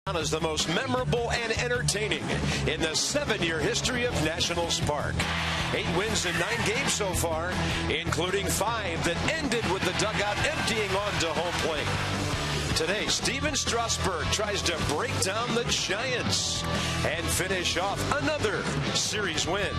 Is the most memorable and entertaining in the 7-year history of Nationals Park. 8 wins in 9 games so far, including 5 that ended with the dugout emptying onto home plate. Today, Stephen Strasburg tries to break down the Giants and finish off another series win.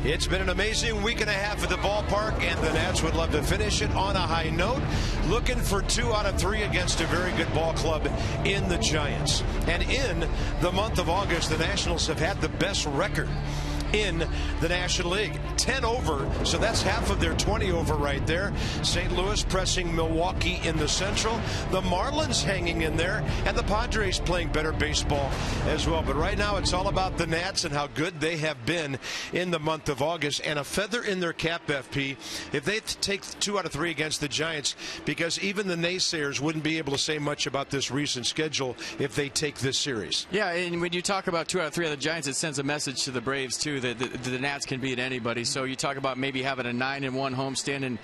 It's been an amazing week and a half at the ballpark, and the Nats would love to finish it on a high note, looking for 2 out of 3 against a very good ball club in the Giants. And in the month of August, the Nationals have had the best record in the National League. 10 over, so that's half of their 20 over right there. St. Louis pressing Milwaukee in the Central. The Marlins hanging in there, and the Padres playing better baseball as well. But right now, it's all about the Nats and how good they have been in the month of August. And a feather in their cap, FP, if they take 2 out of 3 against the Giants, because even the naysayers wouldn't be able to say much about this recent schedule if they take this series. Yeah, and when you talk about 2 out of 3 of the Giants, it sends a message to the Braves, too, that the Nats can beat anybody. So you talk about maybe having a 9-1 homestand, and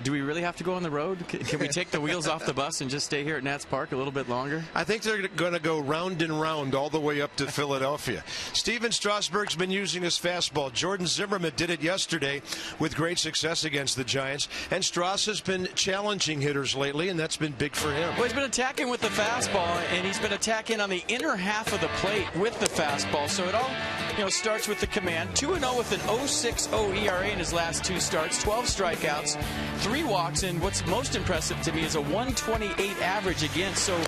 do we really have to go on the road? Can we take the wheels off the bus and just stay here at Nats Park a little bit longer? I think they're going to go round and round all the way up to Philadelphia. Stephen Strasburg's been using his fastball. Jordan Zimmerman did it yesterday with great success against the Giants. And Strauss has been challenging hitters lately, and that's been big for him. Well, he's been attacking with the fastball, and he's been attacking on the inner half of the plate with the fastball. So it all starts with the command. 2-0 with an 0.60 ERA in his last 2 starts, 12 strikeouts, 3 walks, and what's most impressive to me is a 128 average against. So,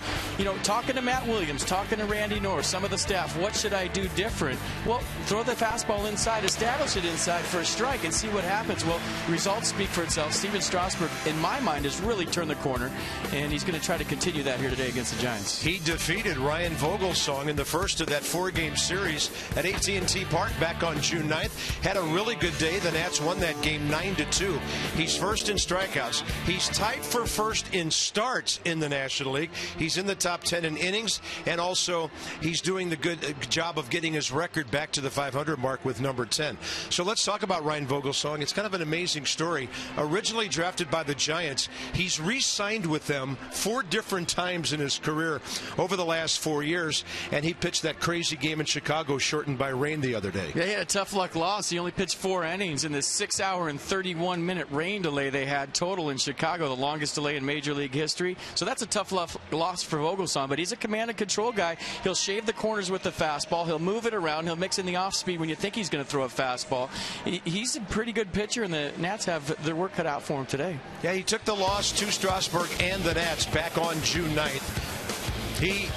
talking to Matt Williams, talking to Randy Norris, some of the staff, what should I do different? Well, throw the fastball inside, establish it inside for a strike, and see what happens. Well, results speak for itself. Stephen Strasburg, in my mind, has really turned the corner, and he's going to try to continue that here today against the Giants. He defeated Ryan Vogelsong in the first of that 4-game series at AT&T Park back on June 9th. Had a really good day. The Nats won that game 9-2. He's first in strikeouts. He's tied for first in starts in the National League. He's in the top 10 in innings, and also he's doing the good job of getting his record back to the 500 mark with number 10. So let's talk about Ryan Vogelsong. It's kind of an amazing story. Originally drafted by the Giants, he's re-signed with them 4 different times in his career over the last 4 years, and he pitched that crazy game in Chicago shortened by rain the other day. Yeah, he had a tough luck loss. He only pitched 4 innings in this 6-hour and 31-minute rain delay they had total in Chicago, the longest delay in Major League history. So that's a tough loss for Vogelsong, but he's a command and control guy. He'll shave the corners with the fastball. He'll move it around. He'll mix in the off speed when you think he's going to throw a fastball. He's a pretty good pitcher, and the Nats have their work cut out for him today. Yeah, he took the loss to Strasburg and the Nats back on June 9th. He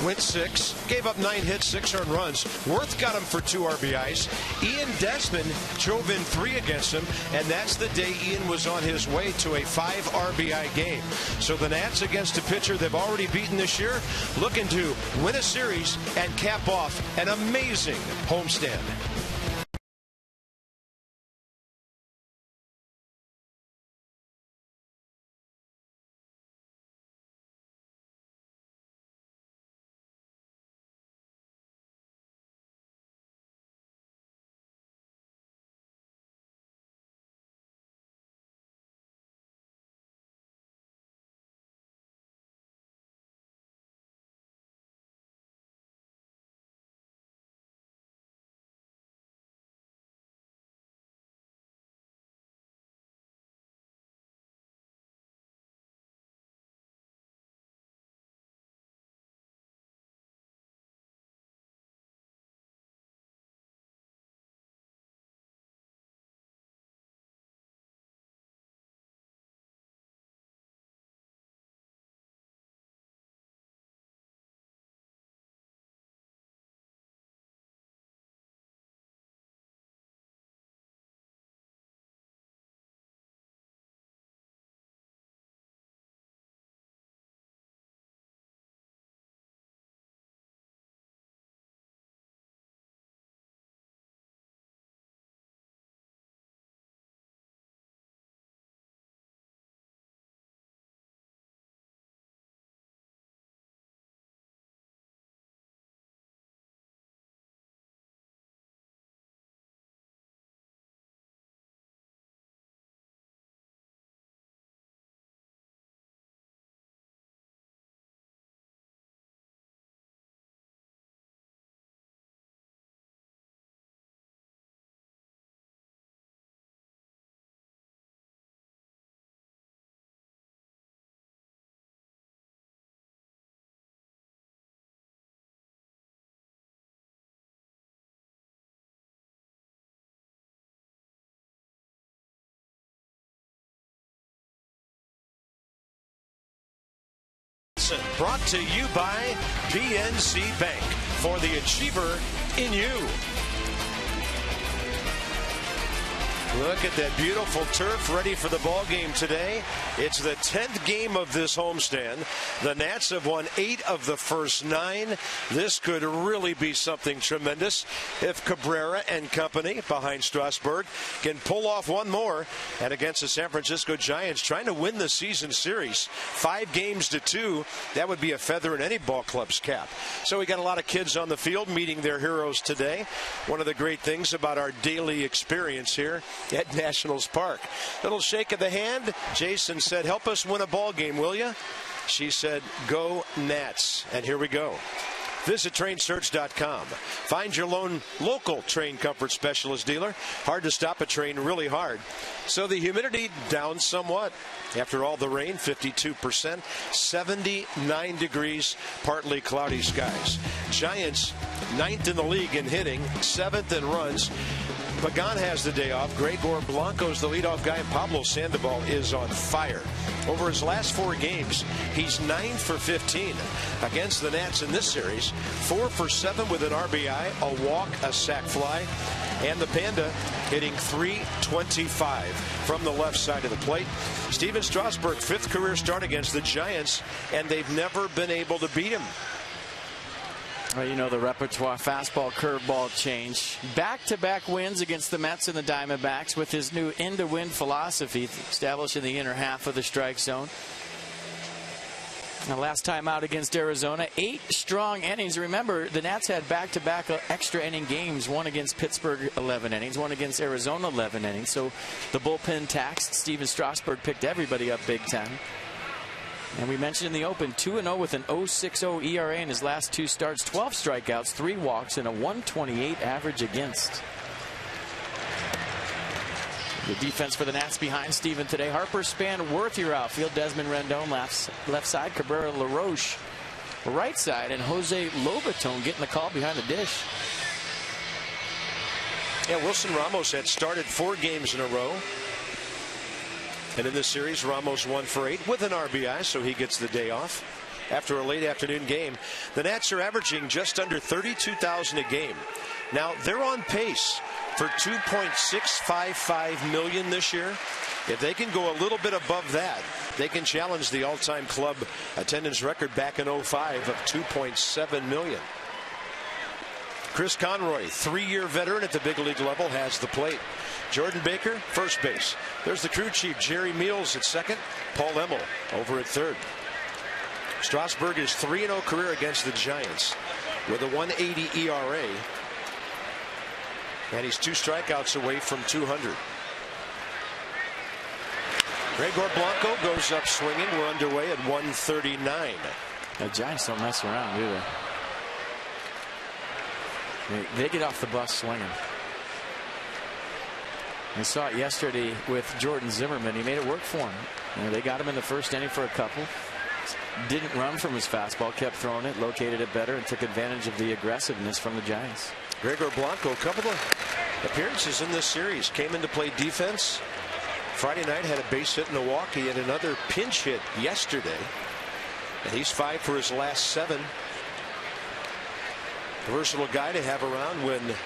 went 6, gave up 9 hits, 6 earned runs. Worth got him for 2 RBIs. Ian Desmond drove in 3 against him, and that's the day Ian was on his way to a 5 RBI game. So the Nats against a pitcher they've already beaten this year, looking to win a series and cap off an amazing homestand. Wilson, brought to you by PNC Bank, for the achiever in you. Look at that beautiful turf, ready for the ball game today. It's the 10th game of this homestand. The Nats have won 8 of the first 9. This could really be something tremendous if Cabrera and company behind Strasburg can pull off one more. And against the San Francisco Giants, trying to win the season series 5-2, that would be a feather in any ball club's cap. So we got a lot of kids on the field meeting their heroes today. One of the great things about our daily experience here at Nationals Park. Little shake of the hand. Jason said, help us win a ball game, will you? She said, go Nats. And here we go. Visit trainsearch.com. Find your local Train Comfort Specialist dealer. Hard to stop a train, really hard. So the humidity down somewhat. After all the rain, 52%, 79 degrees, partly cloudy skies. Giants 9th in the league in hitting, 7th in runs. Pagan has the day off. Gregor Blanco's the leadoff guy, and Pablo Sandoval is on fire. Over his last 4 games, he's 9 for 15 against the Nats in this series. 4 for 7 with an RBI, a walk, a sac fly, and the Panda hitting .325 from the left side of the plate. Steven Strasburg, 5th career start against the Giants, and they've never been able to beat him. Well, you know the repertoire, fastball, curveball change. Back-to-back wins against the Mets and the Diamondbacks with his new in-to-win philosophy, established in the inner half of the strike zone. Now, last time out against Arizona, 8 strong innings. Remember, the Nats had back-to-back extra inning games, one against Pittsburgh 11 innings, one against Arizona 11 innings. So the bullpen taxed. Steven Strasburg picked everybody up big time. And we mentioned in the open, 2-0 with an 0.60 ERA in his last 2 starts, 12 strikeouts, 3 walks, and a 128 average against. The defense for the Nats behind Steven today. Harper, Span, Worthy outfield. Desmond Rendon left side. Cabrera, LaRoche right side. And Jose Lobaton getting the call behind the dish. Yeah, Wilson Ramos had started 4 games in a row. And in this series, Ramos 1 for 8 with an RBI, so he gets the day off after a late afternoon game. The Nats are averaging just under 32,000 a game. Now, they're on pace for $2.655 million this year. If they can go a little bit above that, they can challenge the all-time club attendance record back in 05 of $2.7 million. Chris Conroy, 3-year veteran at the big league level, has the plate. Jordan Baker, first base. There's the crew chief, Jerry Meals at second. Paul Emmel over at third. Strasburg is 3-0 career against the Giants with a 1.80 ERA. And he's 2 strikeouts away from 200. Gregor Blanco goes up swinging. We're underway at 139. The Giants don't mess around, do they? They get off the bus swinging. We saw it yesterday with Jordan Zimmerman. He made it work for him. You know, they got him in the first inning for a couple. Didn't run from his fastball, kept throwing it, located it better, and took advantage of the aggressiveness from the Giants. Gregor Blanco, a couple of appearances in this series, came in to play defense. Friday night had a base hit in Milwaukee and another pinch hit yesterday. And he's 5 for his last 7. A versatile guy to have around when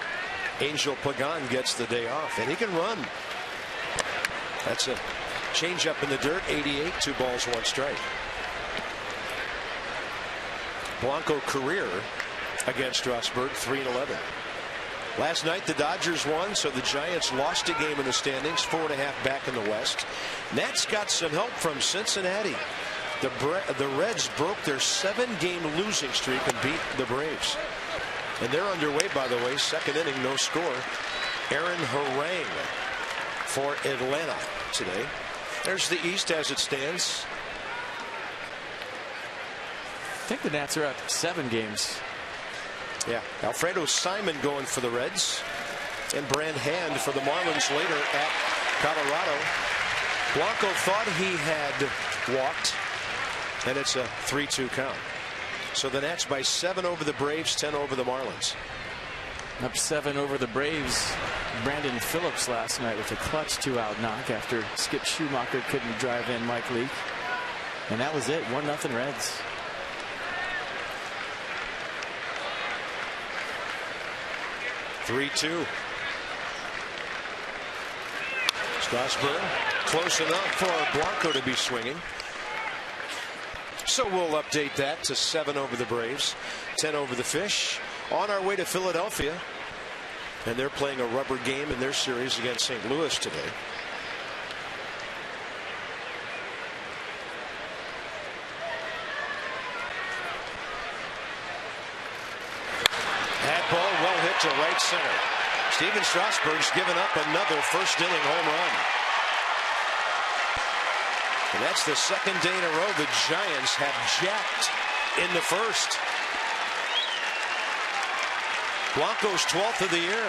Angel Pagan gets the day off, and he can run. That's a change up in the dirt. 88, 2 balls, 1 strike. Blanco career against Strasburg, 3-11. Last night the Dodgers won, so the Giants lost a game in the standings, 4.5 back in the West. Nats got some help from Cincinnati. The Reds broke their 7-game losing streak and beat the Braves. And they're underway, by the way. Second inning, no score. Aaron Harang for Atlanta today. There's the East as it stands. I think the Nats are up 7 games. Yeah. Alfredo Simon going for the Reds. And Brand Hand for the Marlins later at Colorado. Blanco thought he had walked. And it's a 3-2 count. So the Nats by 7 over the Braves, 10 over the Marlins. Up 7 over the Braves. Brandon Phillips last night with a clutch 2-out knock after Skip Schumacher couldn't drive in Mike Leake. And that was it. 1-0 Reds. 3-2. Strasburg close enough for Blanco to be swinging. So we'll update that to 7 over the Braves, 10 over the Fish. On our way to Philadelphia, and they're playing a rubber game in their series against St. Louis today. That ball well hit to right center. Steven Strasburg's given up another first inning home run. And that's the second day in a row the Giants have jacked in the first. Blanco's 12th of the year.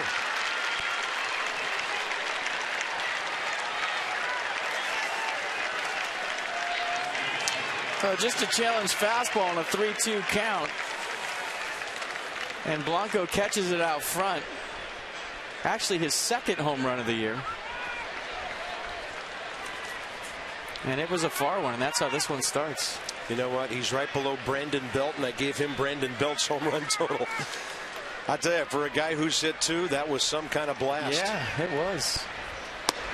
Just a challenge fastball on a 3-2 count. And Blanco catches it out front. Actually his second home run of the year. And it was a far one, and that's how this one starts. You know what? He's right below Brandon Belt, and I gave him Brandon Belt's home run total. I tell you, for a guy who's hit 2, that was some kind of blast. Yeah, it was.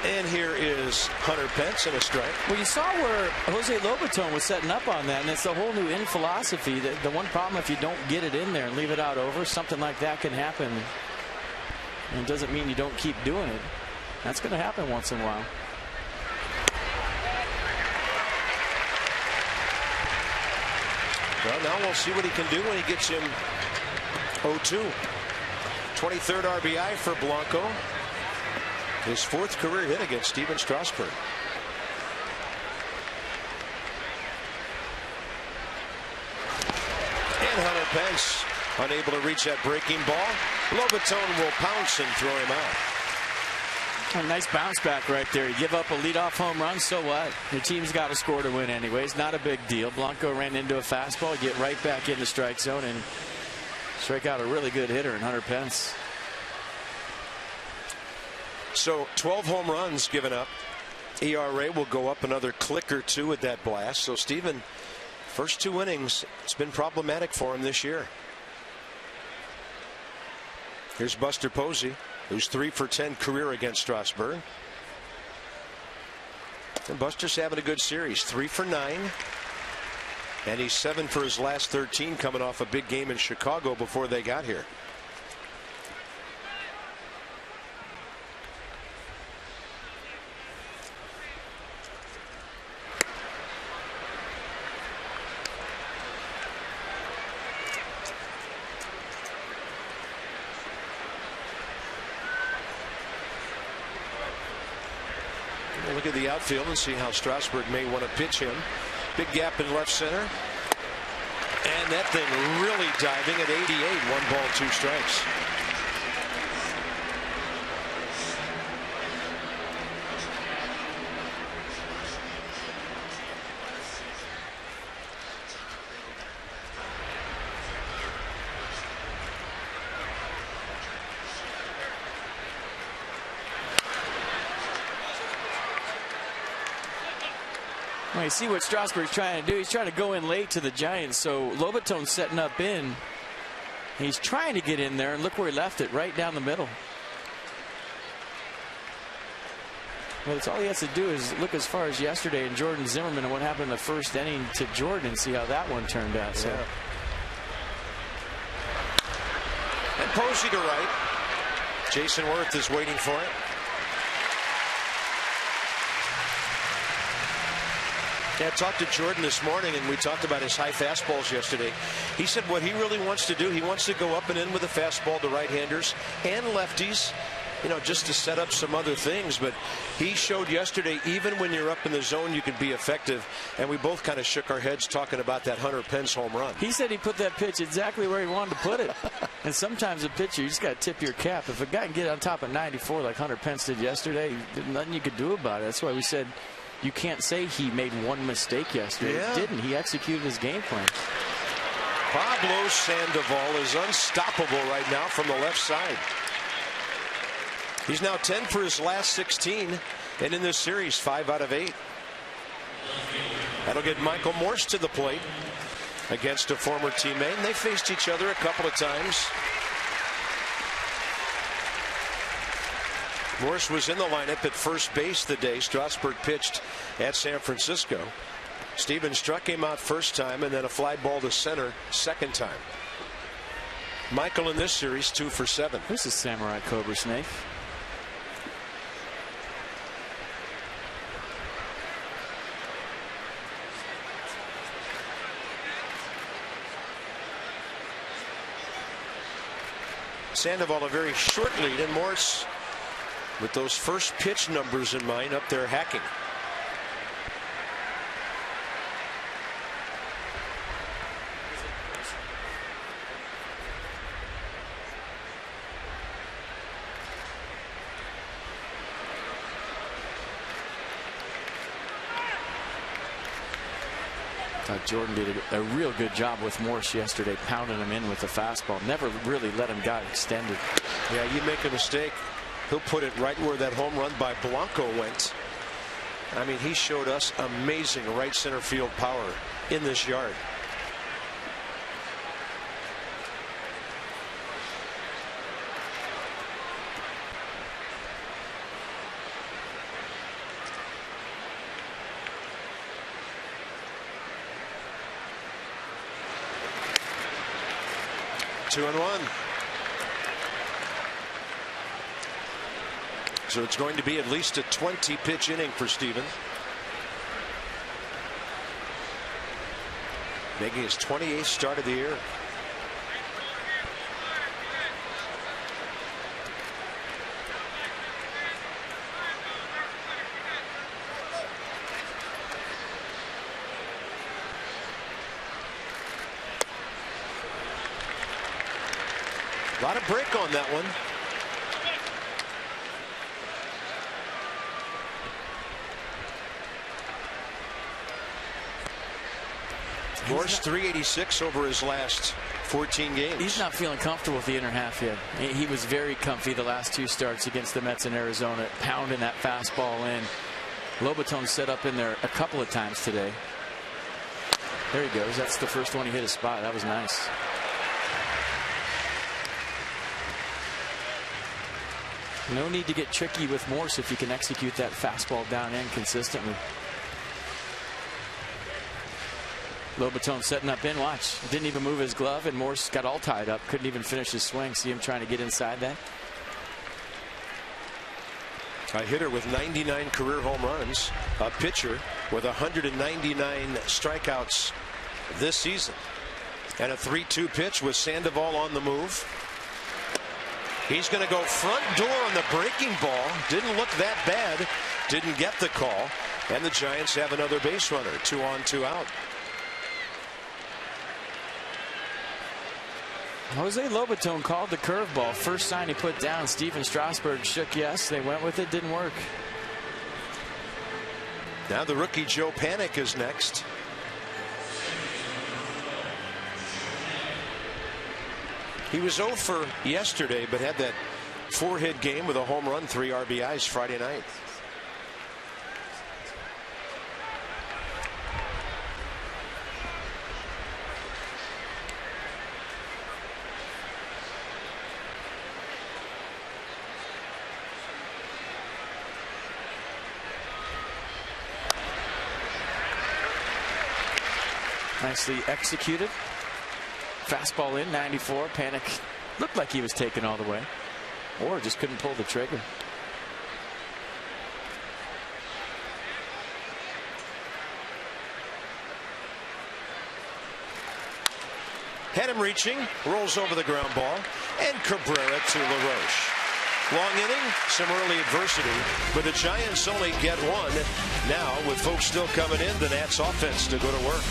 And here is Hunter Pence in a strike. Well, you saw where Jose Lobaton was setting up on that, and it's the whole new in philosophy. The one problem, if you don't get it in there and leave it out over, something like that can happen. And it doesn't mean you don't keep doing it. That's going to happen once in a while. Well, now we'll see what he can do when he gets him 0-2. 23rd RBI for Blanco. His 4th career hit against Steven Strasburg. And Hunter Pence unable to reach that breaking ball. Lobaton will pounce and throw him out. A nice bounce back right there. You give up a leadoff home run, so what? Your team's got to score to win anyways. Not a big deal. Blanco ran into a fastball, get right back in the strike zone, and strike out a really good hitter in Hunter Pence. So 12 home runs given up. ERA will go up another click or 2 with that blast. So Steven, first 2 innings, it's been problematic for him this year. Here's Buster Posey, who's 3 for 10 career against Strasburg. And Buster's having a good series, 3 for 9. And he's 7 for his last 13, coming off a big game in Chicago before they got here. Look at the outfield and see how Strasburg may want to pitch him. Big gap in left center. And that thing really diving at 88. 1 ball, 2 strikes. Well, you see what Strasburg's trying to do. He's trying to go in late to the Giants. So Lobaton's setting up in. He's trying to get in there, and look where he left it, right down the middle. Well, it's all he has to do is look as far as yesterday and Jordan Zimmerman and what happened in the first inning to Jordan and see how that one turned out. So. Yeah. And Posey to right. Jason Worth is waiting for it. Yeah, I talked to Jordan this morning, and we talked about his high fastballs yesterday. He said what he really wants to do, he wants to go up and in with a fastball to right-handers and lefties, you know, just to set up some other things. But he showed yesterday, even when you're up in the zone, you can be effective. And we both kind of shook our heads talking about that Hunter Pence home run. He said he put that pitch exactly where he wanted to put it. And sometimes a pitcher, you just got to tip your cap. If a guy can get on top of 94 like Hunter Pence did yesterday, there's nothing you could do about it. That's why we said you can't say he made one mistake yesterday. Yeah. He didn't. He executed his game plan. Pablo Sandoval is unstoppable right now from the left side. He's now 10 for his last 16, and in this series, 5 out of 8. That'll get Michael Morse to the plate against a former teammate, and they faced each other a couple of times. Morse was in the lineup at first base the day Strasburg pitched at San Francisco. Stevens struck him out first time and then a fly ball to center second time. Michael in this series 2 for 7. This is Samurai Cobra Snake. Sandoval a very short lead, and Morse with those first pitch numbers in mind up there hacking. Jordan did a real good job with Morse yesterday, pounding him in with the fastball. Never really let him get extended. Yeah, you make a mistake, he'll put it right where that home run by Blanco went. I mean, he showed us amazing right center field power in this yard. Two and one. So it's going to be at least a 20 pitch inning for Stevens. Making his 28th start of the year. A lot of break on that one. Morse 386 over his last 14 games. He's not feeling comfortable with the inner half yet. He was very comfy the last 2 starts against the Mets in Arizona, pounding that fastball in. Lobaton set up in there a couple of times today. There he goes. That's the first one he hit a spot. That was nice. No need to get tricky with Morse if you can execute that fastball down in consistently. Lobaton setting up in. Watch. Didn't even move his glove, and Morse got all tied up. Couldn't even finish his swing. See him trying to get inside that. A hitter with 99 career home runs. A pitcher with 199 strikeouts this season. And a 3-2 pitch with Sandoval on the move. He's going to go front door on the breaking ball. Didn't look that bad. Didn't get the call. And the Giants have another base runner. 2 on, 2 out. Jose Lobaton called the curveball. First sign he put down. Steven Strasburg shook yes. They went with it. Didn't work. Now the rookie Joe Panik is next. He was 0 for yesterday, but had that 4-hit game with a home run, 3 RBIs Friday night. Nicely executed. Fastball in, 94. Panik looked like he was taken all the way, or just couldn't pull the trigger. Had him reaching, rolls over the ground ball, and Cabrera to LaRoche. Long inning, some early adversity, but the Giants only get one. Now, with folks still coming in, the Nats offense to go to work.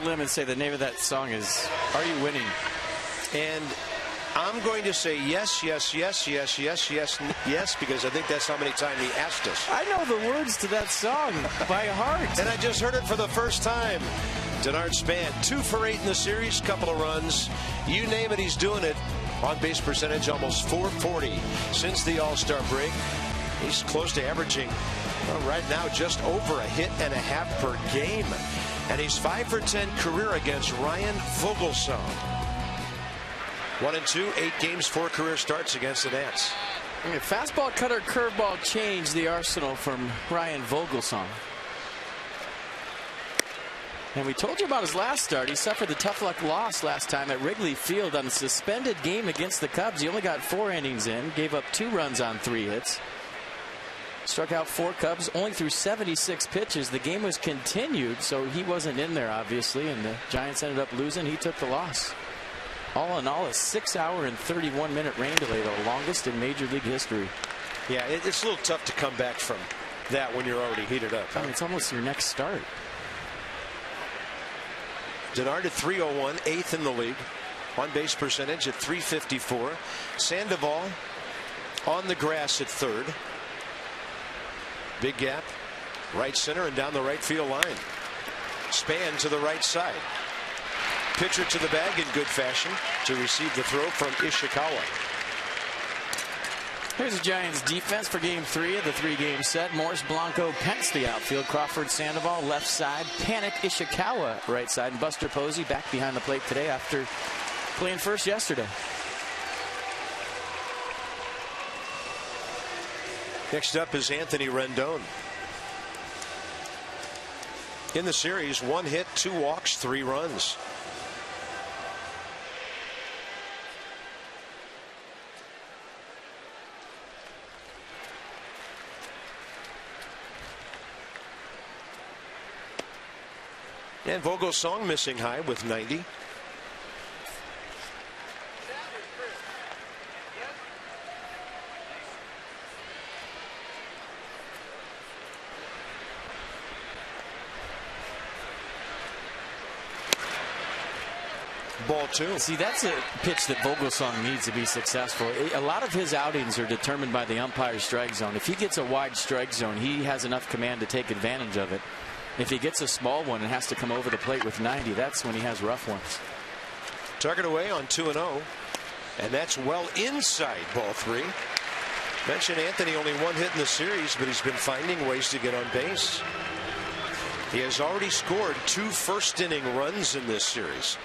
a limb and say the name of that song is Are You Winning? And I'm going to say yes, yes, yes, yes, yes, yes, yes, because I think that's how many times he asked us. I know the words to that song by heart. And I just heard it for the first time. Denard Span, 2 for 8 in the series, couple of runs. You name it, he's doing it. On base percentage, almost .440 since the All-Star break. He's close to averaging, well, right now, just over a hit and a half per game. And he's 5 for 10 career against Ryan Vogelsong. 1-2, 8 games, 4 career starts against the Nats. Fastball, cutter, curveball changed the arsenal from Ryan Vogelsong. And we told you about his last start. He suffered the tough luck loss last time at Wrigley Field on a suspended game against the Cubs. He only got 4 innings in, gave up 2 runs on 3 hits. Struck out 4 Cubs, only threw 76 pitches. The game was continued, so he wasn't in there, obviously, and the Giants ended up losing. He took the loss. All in all, a 6-hour and 31-minute rain delay, the longest in Major League history. Yeah, it's a little tough to come back from that when you're already heated up. I mean, it's almost your next start. Denard at .301, 8th in the league. On base percentage at .354. Sandoval on the grass at 3rd. Big gap, right center and down the right field line. Span to the right side. Pitcher to the bag in good fashion to receive the throw from Ishikawa. Here's the Giants defense for game 3 of the 3-game set. Morris, Blanco, Pence the outfield. Crawford, Sandoval left side. Panic, Ishikawa right side. And Buster Posey back behind the plate today after playing first yesterday. Next up is Anthony Rendon. In the series, 1 hit, 2 walks, 3 runs. And Vogelsong missing high with 90. Ball 2. See, that's a pitch that Vogelsong needs to be successful. A lot of his outings are determined by the umpire's strike zone. If he gets a wide strike zone, he has enough command to take advantage of it. If he gets a small one and has to come over the plate with 90, that's when he has rough ones. Target away on 2-0. And that's well inside ball 3. Mentioned Anthony only 1 hit in the series, but he's been finding ways to get on base. He has already scored 2 first-inning runs in this series.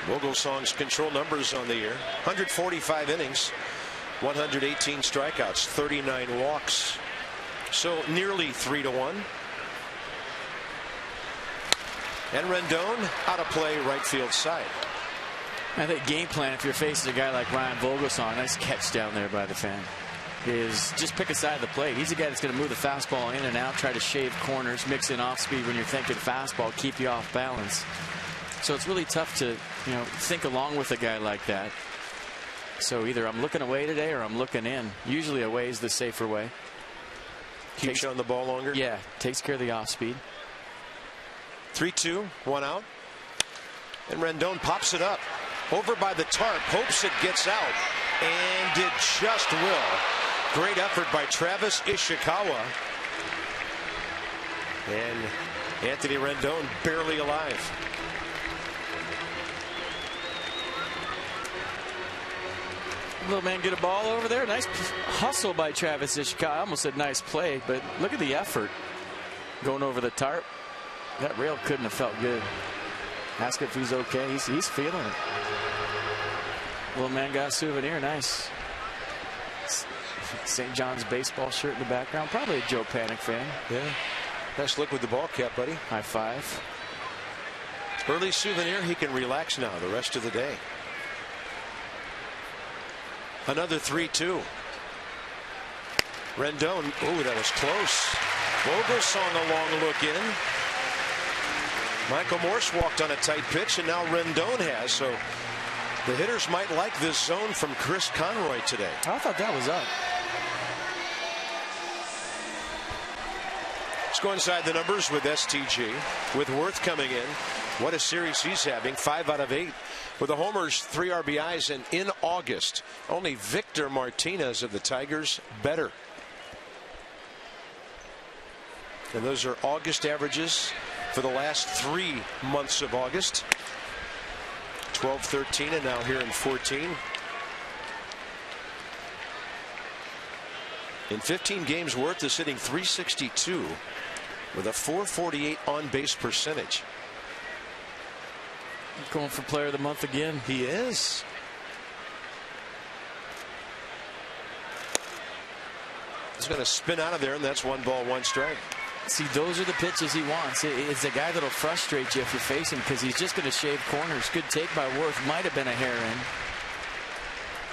Vogelsong's control numbers on the year: 145 innings, 118 strikeouts, 39 walks. So nearly 3-1. And Rendon out of play, right field side. I think game plan, if you're facing a guy like Ryan Vogelsong, nice catch down there by the fan, is just pick a side of the plate. He's a guy that's going to move the fastball in and out, try to shave corners, mix in off speed when you're thinking fastball, keep you off balance. So it's really tough to, think along with a guy like that. So either I'm looking away today or I'm looking in. Usually away is the safer way. Keeps you on the ball longer? Yeah, takes care of the off speed. 3-2, 1 out. And Rendon pops it up over by the tarp, hopes it gets out, and it just will. Great effort by Travis Ishikawa. And Anthony Rendon barely alive. Little man get a ball over there. Nice hustle by Travis Ishikawa. I almost said nice play, but look at the effort going over the tarp. That rail couldn't have felt good. Ask if he's okay. He's feeling it. Little man got a souvenir. Nice. St. John's baseball shirt in the background. Probably a Joe Panic fan. Yeah. Nice look with the ball cap, buddy. High five. Early souvenir. He can relax now the rest of the day. Another 3-2. Rendon. Oh, that was close. Vogelsong a long look in. Michael Morse walked on a tight pitch, and now Rendon has. So the hitters might like this zone from Chris Conroy today. I thought that was up. Let's go inside the numbers with STG. With Worth coming in. What a series he's having. 5 out of 8 with the homers, 3 RBIs, and in August, only Victor Martinez of the Tigers better. And those are August averages for the last 3 months of August. 12, 13, and now here in 14. In 15 games, Worth is hitting .362 with a .448 on-base percentage. Going for player of the month again. He is. He's going to spin out of there, and that's 1 ball, 1 strike. See, those are the pitches he wants. It's a guy that'll frustrate you if you face him because he's just going to shave corners. Good take by Worth. Might have been a hair in.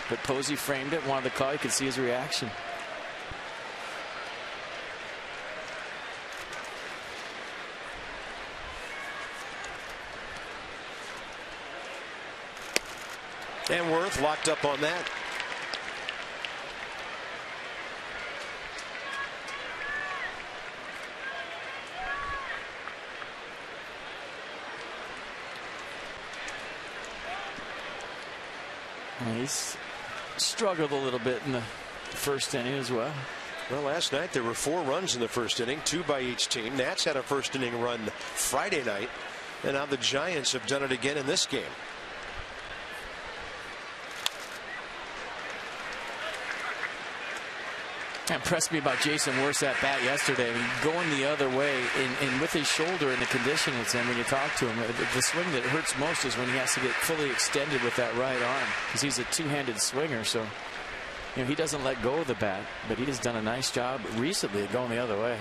But POSEY framed it, wanted the call. You could see his reaction. And Worth locked up on that. He's struggled a little bit in the first inning as well. Well, last night there were 4 runs in the first inning, 2 by each team. Nats had a first inning run Friday night, and now the Giants have done it again in this game. Impressed me about Jason Worth's at bat yesterday. I mean, going the other way and with his shoulder and the condition it's in when you talk to him. The swing that hurts most is when he has to get fully extended with that right arm because he's a two-handed swinger. So, you know, he doesn't let go of the bat, but he has done a nice job recently at going the other way.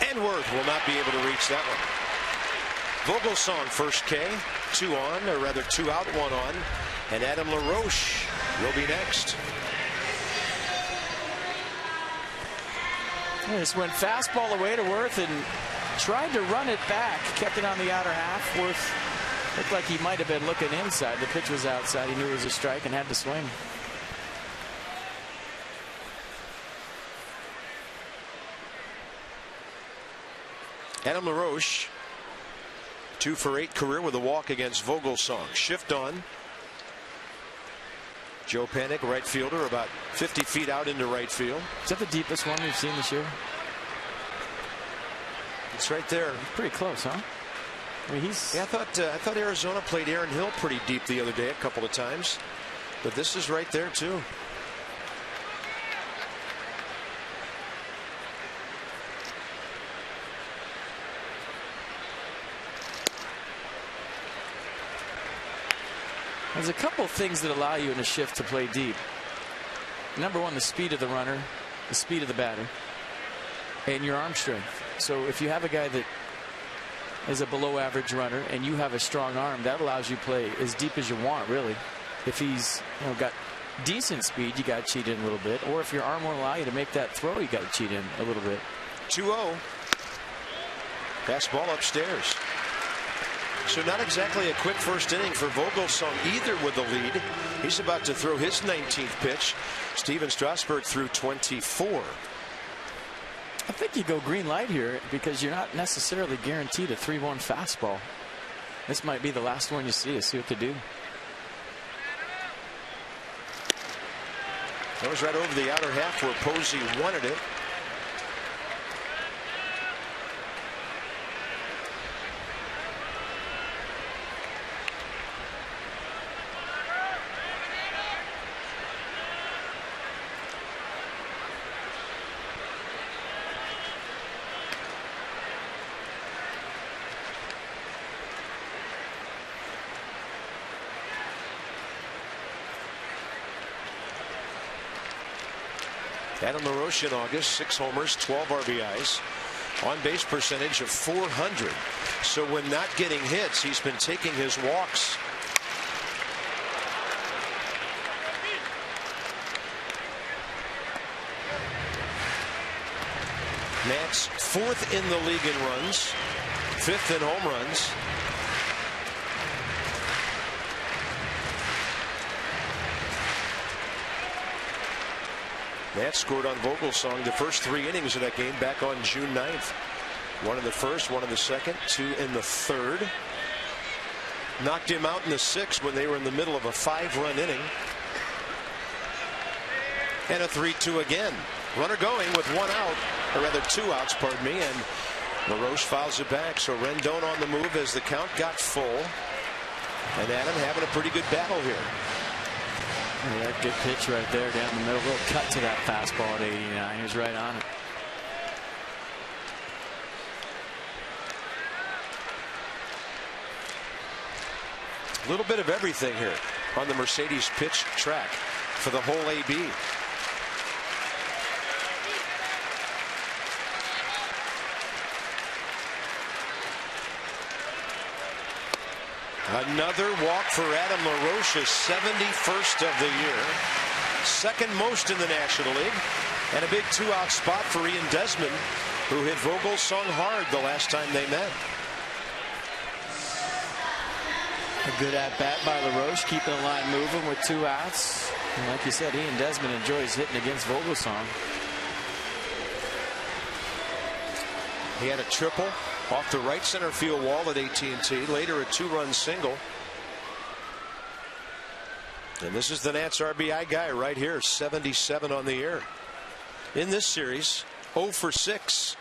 And Worth will not be able to reach that one. Vogelsong first K, 2 on, or rather 2 out, 1 on, and Adam LaRoche will be next. This went fastball away to Worth and tried to run it back, kept it on the outer half. Worth looked like he might have been looking inside. The pitch was outside. He knew it was a strike and had to swing. Adam LaRoche, 2 for 8 career with a walk against Vogelsong. Shift on. Joe Panik, right fielder, about 50 feet out into right field. Is that the deepest one we've seen this year? It's right there. Pretty close, huh? I mean, he's. Yeah, I thought Arizona played Aaron Hill pretty deep the other day a couple of times, but this is right there too. There's a couple things that allow you in a shift to play deep. Number one, the speed of the runner, the speed of the batter, and your arm strength. So if you have a guy that is a below average runner and you have a strong arm, that allows you to play as deep as you want, really. If he's got decent speed, you got to cheat in a little bit. Or if your arm won't allow you to make that throw, you got to cheat in a little bit. 2-0. Fastball upstairs. So not exactly a quick first inning for Vogelsong either with the lead. He's about to throw his 19th pitch. Steven Strasburg threw 24. I think you go green light here because you're not necessarily guaranteed a 3-1 fastball. This might be the last one you see. See what they do. That was right over the outer half where POSEY wanted it. Adam LaRoche in August, 6 homers, 12 RBIs, on base percentage of .400. So when not getting hits, he's been taking his walks. Nats 4th in the league in runs, 5th in home runs. Nats scored on Vogelsong the first 3 innings of that game back on June 9th. 1 in the first, 1 in the second, 2 in the third. Knocked him out in the 6th when they were in the middle of a 5-run inning. And a 3-2 again. Runner going with 1 out, or rather 2 outs, pardon me, and LaRoche fouls it back. So Rendon on the move as the count got full. And Adam having a pretty good battle here. Yeah, good pitch right there down the middle. Little cut to that fastball at 89. He was right on it. A little bit of everything here on the Mercedes pitch track for the whole AB. Another walk for Adam LaRoche, 71st of the year. 2nd most in the National League. And a big 2-out spot for Ian Desmond, who hit Vogelsong hard the last time they met. A good at-bat by LaRoche, keeping the line moving with 2 outs. And like you said, Ian Desmond enjoys hitting against Vogelsong. He had a triple off the right center field wall at AT&T. Later a 2-run single. And this is the Nats RBI guy right here, 77 on the year. In this series, 0 for 6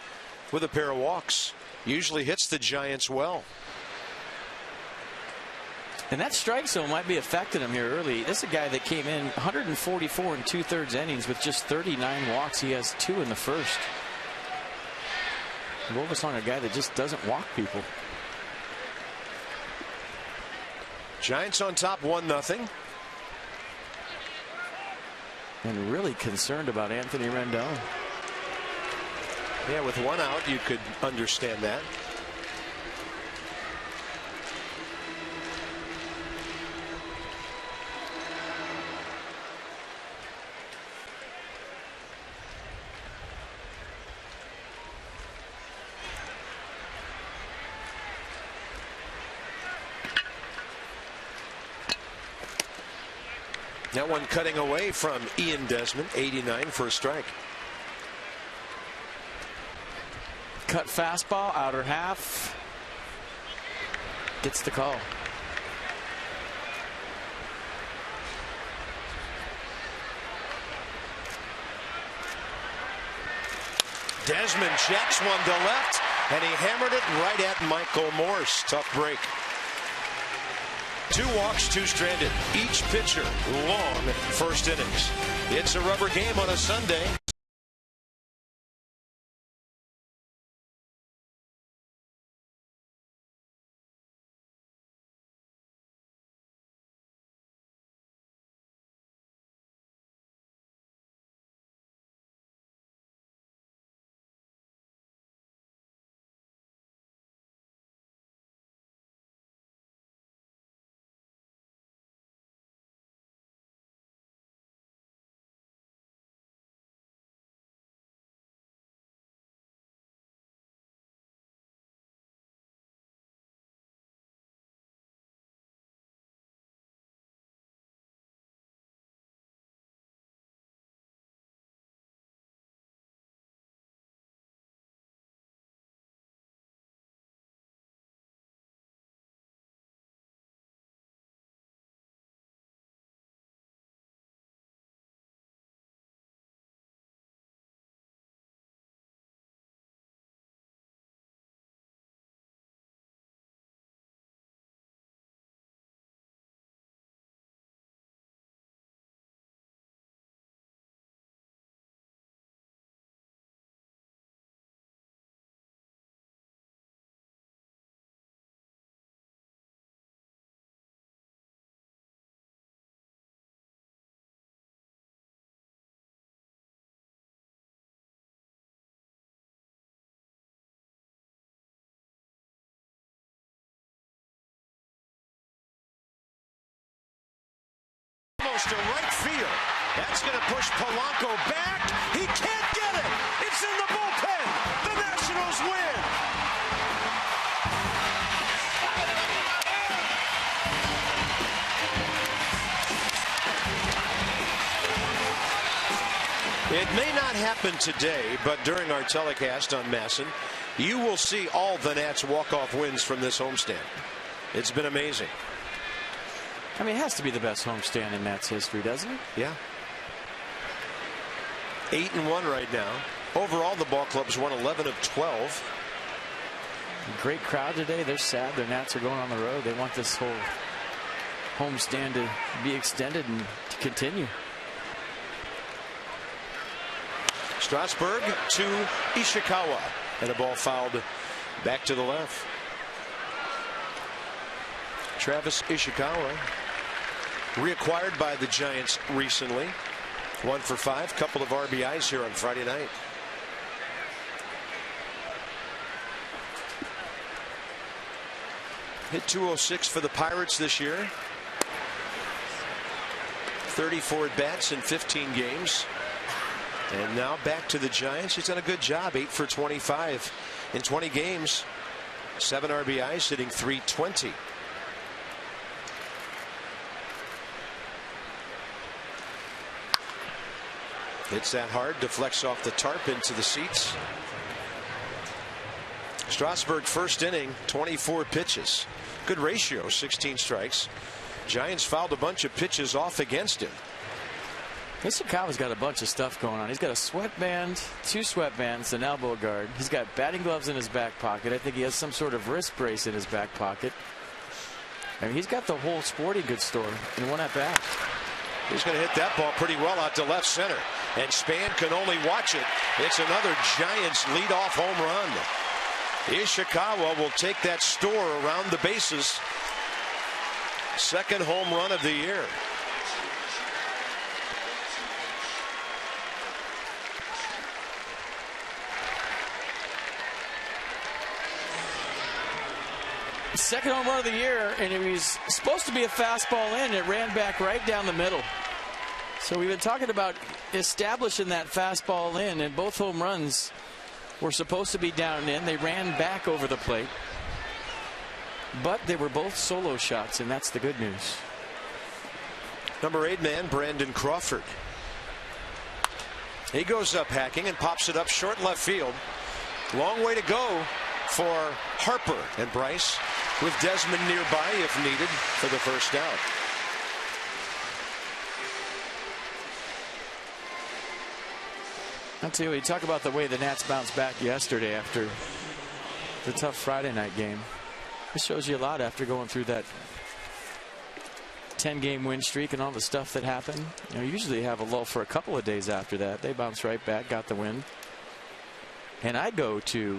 with a pair of walks. Usually hits the Giants well. And that strike zone might be affecting him here early. This is a guy that came in 144 and 2/3 innings with just 39 walks. He has 2 in the first. Vogelsong, a guy that just doesn't walk people. Giants on top 1-0. And really concerned about Anthony Rendon. Yeah, with 1 out, you could understand that. That one cutting away from Ian Desmond, 89 for a strike. Cut fastball, outer half. Gets the call. Desmond checks one to left, and he hammered it right at Michael Morse. Tough break. 2 walks, 2 stranded. Each pitcher long first innings. It's a rubber game on a Sunday. Almost to right field. That's going to push Polanco back. He can't get it. It's in the bullpen. It may not happen today, but during our telecast on Masson, you will see all the Nats walk-off wins from this homestand. It's been amazing. I mean, it has to be the best homestand in Nats history, doesn't it? Yeah. 8-1 right now. Overall, the ball club's won 11 of 12. Great crowd today. They're sad their Nats are going on the road. They want this whole homestand to be extended and to continue. Strasburg to Ishikawa, and a ball fouled back to the left. Travis Ishikawa, reacquired by the Giants recently. 1 for 5, couple of RBIs here on Friday night. Hit 206 for the Pirates this year. 34 at-bats in 15 games. And now back to the Giants. He's done a good job. 8 for 25 in 20 games. 7 RBIs, hitting .320. Hits that hard, deflects off the tarp into the seats. Strasburg first inning, 24 pitches. Good ratio, 16 strikes. Giants fouled a bunch of pitches off against him. Ishikawa's got a bunch of stuff going on. He's got a sweatband, 2 sweatbands, an elbow guard. He's got batting gloves in his back pocket. I think he has some sort of wrist brace in his back pocket. I mean, he's got the whole sporting goods store in one at bat. He's going to hit that ball pretty well out to left center. And Span can only watch it. It's another Giants leadoff home run. Ishikawa will take that store around the bases. Second home run of the year. Second home run of the year, and it was supposed to be a fastball in. It ran back right down the middle. So we've been talking about establishing that fastball in, and both home runs were supposed to be down and in. They ran back over the plate, but they were both solo shots, and that's the good news. Number 8 man, Brandon Crawford. He goes up hacking and pops it up short left field. Long way to go for Harper and Bryce, with Desmond nearby if needed for the first out. I'll tell you, you talk about the way the Nats bounced back yesterday after the tough Friday night game. It shows you a lot after going through that 10-game win streak and all the stuff that happened. You know, usually you have a lull for a couple of days after that. They bounced right back, got the win. And I go to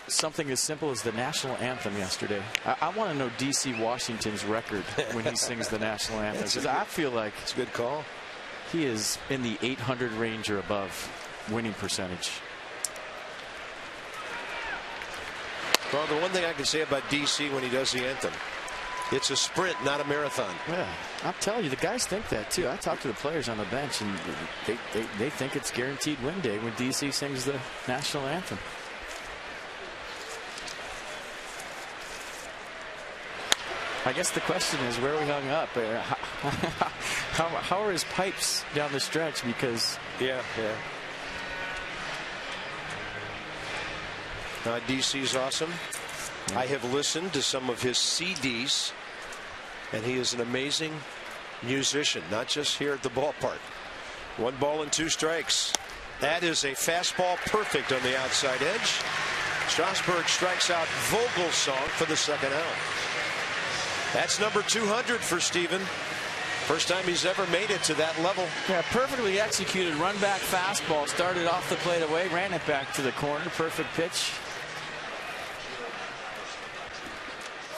something as simple as the national anthem yesterday. I want to know D.C. Washington's record when he sings the national anthem, because I feel like it's a good call. He is in the 800 range or above winning percentage. Well, the one thing I can say about D.C. when he does the anthem, it's a sprint, not a marathon. Yeah, I'll tell you, the guys think that too. I talk to the players on the bench, and they think it's guaranteed win day when D.C. sings the national anthem. I guess the question is where we hung up. How are his pipes down the stretch? Because yeah. DC's awesome. I have listened to some of his CDs, and he is an amazing musician, not just here at the ballpark. 1 ball and 2 strikes. That is a fastball perfect on the outside edge. Strasburg strikes out Vogelsong for the second out. That's number 200 for Steven. First time he's ever made it to that level. Yeah, perfectly executed run back fastball. Started off the plate away, ran it back to the corner. Perfect pitch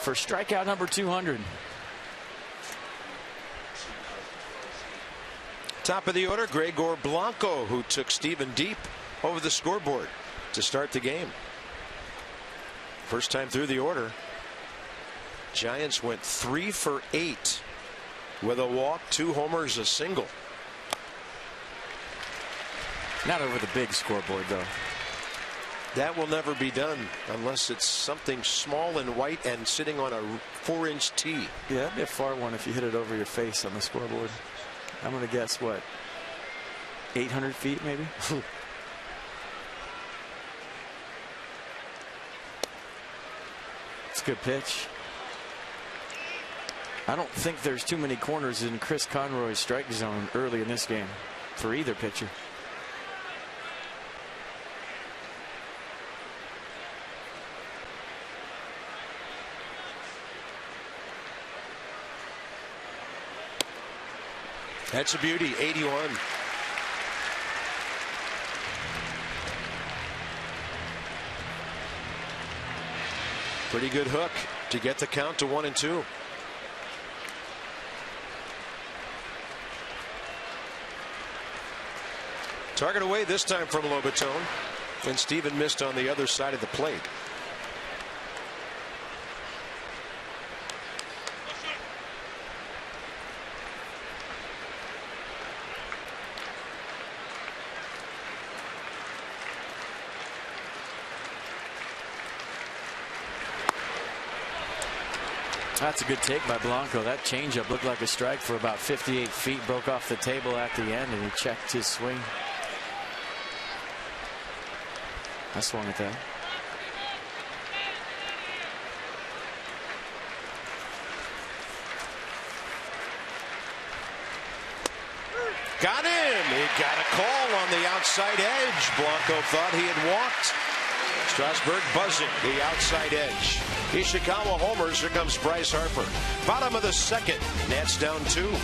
for strikeout number 200. Top of the order, Gregor Blanco, who took Steven deep over the scoreboard to start the game. First time through the order. Giants went 3 for 8 with a walk, 2 homers, a single. Not over the big scoreboard, though. That will never be done unless it's something small and white and sitting on a 4-inch tee. Yeah, that'd be a far one if you hit it over your face on the scoreboard. I'm going to guess, what, 800 feet maybe? It's a good pitch. I don't think there's too many corners in Chris Conroy's strike zone early in this game for either pitcher. That's a beauty, 81. Pretty good hook to get the count to 1-2. Target away this time from Lobatone, and Steven missed on the other side of the plate. That's a good take by Blanco. That changeup looked like a strike for about 58 feet. Broke off the table at the end, and he checked his swing. I swung at that. Got him. He got a call on the outside edge. Blanco thought he had walked. Strasburg buzzing the outside edge. Ishikawa homers. Here comes Bryce Harper. Bottom of the second. Nats down 2.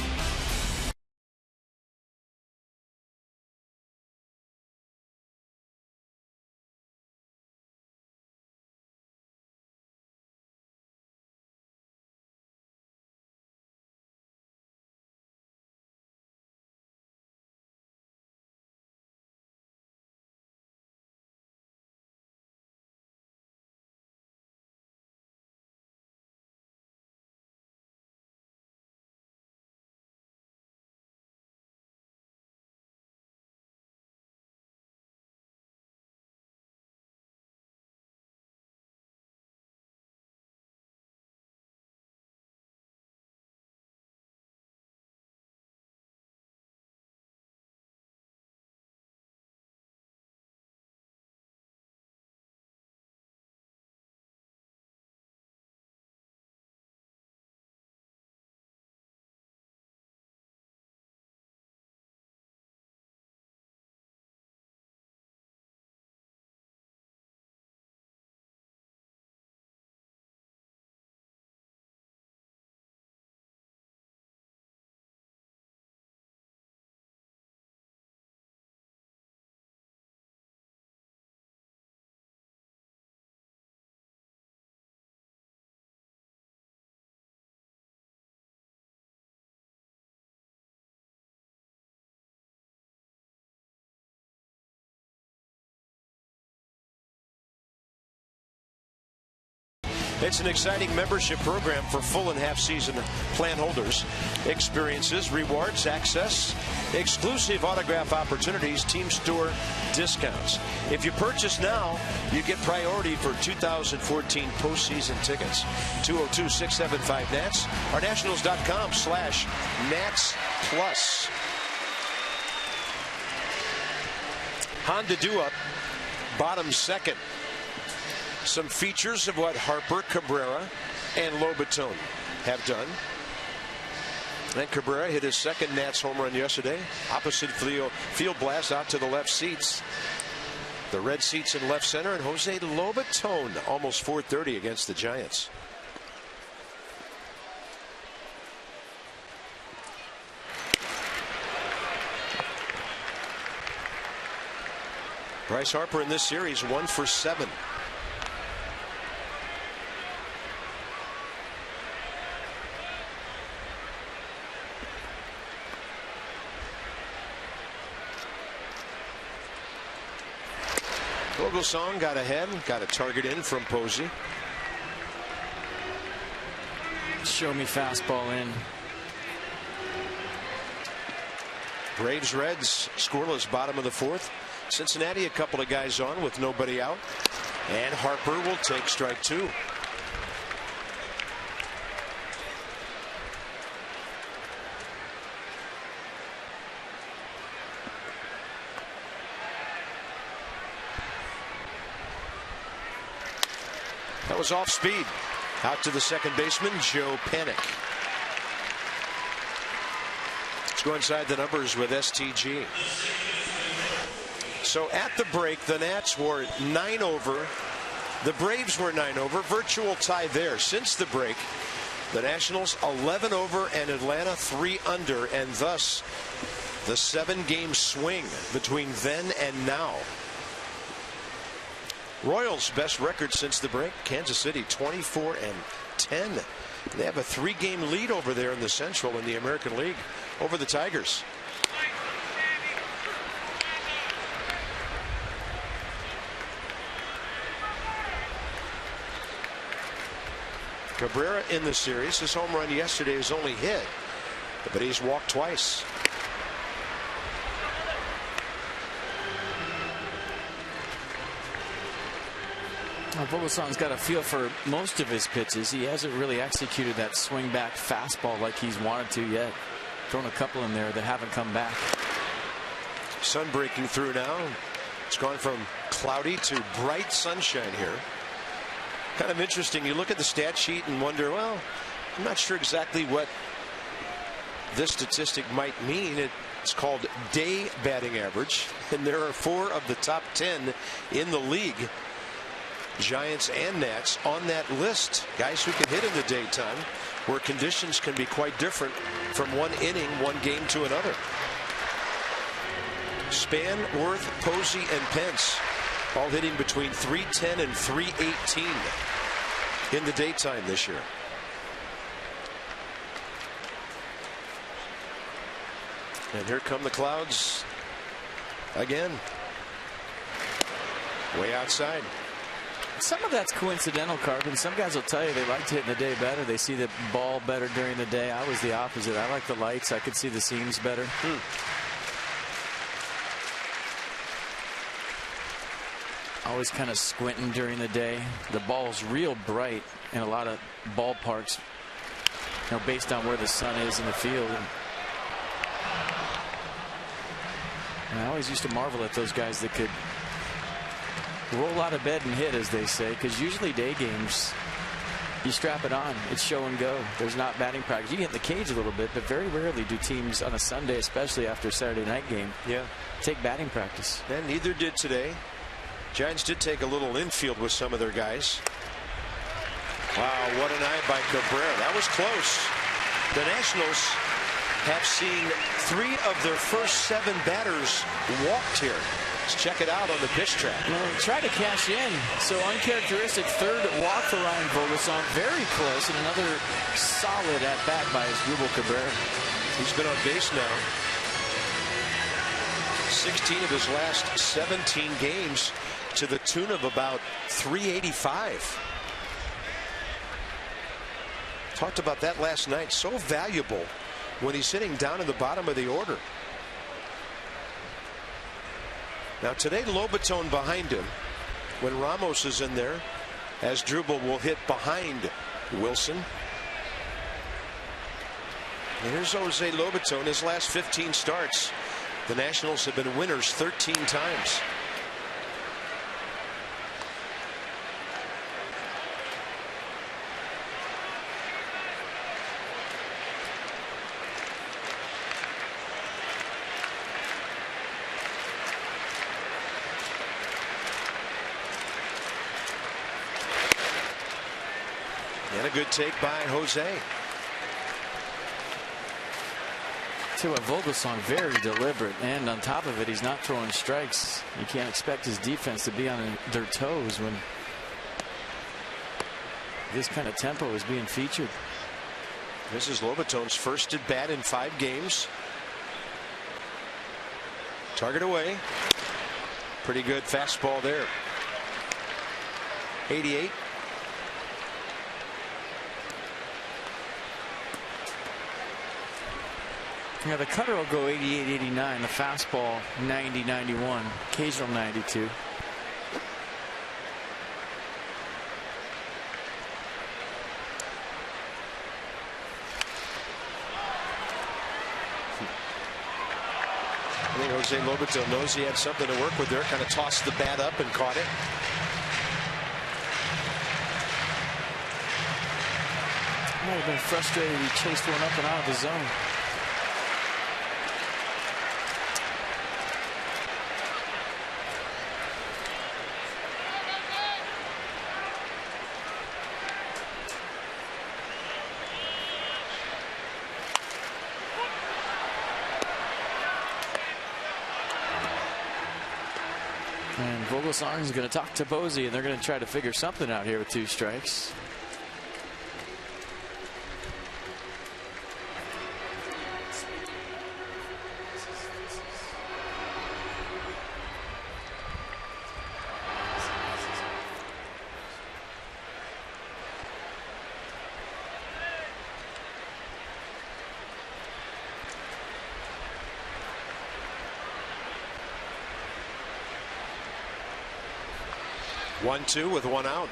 It's an exciting membership program for full and half season plan holders. Experiences, rewards, access, exclusive autograph opportunities, team store discounts. If you purchase now, you get priority for 2014 postseason tickets. 202-675-NATS or nationals.com/NATS Plus. Honda Dua, bottom second. Some features of what Harper, Cabrera, and Lobatone have done. And Cabrera hit his second Nats home run yesterday. Opposite field blast out to the left seats. The red seats in left center, and Jose Lobatone almost 430 against the Giants. Bryce Harper in this series 1 for 7. Vogelsong got ahead, got a target in from POSEY. Show me fastball in. Braves Reds scoreless bottom of the fourth. Cincinnati a couple of guys on with nobody out, and Harper will take strike 2. That was off speed. Out to the second baseman, Joe Panik. Let's go inside the numbers with STG. So at the break, the Nats were 9 over. The Braves were 9 over. Virtual tie there. Since the break, the Nationals 11 over and Atlanta 3 under, and thus the 7-game swing between then and now. Royals' best record since the break, Kansas City 24-10. They have a 3-game lead over there in the Central in the American League over the Tigers. Cabrera in the series. His home run yesterday is only hit, but he's walked twice. Vogelsong's got a feel for most of his pitches. He hasn't really executed that swing back fastball like he's wanted to yet. Thrown a couple in there that haven't come back. Sun breaking through now. It's gone from cloudy to bright sunshine here. Kind of interesting. You look at the stat sheet and wonder, well, I'm not sure exactly what this statistic might mean. It's called day batting average, and there are 4 of the top 10 in the league, Giants and Nats, on that list. Guys who can hit in the daytime, where conditions can be quite different from one inning, one game to another. Span, Worth, Posey, and Pence all hitting between 310 and 318 in the daytime this year. And here come the clouds again. Way outside. Some of that's coincidental, Carpenter. Some guys will tell you they like to hit in the day better. They see the ball better during the day. I was the opposite. I like the lights. I could see the seams better. Always kind of squinting during the day. The ball's real bright in a lot of ballparks, you know, based on where the sun is in the field. And I always used to marvel at those guys that could roll out of bed and hit, as they say, because usually day games, you strap it on, it's show and go. There's not batting practice. You get in the cage a little bit, but very rarely do teams on a Sunday, especially after a Saturday night game, take batting practice. And neither did today. Giants did take a little infield with some of their guys. Wow, what an eye by Cabrera. That was close. The Nationals have seen 3 of their first 7 batters walked here. Let's check it out on the pitch track. Well, try to cash in. So uncharacteristic third walk for Ryan Vogelsong. Very close, and another solid at bat by Asdrubal Cabrera. He's been on base now 16 of his last 17 games, to the tune of about 385. Talked about that last night. So valuable when he's sitting down in the bottom of the order. Now today, Lobaton behind him. When Ramos is in there, Asdrubal will hit behind Wilson. And here's Jose Lobaton. His last 15 starts, the Nationals have been winners 13 times. And a good take by Jose. To a Vogelsong, very deliberate, and on top of it, he's not throwing strikes. You can't expect his defense to be on their toes when this kind of tempo is being featured. This is Lobaton's first at bat in 5 games. Target away. Pretty good fastball there. 88. Yeah, the cutter will go 88, 89. The fastball 90, 91. Occasional 92. I think Jose Lobaton knows he had something to work with there. Kind of tossed the bat up and caught it. Might have been frustrated he chased one up and out of the zone. And Vogelsong is going to talk to POSEY, and they're going to try to figure something out here with 2 strikes. One-two with 1 out.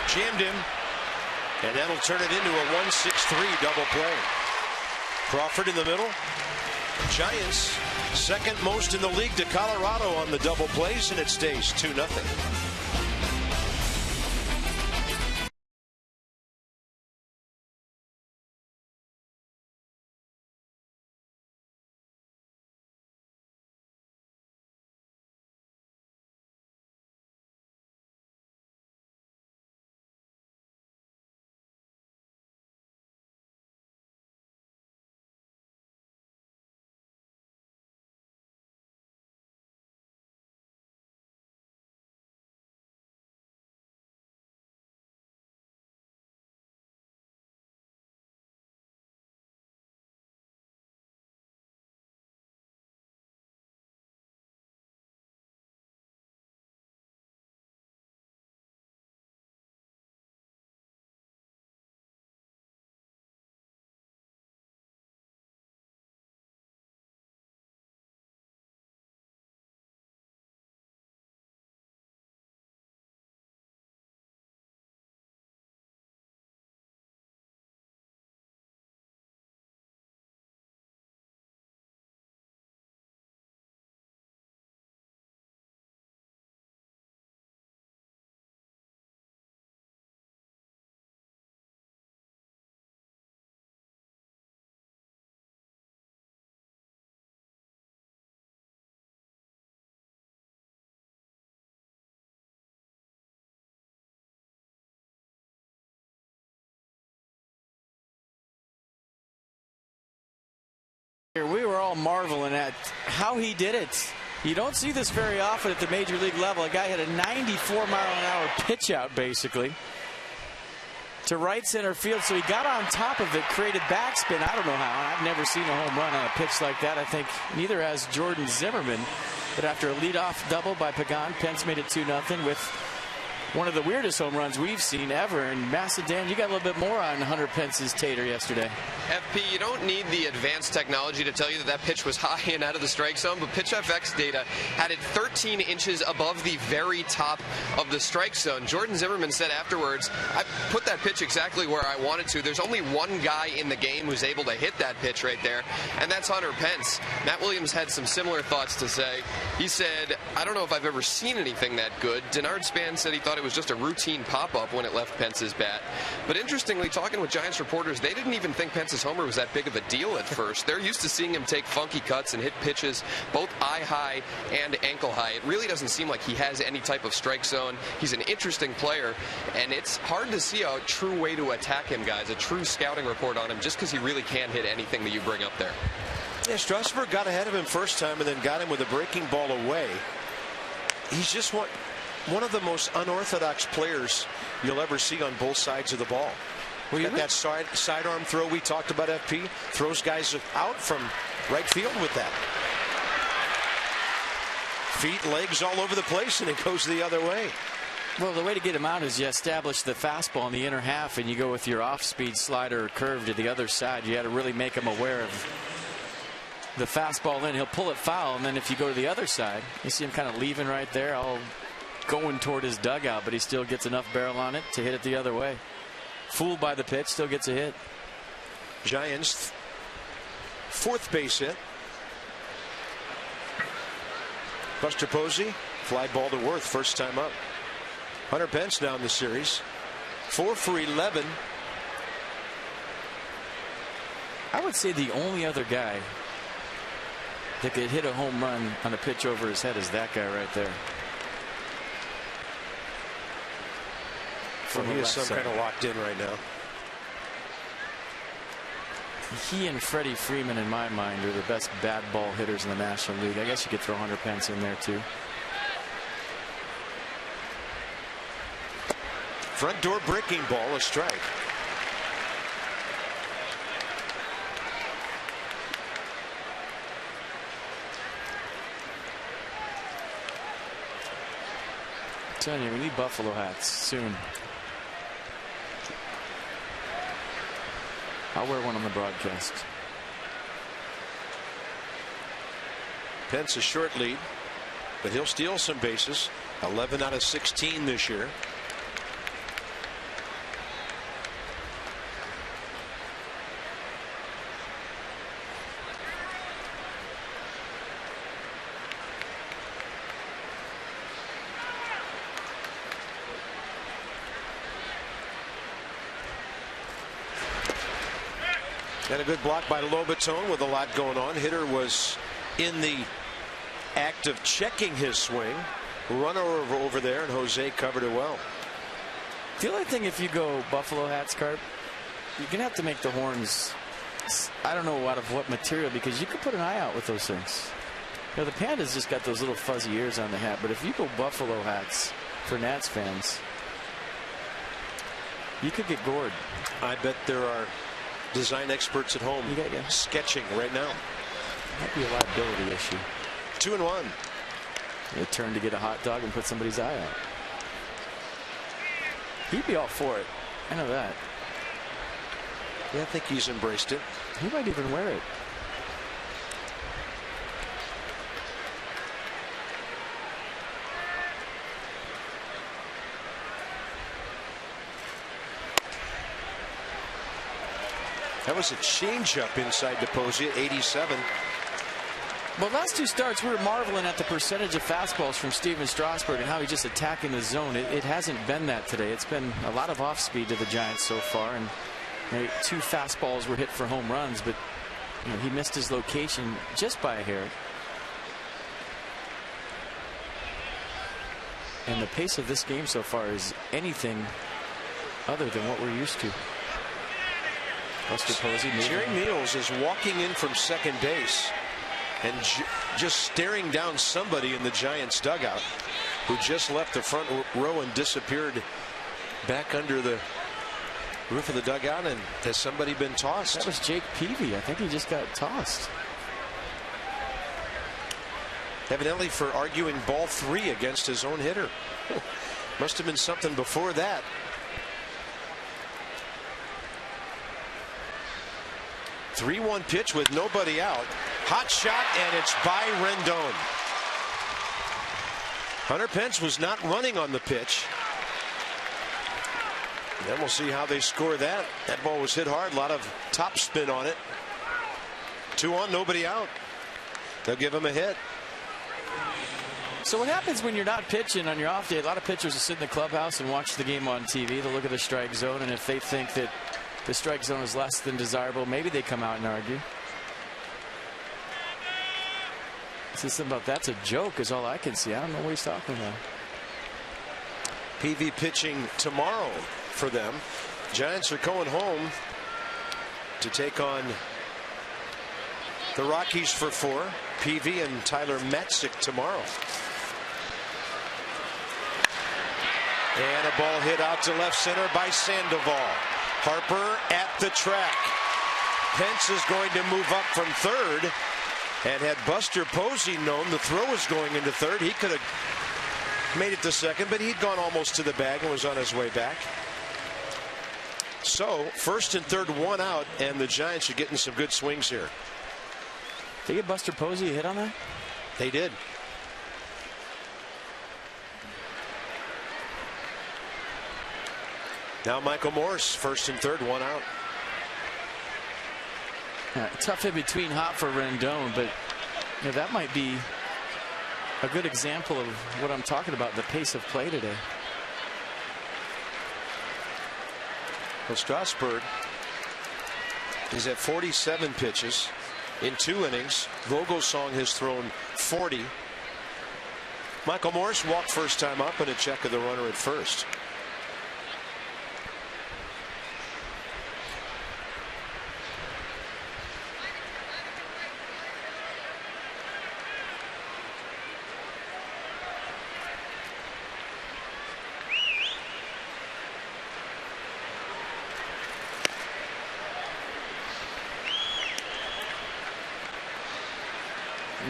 Jammed him, and that'll turn it into a 1-6-3 double play. Crawford in the middle. Giants second most in the league to Colorado on the double plays, and it stays 2-0. We were all marveling at how he did it. You don't see this very often at the major league level. A guy had a 94-mile-an-hour pitch out, basically, to right center field. So he got on top of it, created backspin. I don't know how. I've never seen a home run on a pitch like that. I think neither has Jordan Zimmerman. But after a leadoff double by Pagan, Pence made it 2-0 with one of the weirdest home runs we've seen ever. And Macedan, you got a little bit more on Hunter Pence's tater yesterday. FP, you don't need the advanced technology to tell you that that pitch was high and out of the strike zone, but PitchFX data had it 13 inches above the very top of the strike zone. Jordan Zimmerman said afterwards, I put that pitch exactly where I wanted to. There's only one guy in the game who's able to hit that pitch right there, and that's Hunter Pence. Matt Williams had some similar thoughts to say. He said, I don't know if I've ever seen anything that good. Denard Span said he thought it was just a routine pop-up when it left Pence's bat. But interestingly, talking with Giants reporters, they didn't even think Pence's homer was that big of a deal at first. They're used to seeing him take funky cuts and hit pitches both eye-high and ankle-high. It really doesn't seem like he has any type of strike zone. He's an interesting player, and it's hard to see a true way to attack him, guys, a true scouting report on him, just because he really can hit anything that you bring up there. Yeah, Strasburg got ahead of him first time and then got him with a breaking ball away. He's just one of the most unorthodox players you'll ever see on both sides of the ball. Well, that sidearm throw we talked about, FP, throws guys out from right field with that. Feet, legs all over the place, and it goes the other way. Well, the way to get him out is you establish the fastball in the inner half, and you go with your off-speed slider or curve to the other side. You got to really make him aware of the fastball in. He'll pull it foul, and then if you go to the other side, you see him kind of leaving right there, all going toward his dugout, but he still gets enough barrel on it to hit it the other way. Fooled by the pitch, still gets a hit. Giants, fourth base hit. Buster Posey, fly ball to Worth, first time up. Hunter Pence down the series. 4 for 11 I would say the only other guy that could hit a home run on a pitch over his head is that guy right there. Well, he is some kind of locked in right now. He and Freddie Freeman, in my mind, are the best bad ball hitters in the National League. I guess you could throw Hunter Pence in there too. Front door breaking ball, a strike. I'm telling you, we need Buffalo hats soon. I'll wear one on the broadcast. Pence a short lead, but he'll steal some bases. 11 out of 16 this year. And a good block by Lobaton with a lot going on. Hitter was in the act of checking his swing. Runner over there, and Jose covered it well. The only thing, if you go Buffalo hats, Carp, you're going to have to make the horns, I don't know out of what material, because you could put an eye out with those things. You know, the Panda's just got those little fuzzy ears on the hat, but if you go Buffalo hats for Nats fans, you could get gored. I bet there are design experts at home sketching right now. Might be a liability issue. 2-1. A turn to get a hot dog and put somebody's eye out. He'd be all for it. I know that. Yeah, I think he's embraced it. He might even wear it. That was a changeup inside to POSEY at 87. Well, last two starts, we were marveling at the percentage of fastballs from Steven Strasburg and how he's just attacking the zone. It hasn't been that today. It's been a lot of off speed to the Giants so far, and you know, 2 fastballs were hit for home runs, but you know, he missed his location just by a hair. And the pace of this game so far is anything other than what we're used to. Buster Posey. Jerry Meals is walking in from second base and just staring down somebody in the Giants dugout who just left the front row and disappeared back under the roof of the dugout. And has somebody been tossed? That was Jake Peavy. I think he just got tossed. Evidently for arguing ball 3 against his own hitter. Must have been something before that. .3-1 pitch with nobody out. Hot shot, and it's by Rendon. Hunter Pence was not running on the pitch. Then we'll see how they score that. That ball was hit hard. A lot of top spin on it. 2 on, nobody out. They'll give him a hit. So what happens when you're not pitching on your off day? A lot of pitchers will sit in the clubhouse and watch the game on TV. They'll look at the strike zone, and if they think that the strike zone is less than desirable, maybe they come out and argue. See something about that's a joke is all I can see. I don't know what he's talking about. PV pitching tomorrow for them. Giants are going home to take on the Rockies for 4. PV and Tyler Matzik tomorrow. And a ball hit out to left center by Sandoval. Harper at the track. Pence is going to move up from third. And had Buster Posey known the throw was going into third, he could have made it to second, but he'd gone almost to the bag and was on his way back. So first and third, 1 out, and the Giants are getting some good swings here. Did they get Buster Posey a hit on that? They did. Now Michael Morse, first and third, 1 out. Tough in between hot for Rendon, but you know, that might be a good example of what I'm talking about, the pace of play today. Well, Strasburg He's at 47 pitches in 2 innings. Vogelsong has thrown 40. Michael Morse walked first time up and a check of the runner at first.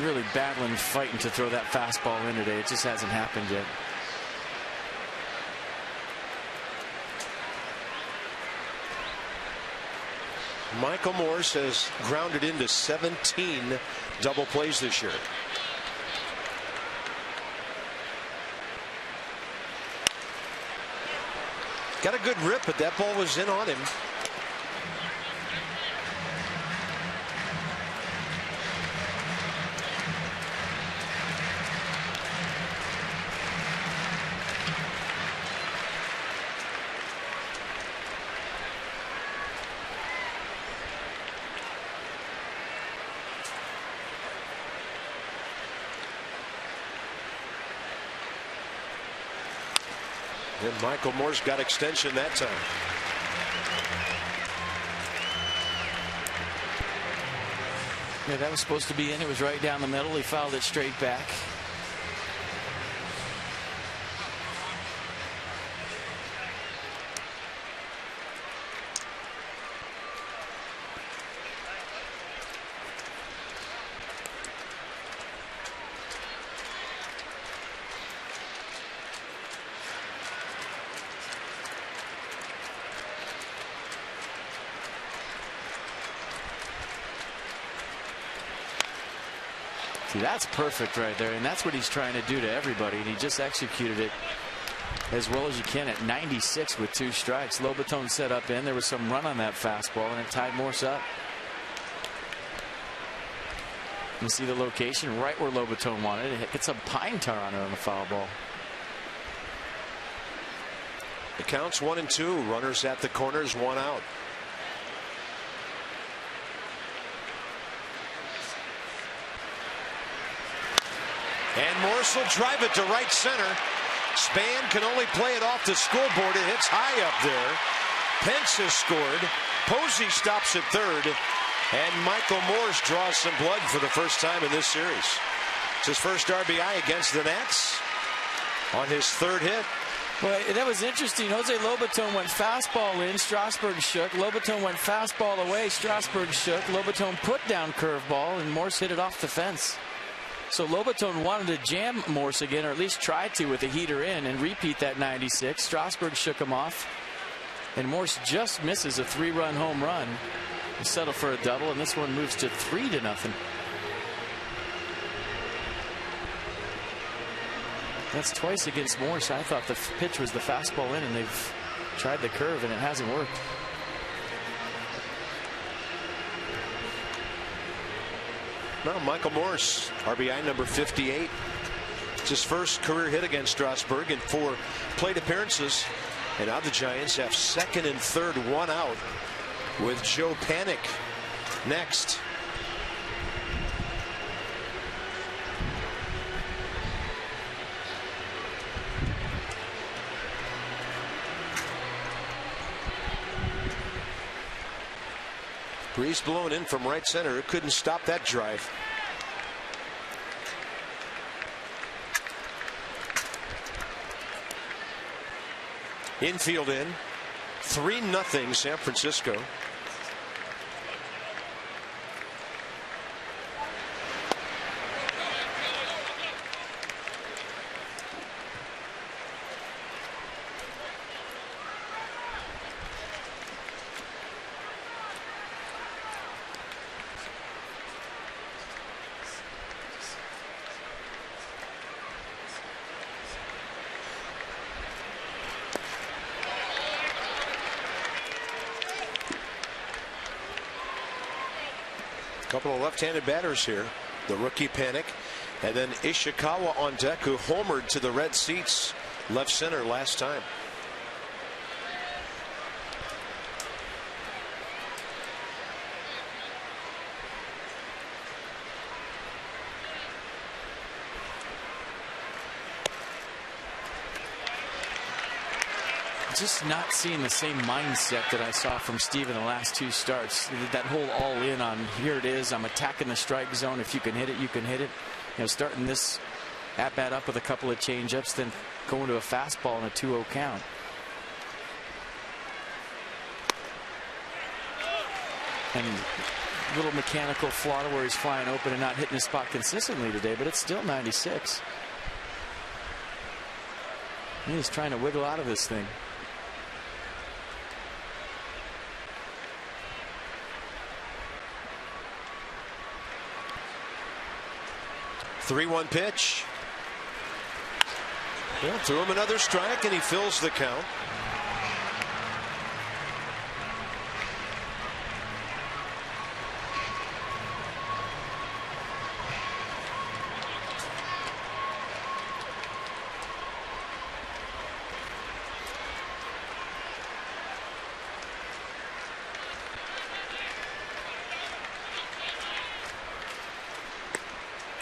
Really battling, fighting to throw that fastball in today. It just hasn't happened yet. Michael Morse has grounded into 17 double plays this year. Got a good rip, but that ball was in on him. And Michael Morse got extension that time. Yeah, that was supposed to be in. It was right down the middle. He fouled it straight back. That's perfect right there, and that's what he's trying to do to everybody, and he just executed it as well as you can at 96 with 2 strikes. Lobaton set up in. There was some run on that fastball, and it tied Morse up. You see the location right where Lobaton wanted it. It gets a pine tar on it on the foul ball. The count's 1-2. Runners at the corners, 1 out. And Morse will drive it to right center. Span can only play it off the scoreboard. It hits high up there. Pence has scored. POSEY stops at third. And Michael Morse draws some blood for the first time in this series. It's his first RBI against the Nats on his 3rd hit. Well, that was interesting. Jose Lobaton went fastball in. Strasburg shook. Lobaton went fastball away. Strasburg shook. Lobaton put down curveball, and Morse hit it off the fence. So Lobaton wanted to jam Morse again, or at least try to with a heater in and repeat that 96. Strasburg shook him off, and Morse just misses a 3-run home run. He settled for a double, and this one moves to 3-0. That's twice against Morse. I thought the pitch was the fastball in, and they've tried the curve, and it hasn't worked. Now Michael Morse, RBI number 58. It's his first career hit against Strasburg in 4 plate appearances. And now the Giants have 2nd and 3rd, 1 out, with Joe Panik next. Breeze blown in from right center. It couldn't stop that drive. Infield in. 3-0 San Francisco. Couple of left-handed batters here. The rookie Panik, and then Ishikawa on deck, who homered to the red seats left center last time. just not seeing the same mindset that I saw from Steve in the last 2 starts. That whole all in on here it is. I'm attacking the strike zone. If you can hit it, you can hit it. You know, starting this at bat up with a couple of change-ups, then going to a fastball and a 2-0 count. And little mechanical flaw where he's flying open and not hitting his spot consistently today, but it's still 96. He's trying to wiggle out of this thing. Three-one pitch. Well, threw him another strike, and he fills the count.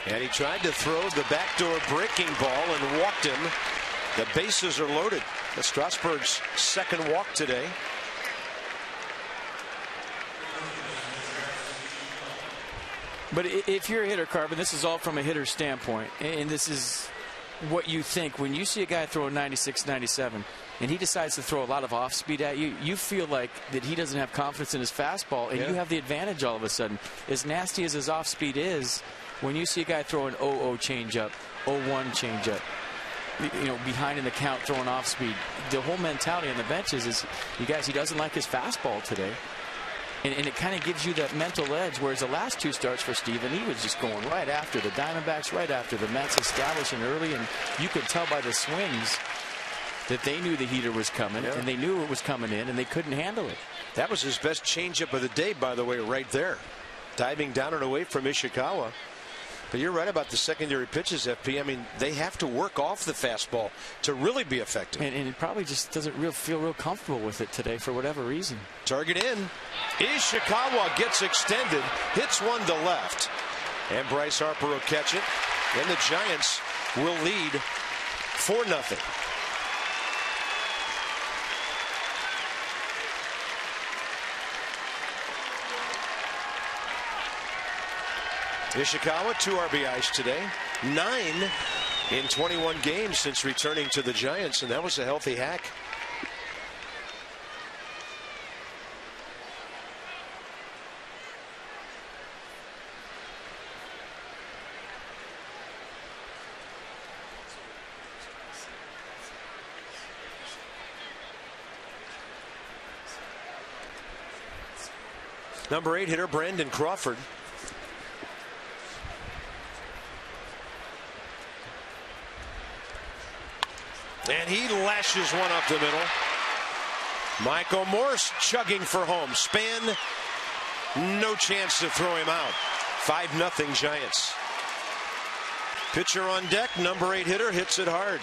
And he tried to throw the backdoor breaking ball and walked him. The bases are loaded. That's Strasburg's second walk today. But if you're a hitter, Carbon, this is all from a hitter's standpoint. And this is what you think when you see a guy throw 96, 97, and he decides to throw a lot of off speed at you. You feel like that he doesn't have confidence in his fastball, and you have the advantage all of a sudden. As nasty as his off speed is, when you see a guy throw an 0-0 changeup, 0-1 changeup, you know, behind in the count throwing off speed, the whole mentality on the benches is, you guys, he doesn't like his fastball today. And it kind of gives you that mental edge, whereas the last 2 starts for Steven, he was just going right after the Diamondbacks, right after the Mets, establishing early, and you could tell by the swings that they knew the heater was coming, and they knew it was coming in, and they couldn't handle it. That was his best changeup of the day, by the way, right there. Diving down and away from Ishikawa. But you're right about the secondary pitches, FP. I mean, they have to work off the fastball to really be effective. And it probably just doesn't feel real comfortable with it today for whatever reason. Target in. Ishikawa gets extended, hits one to left. And Bryce Harper will catch it. And the Giants will lead 4-0. Ishikawa, 2 RBIs today, 9 in 21 games since returning to the Giants, and that was a healthy hack. Number 8 hitter Brandon Crawford. And he lashes one up the middle. Michael Morse chugging for home. Span, no chance to throw him out. 5-0 Giants. Pitcher on deck, number 8 hitter, hits it hard.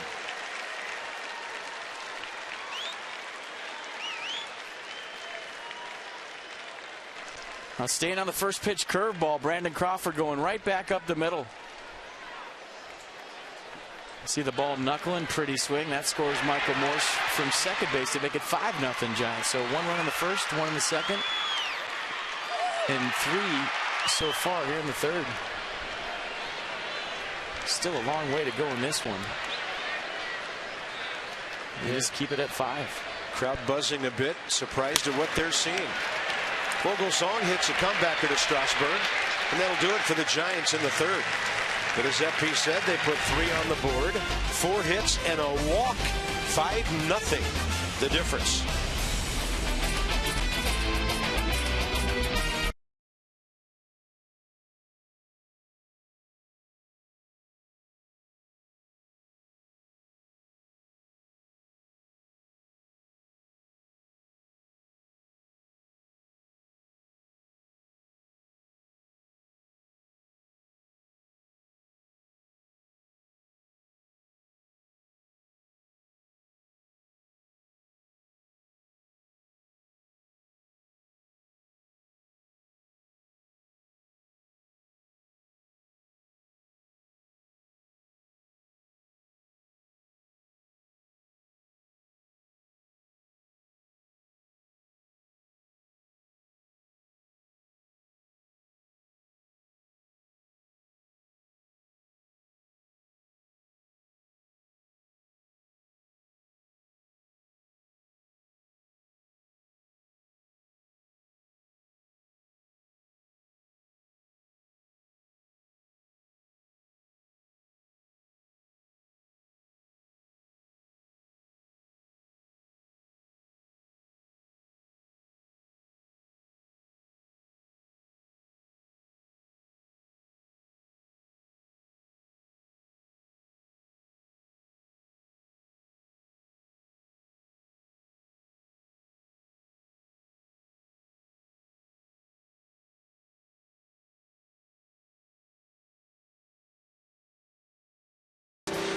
Now staying on the first pitch curveball, Brandon Crawford going right back up the middle. See the ball knuckling, pretty swing. That scores Michael Morse from second base to make it 5-0 Giants. So 1 run in the first, 1 in the second, and 3 so far here in the third. Still a long way to go in this one. They just keep it at 5. Crowd buzzing a bit, surprised at what they're seeing. Vogelsong hits a comebacker to Strasburg, and that'll do it for the Giants in the third. But as FP said, they put 3 on the board, 4 hits and a walk. 5-0 the difference.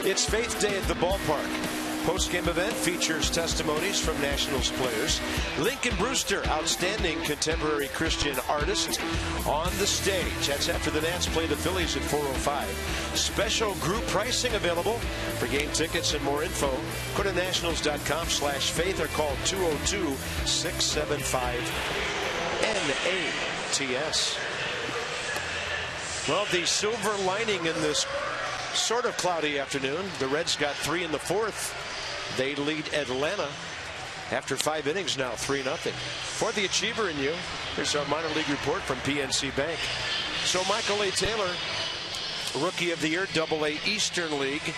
It's Faith Day at the ballpark. Post-game event features testimonies from Nationals players. Lincoln Brewster, outstanding contemporary Christian artist, on the stage. That's after the Nats play the Phillies at 4:05. Special group pricing available. For game tickets and more info, go to nationals.com/faith or call 202-675-NATS. Well, the silver lining in this sort of cloudy afternoon, the Reds got 3 in the 4th. They lead Atlanta after 5 innings now, 3-0. For the achiever in you, here's our minor league report from PNC Bank. So Michael A. Taylor, Rookie of the Year, AA Eastern League.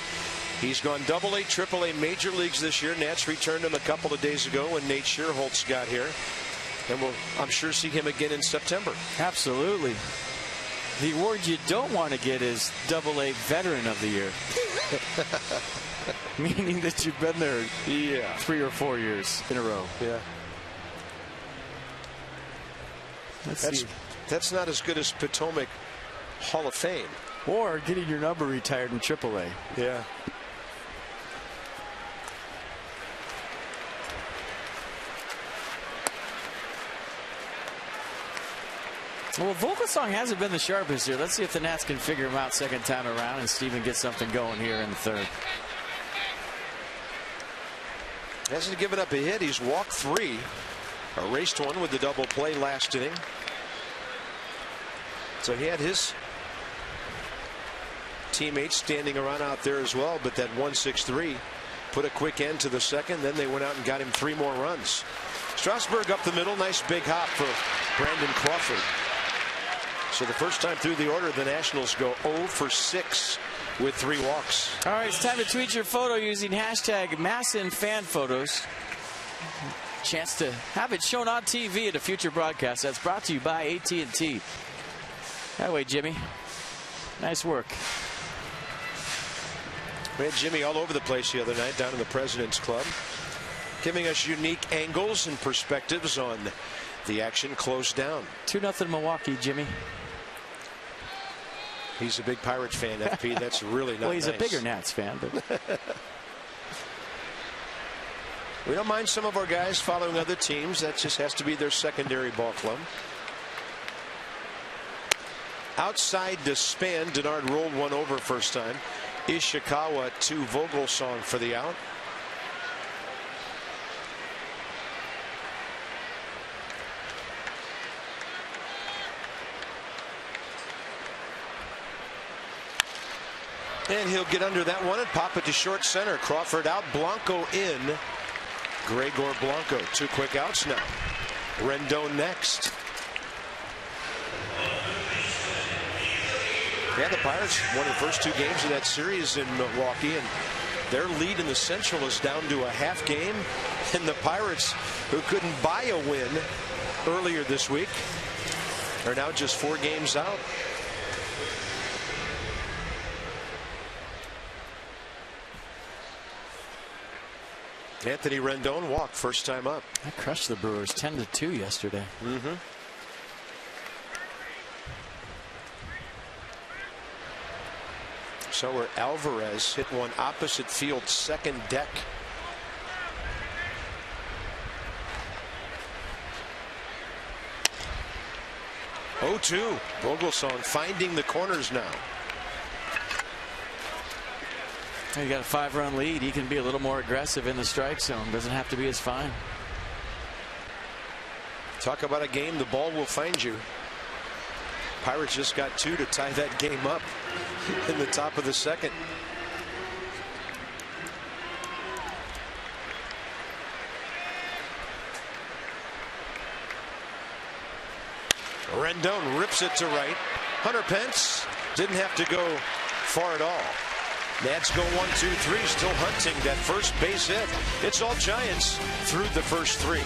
He's gone AA, AAA major leagues this year. Nats returned him a couple of days ago when Nate Schierholtz got here. And we'll, I'm sure, see him again in September. Absolutely. The award you don't want to get is AA Veteran of the Year. Meaning that you've been there 3 or 4 years in a row. Yeah. That's not as good as Potomac Hall of Fame. Or getting your number retired in AAA. Yeah. Well, Vogelsong hasn't been the sharpest here. Let's see if the Nats can figure him out second time around and Steven gets something going here in the 3rd. Hasn't given up a hit. He's walked 3. Erased 1 with the double play last inning. So he had his teammates standing around out there as well, but that 1-6-3 put a quick end to the 2nd. Then they went out and got him 3 more runs. Strasburg up the middle. Nice big hop for Brandon Crawford. So the first time through the order, the Nationals go 0 for 6 with 3 walks. All right, it's time to tweet your photo using hashtag #MASSINFanPhotos. Chance to have it shown on TV at a future broadcast. That's brought to you by AT&T. That way, Jimmy. Nice work. We had Jimmy all over the place the other night down in the President's Club, giving us unique angles and perspectives on the action close down. 2-0 Milwaukee, Jimmy. He's a big Pirates fan, FP. That's really not well, he's nice. A bigger Nats fan. But we don't mind some of our guys following other teams. That just has to be their secondary ball club. Outside the span, Denard rolled one over first time. Ishikawa to Vogelsong for the out. And he'll get under that one and pop it to short center. Crawford out, Blanco in. Gregor Blanco, 2 quick outs now. Rendon next. Yeah, the Pirates won the first 2 games of that series in Milwaukee, and their lead in the Central is down to a half game. And the Pirates, who couldn't buy a win earlier this week, are now just 4 games out. Anthony Rendon walked first time up. I crushed the Brewers 10-2 yesterday. So where Alvarez hit one opposite field second deck. Oh, 2. Vogelsong finding the corners now. You got a 5-run lead. He can be a little more aggressive in the strike zone. Doesn't have to be as fine. Talk about a game the ball will find you. Pirates just got 2 to tie that game up in the top of the 2nd. Rendon rips it to right. Hunter Pence didn't have to go far at all. Nats go 1-2-3, still hunting that first base hit. It's all Giants through the first 3.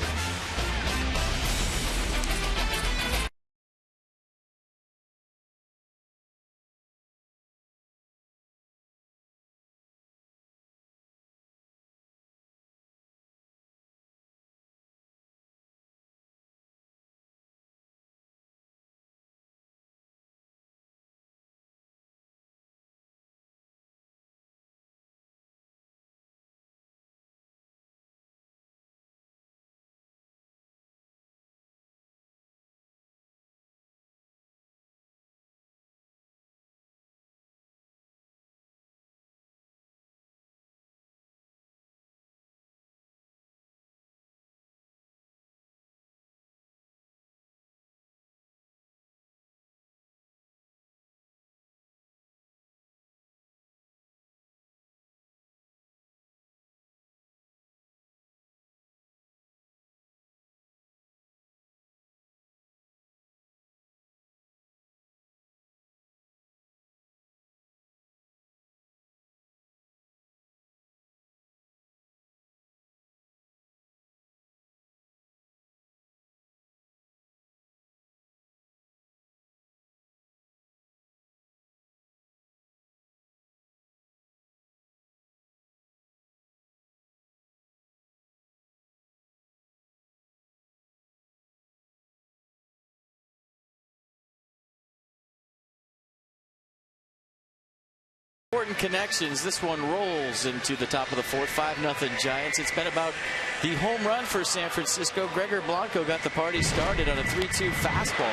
Important connections. This one rolls into the top of the fourth. 5-0 Giants. It's been about the home run for San Francisco. Gregor Blanco got the party started on a 3-2 fastball.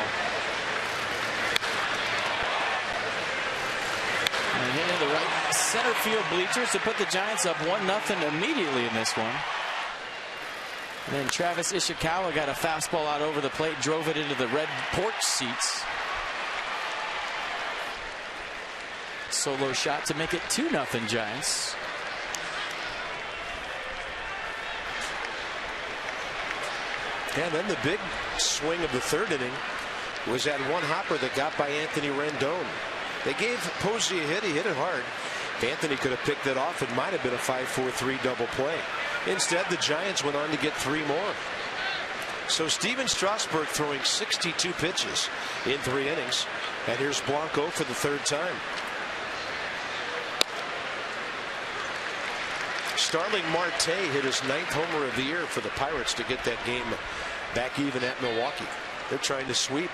And hit in the right center field bleachers to put the Giants up 1-0 immediately in this one. And then Travis Ishikawa got a fastball out over the plate, drove it into the red porch seats. Solo shot to make it 2-0 Giants. And then the big swing of the third inning was that one hopper that got by Anthony Rendon. They gave POSEY a hit. He hit it hard. If Anthony could have picked it off, it might have been a 5-4-3 double play. Instead, the Giants went on to get 3 more. So Steven Strasburg throwing 62 pitches in 3 innings. And here's Blanco for the 3rd time. Starling Marte hit his 9th homer of the year for the Pirates to get that game back even at Milwaukee. They're trying to sweep.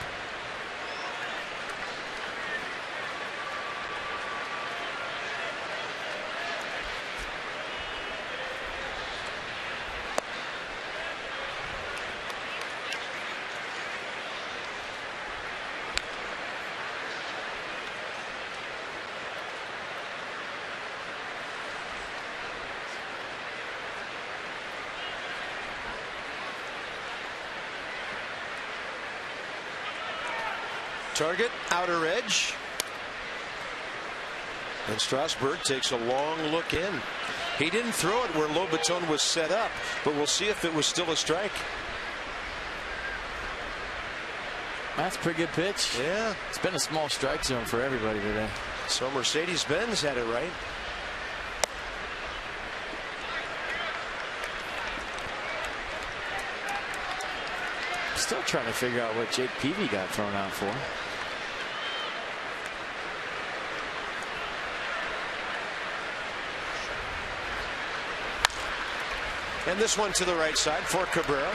Target, outer edge. And Strasburg takes a long look in. He didn't throw it where Lobaton was set up, but we'll see if it was still a strike. That's a pretty good pitch. Yeah. It's been a small strike zone for everybody today. So Mercedes-Benz had it right. Still trying to figure out what Jake Peavy got thrown out for. And this one to the right side for Cabrera.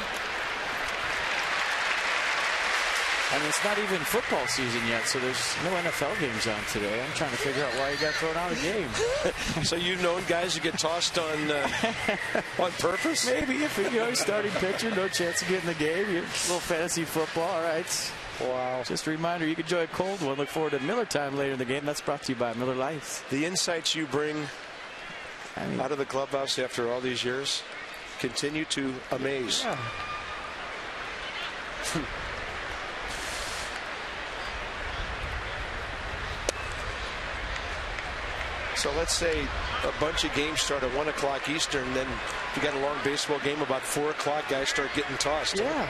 I mean, it's not even football season yet, so there's no NFL games on today. I'm trying to figure out why he got thrown out of the game. So you've known guys who get tossed on purpose? Maybe if you're starting pitcher, no chance of getting the game. You're a little fantasy football. All right. Wow. Just a reminder, you can enjoy a cold one. Look forward to Miller time later in the game. That's brought to you by Miller Lite. The insights you bring out of the clubhouse after all these years continue to amaze. Yeah. So let's say a bunch of games start at 1 o'clock Eastern, then if you got a long baseball game about 4 o'clock, guys start getting tossed. Yeah.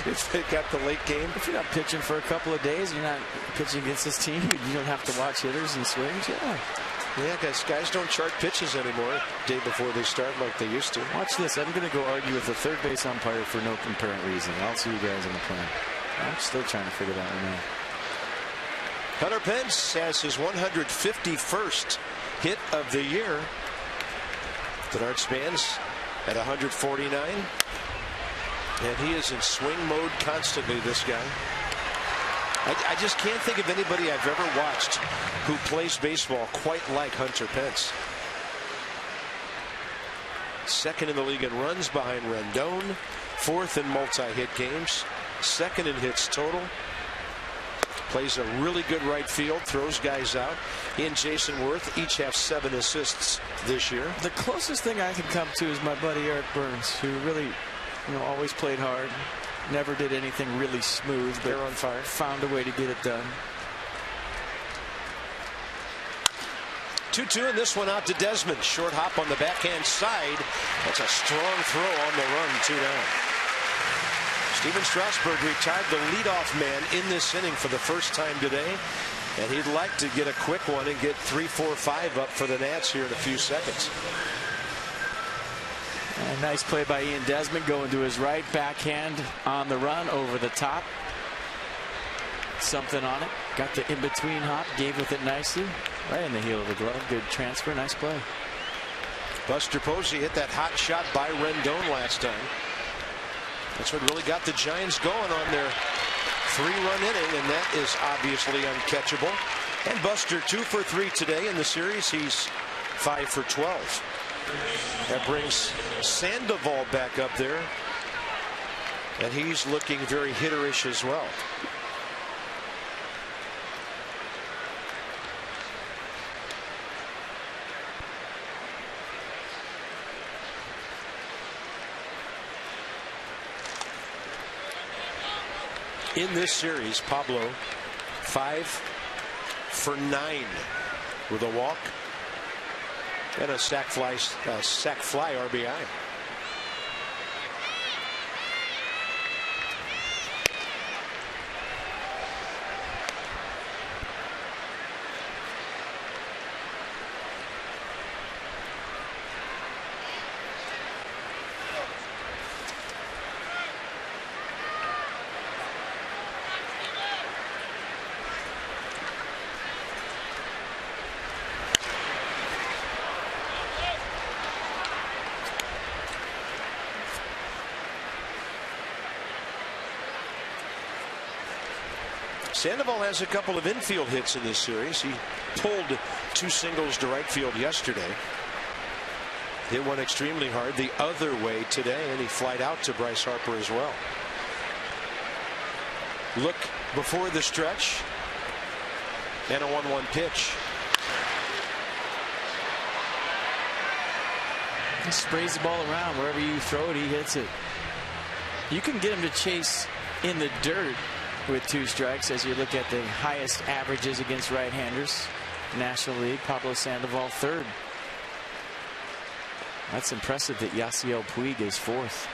If they got the late game. If you're not pitching for a couple of days, you're not pitching against this team, you don't have to watch hitters and swings. Yeah. Yeah, guys don't chart pitches anymore day before they start like they used to. Watch this. I'm going to go argue with the third base umpire for no apparent reason. I'll see you guys in the plane. I'm still trying to figure that one out. Hunter Pence has his 151st hit of the year. Denard spans at 149. And he is in swing mode constantly, this guy. I just can't think of anybody I've ever watched who plays baseball quite like Hunter Pence. 2nd in the league in runs behind Rendon. 4th in multi-hit games. 2nd in hits total. Plays a really good right field. Throws guys out. He and Jason Worth each have 7 assists this year. The closest thing I can come to is my buddy Eric Burns, who really, always played hard. Never did anything really smooth, but they're on fire. Found a way to get it done. 2-2, and this one out to Desmond. Short hop on the backhand side. That's a strong throw on the run. 2 down. Steven Strasburg retired the leadoff man in this inning for the first time today. And he'd like to get a quick one and get 3-4-5 up for the Nats here in a few seconds. A nice play by Ian Desmond, going to his right, backhand on the run over the top. Something on it. Got the in-between hop, gave with it nicely. Right in the heel of the glove. Good transfer, nice play. Buster Posey hit that hot shot by Rendon last time. That's what really got the Giants going on their 3-run inning, and that is obviously uncatchable. And Buster 2 for 3 today in the series. He's 5 for 12. That brings Sandoval back up there, and he's looking very hitterish as well. In this series, Pablo 5 for 9 with a walk and a sac fly RBI. Sandoval has a couple of infield hits in this series. He pulled 2 singles to right field yesterday. Hit one extremely hard the other way today, and he flied out to Bryce Harper as well. Look before the stretch, and a 1-1 pitch. He sprays the ball around. Wherever you throw it, he hits it. You can get him to chase in the dirt with 2 strikes as you look at the highest averages against right-handers. National League, Pablo Sandoval 3rd. That's impressive that Yasiel Puig is 4th.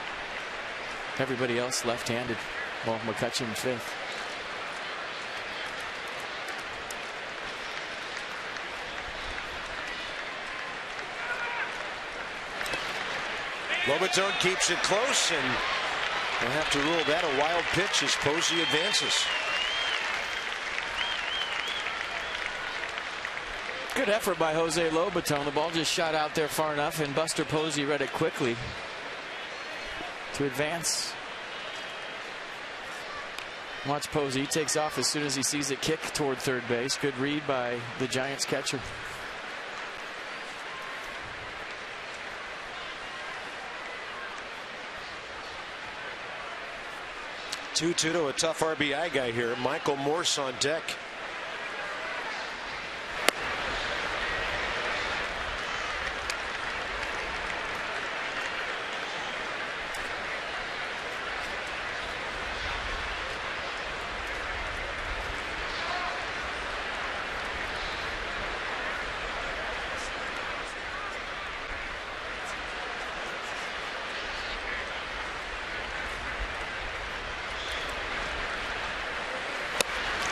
Everybody else left-handed. Well, McCutchen 5th. Lobaton keeps it close, and we'll have to rule that a wild pitch as POSEY advances. Good effort by Jose Lobaton. The ball just shot out there far enough, and Buster Posey read it quickly to advance. Watch Posey. He takes off as soon as he sees it kick toward third base. Good read by the Giants catcher. Two to a tough RBI guy here. Michael Morse on deck.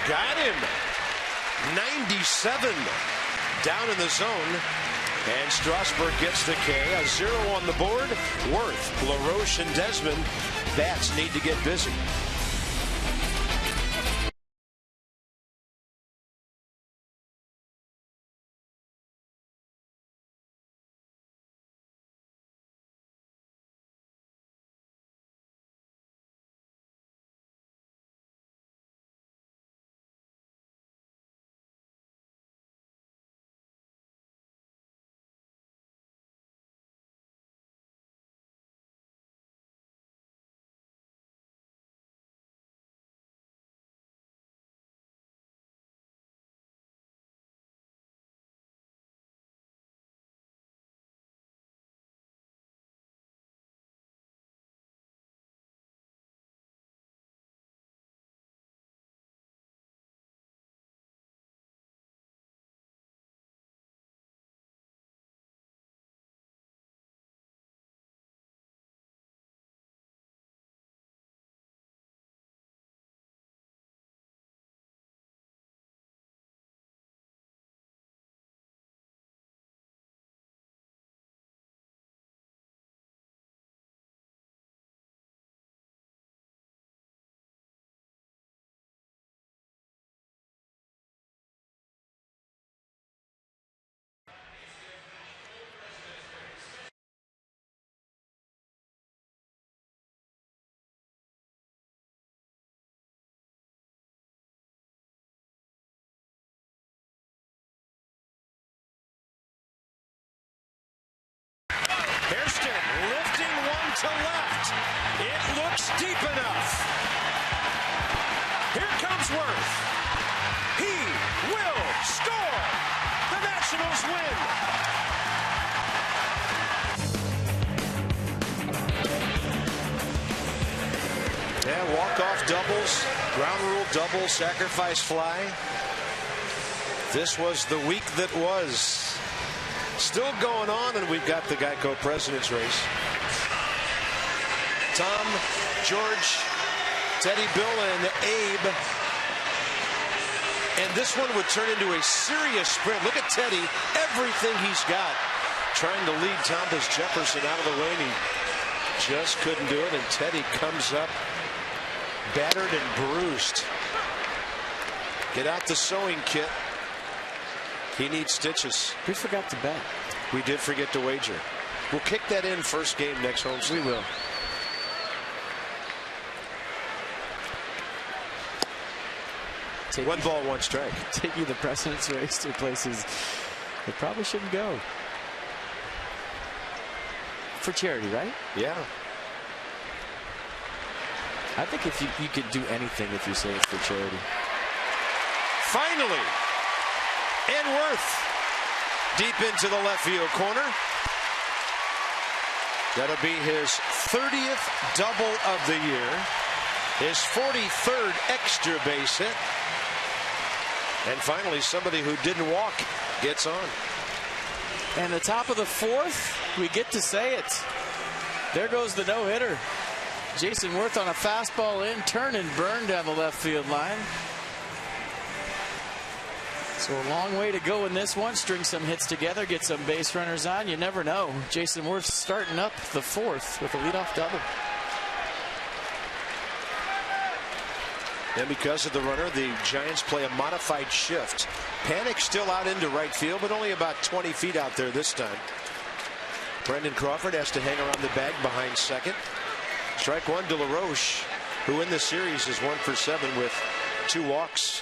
Got him. 97 down in the zone. And Strasburg gets the K. A 0 on the board. Worth, LaRoche, and Desmond. Bats need to get busy. to left. It looks deep enough. Here comes Worth. He will score. The Nationals win. Yeah, walk-off doubles, ground rule double, sacrifice fly. This was the week that was. Still going on, and we've got the Geico President's Race. Tom, George, Teddy, Bill, and Abe. And this one would turn into a serious sprint. Look at Teddy, everything he's got. Trying to lead Tampa's Jefferson out of the way, and he just couldn't do it. And Teddy comes up battered and bruised. Get out the sewing kit. He needs stitches. We forgot to bet. We did forget to wager. We'll kick that in first game next home. We will. One ball, one strike. Taking the President's Race to places it probably shouldn't go. For charity, right? Yeah. I think if you could do anything if you say it's for charity. Finally, and Worth deep into the left field corner. That'll be his 30th double of the year. His 43rd extra base hit. And finally, somebody who didn't walk gets on. And the top of the fourth, we get to say it. There goes the no-hitter. Jason Worth on a fastball in, turn and burn down the left field line. So a long way to go in this one. String some hits together, get some base runners on. You never know. Jason Worth starting up the fourth with a leadoff double. And because of the runner, the Giants play a modified shift. Panic still out into right field, but only about 20 feet out there this time. Brendan Crawford has to hang around the bag behind second. Strike one to LaRoche, who in this series is 1 for 7 with 2 walks.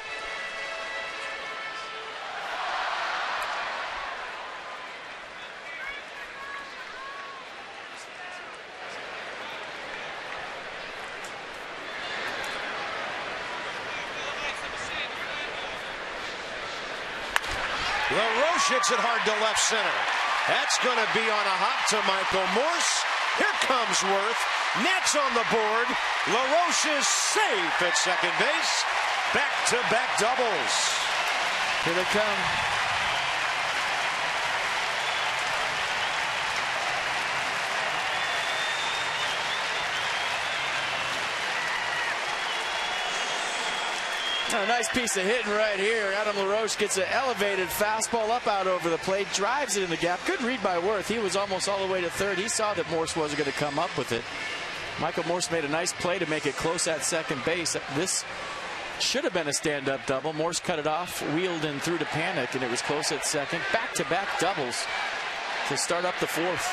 LaRoche hits it hard to left center. That's going to be on a hop to Michael Morse. Here comes Worth. Nats on the board. LaRoche is safe at second base. Back-to-back doubles. Here they come. A nice piece of hitting right here. Adam LaRoche gets an elevated fastball up out over the plate, drives it in the gap. Good read by Worth. He was almost all the way to third. He saw that Morse wasn't going to come up with it. Michael Morse made a nice play to make it close at second base. This should have been a stand-up double. Morse cut it off, wheeled and threw to Panic, and it was close at second. Back-to-back doubles to start up the fourth.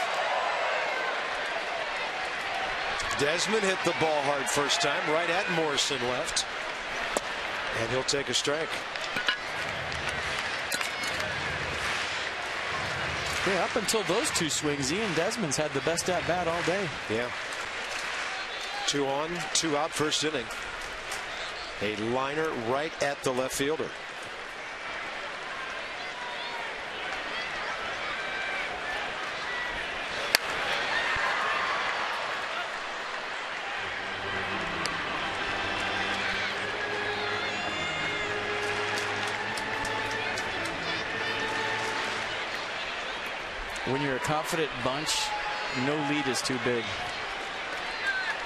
Desmond hit the ball hard first time, right at Morse and left. And he'll take a strike. Yeah, up until those two swings, Ian Desmond's had the best at bat all day. Yeah. 2 on, 2 out, first inning. A liner right at the left fielder. When you're a confident bunch, no lead is too big.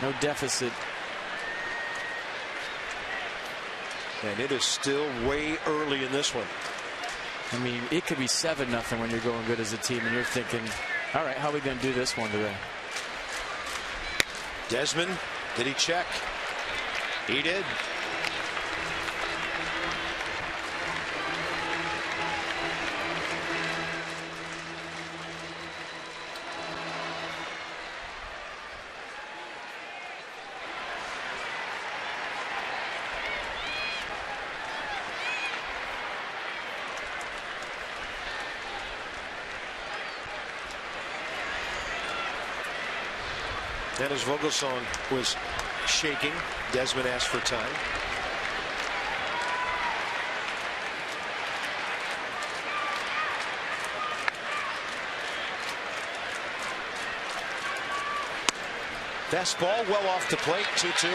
No deficit. And it is still way early in this one. I mean, it could be 7-0 when you're going good as a team, and you're thinking, all right, how are we going to do this one today? Desmond, did he check? He did. And as Vogelsong was shaking, Desmond asked for time. Fastball well off the plate, 2-2.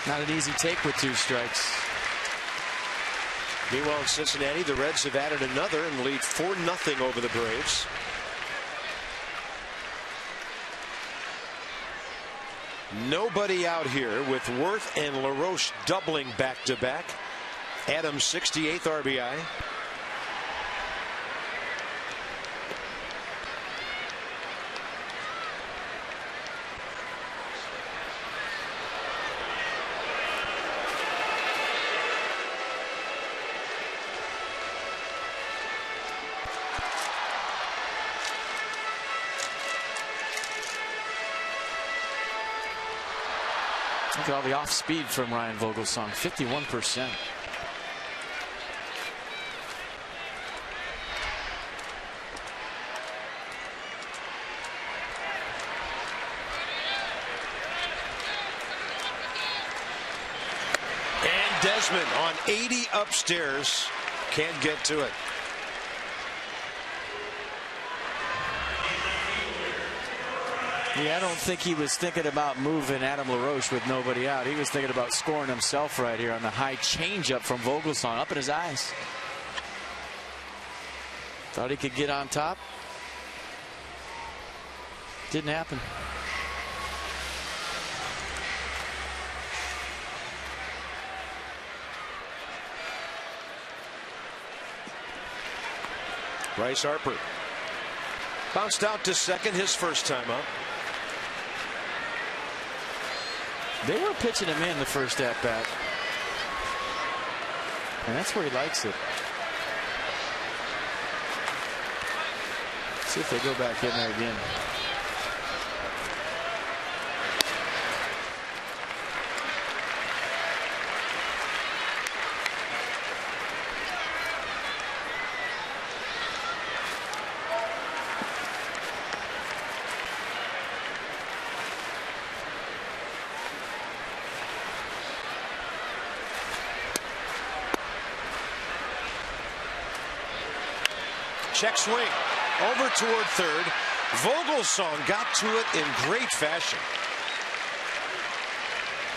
Not an easy take with 2 strikes. Meanwhile in Cincinnati, the Reds have added another and lead 4-0 over the Braves. Nobody out here with Worth and LaRoche doubling back-to-back. Adams' 68th RBI. Look at all the off speed from Ryan Vogelsong, 51%. And Desmond on 80 upstairs, can't get to it. Yeah, I don't think he was thinking about moving Adam LaRoche with nobody out. He was thinking about scoring himself right here on the high changeup from Vogelsong, up in his eyes. Thought he could get on top. Didn't happen. Bryce Harper bounced out to second, his first time up. They were pitching him in the first at bat, and that's where he likes it. See if they go back in there again. Check swing over toward third. Vogelsong got to it in great fashion.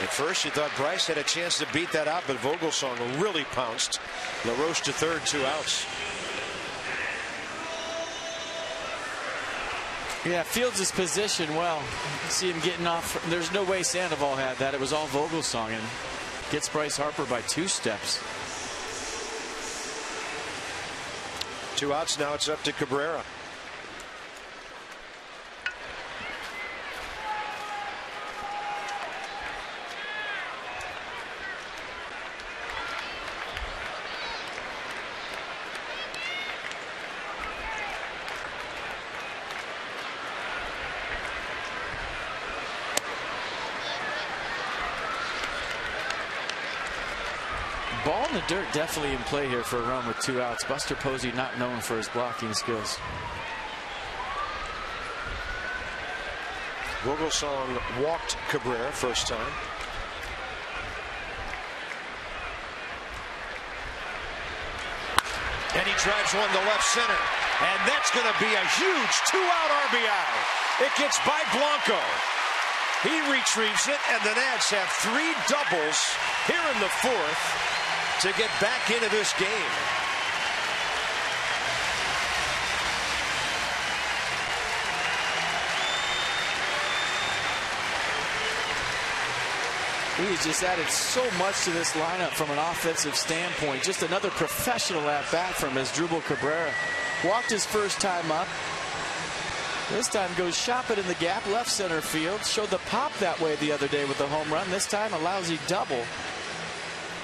At first you thought Bryce had a chance to beat that out, but Vogelsong really pounced. LaRoche to third, 2 outs. Yeah, fields his position well. You see him getting off. There's no way Sandoval had that. It was all Vogelsong, and gets Bryce Harper by 2 steps. 2 outs, now it's up to Cabrera. Ball in the dirt definitely in play here for a run with 2 outs. Buster Posey not known for his blocking skills. Vogelsong walked Cabrera first time. And he drives one to left center. And that's going to be a huge 2-out RBI. It gets by Blanco. He retrieves it, and the Nats have 3 doubles here in the 4th to get back into this game. He's just added so much to this lineup from an offensive standpoint. Just another professional at bat from Asdrubal Cabrera. Walked his first time up. This time goes shopping in the gap, left center field. Showed the pop that way the other day with the home run. This time a lousy double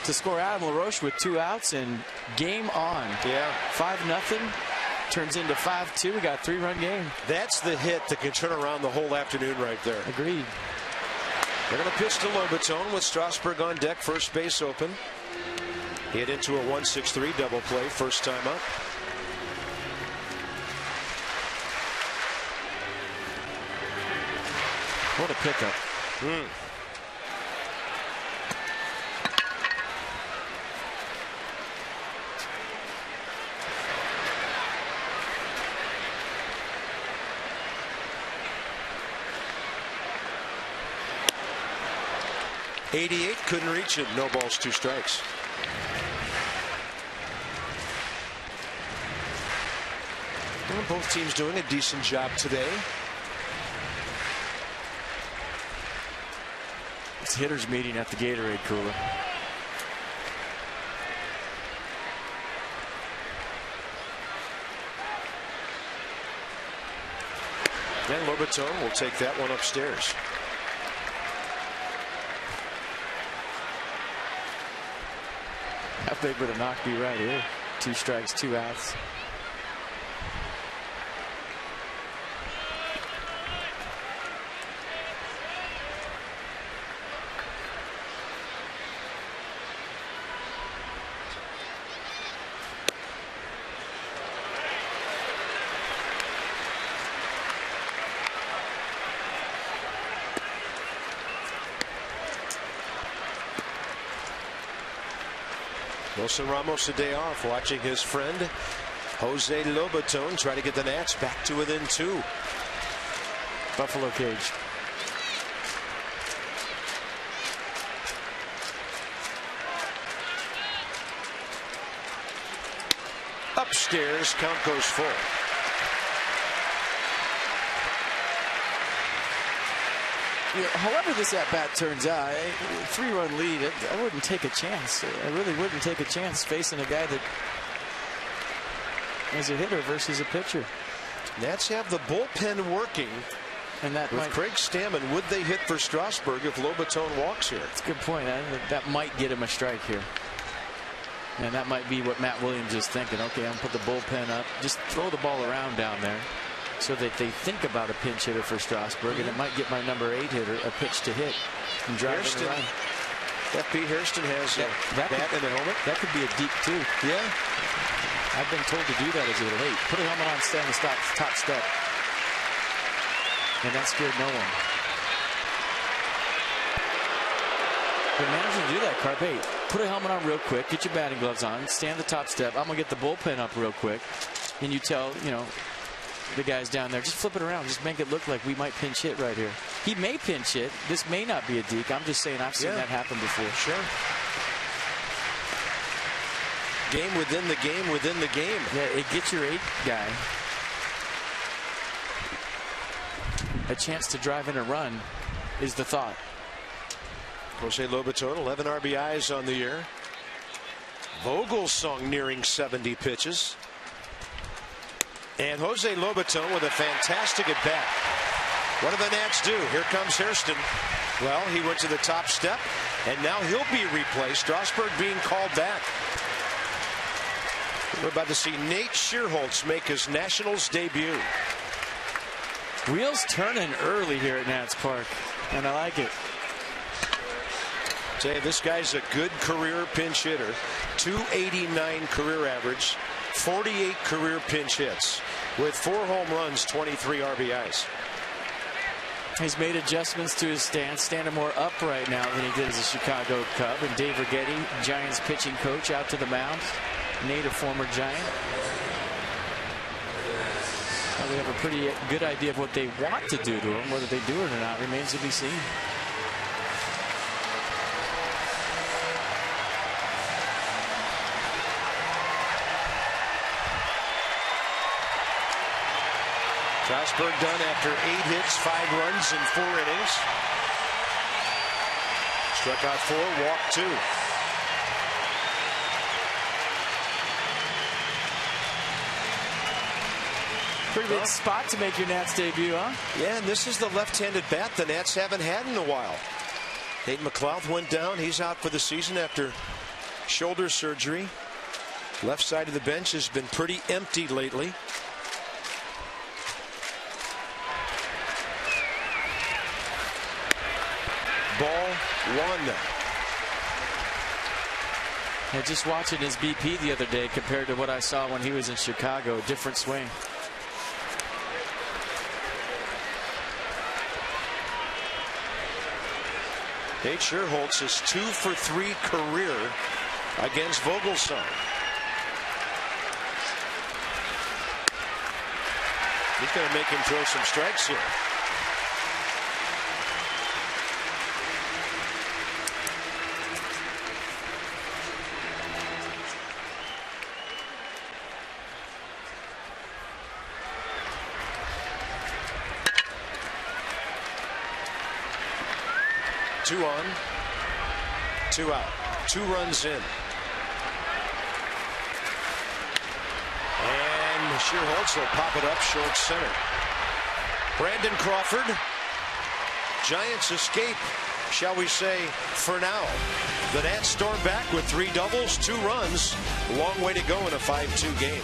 to score Adam LaRoche with 2 outs, and game on. Yeah. 5-0 turns into 5-2. We got a 3-run game. That's the hit that can turn around the whole afternoon right there. Agreed. They're going to pitch to Lobaton with Strasburg on deck, first base open. Hit into a 1-6-3 double play, first time up. What a pickup. 88, couldn't reach it. No balls, 2 strikes. Well, both teams doing a decent job today. It's hitters meeting at the Gatorade cooler. And Lobaton will take that one upstairs. How big would a knock be right here? 2 strikes, 2 outs. Wilson Ramos a day off, watching his friend Jose Lobaton try to get the Nats back to within 2. Buffalo cage. Upstairs, count goes full. Yeah, however this at-bat turns out, a 3-run lead, I wouldn't take a chance. I really wouldn't take a chance facing a guy that is a hitter versus a pitcher. Nats have the bullpen working. And that with Craig Stammen, would they hit for Strasburg if Lobaton walks here? That's a good point. That might get him a strike here. And that might be what Matt Williams is thinking. Okay, I'm going to put the bullpen up. Just throw the ball around down there, so that they think about a pinch hitter for Strasburg, and it might get my number 8 hitter a pitch to hit and drive it around. FP Hairston has that bat in the helmet. That could be a deep too. Yeah. I've been told to do that as a late. Put a helmet on, stand the top step. And that scared no one. But managed to do that, Carp. Hey, put a helmet on real quick, get your batting gloves on, stand the top step. I'm going to get the bullpen up real quick. And you tell, the guys down there, just flip it around. Just make it look like we might pinch hit right here. He may pinch hit. This may not be a deke. I'm just saying I've seen that happen before. Sure. Game within the game within the game. Yeah, it gets your 8 guy a chance to drive in a run is the thought. Jose Lobaton, 11 RBIs on the year. Vogelsong nearing 70 pitches. And Jose Lobaton with a fantastic at bat. What do the Nats do? Here comes Hairston. Well, he went to the top step, and now he'll be replaced. Strasburg being called back. We're about to see Nate Schierholtz make his Nationals debut. Wheels turning early here at Nats Park, and I like it. Say, this guy's a good career pinch hitter. 289 career average, 48 career pinch hits, with 4 home runs, 23 RBIs. He's made adjustments to his stance, standing more upright now than he did as a Chicago Cub. And Dave Righetti, Giants pitching coach, out to the mound. Nate, a former Giant. We have a pretty good idea of what they want to do to him. Whether they do it or not remains to be seen. Strasburg done after 8 hits, 5 runs in 4 innings. Struck out 4, walked 2. Pretty big spot to make your Nats debut, huh? Yeah, and this is the left-handed bat the Nats haven't had in a while. Nate McLeod went down. He's out for the season after shoulder surgery. Left side of the bench has been pretty empty lately. Ball 1. Yeah, just watching his BP the other day compared to what I saw when he was in Chicago, different swing. Nate Scherholtz is 2 for 3 career against Vogelsong. He's going to make him throw some strikes here. Two on, 2 out, 2 runs in. And Scherholtz will pop it up short center. Brandon Crawford. Giants escape, shall we say, for now. The Nats storm back with 3 doubles, 2 runs. Long way to go in a 5-2 game.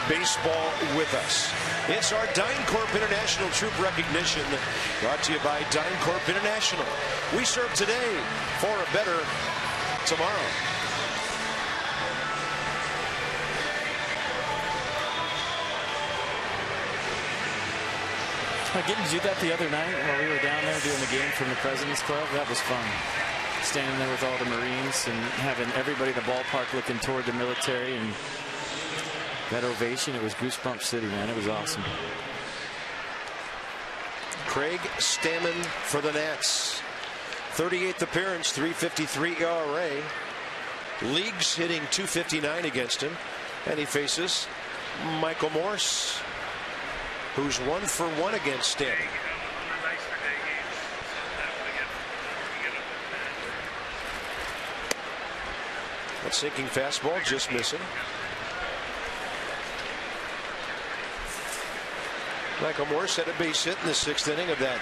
Baseball with us. It's our DynCorp International Troop Recognition, brought to you by DynCorp International. We serve today for a better tomorrow. Getting to do that the other night while we were down there doing the game from the President's Club. That was fun. Standing there with all the Marines and having everybody at the ballpark looking toward the military, and that ovation, it was Goosebump City, man. It was awesome. Craig Stammen for the Nats. 38th appearance, 3.53 ERA. League's hitting .259 against him. And he faces Michael Morse, who's 1 for 1 against Stammen. That sinking fastball just missing. Michael Morse had a base hit in the 6th inning of that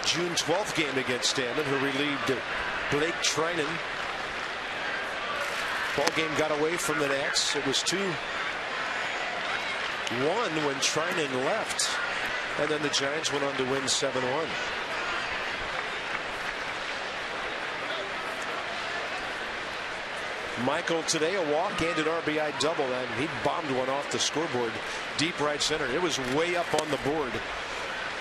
June 12th game against Stammen, who relieved Blake Trinan. Ball game got away from the Nats. It was 2-1 when Trinan left, and then the Giants went on to win 7-1. Michael today, a walk and an RBI double, and he bombed one off the scoreboard deep right center. It was way up on the board.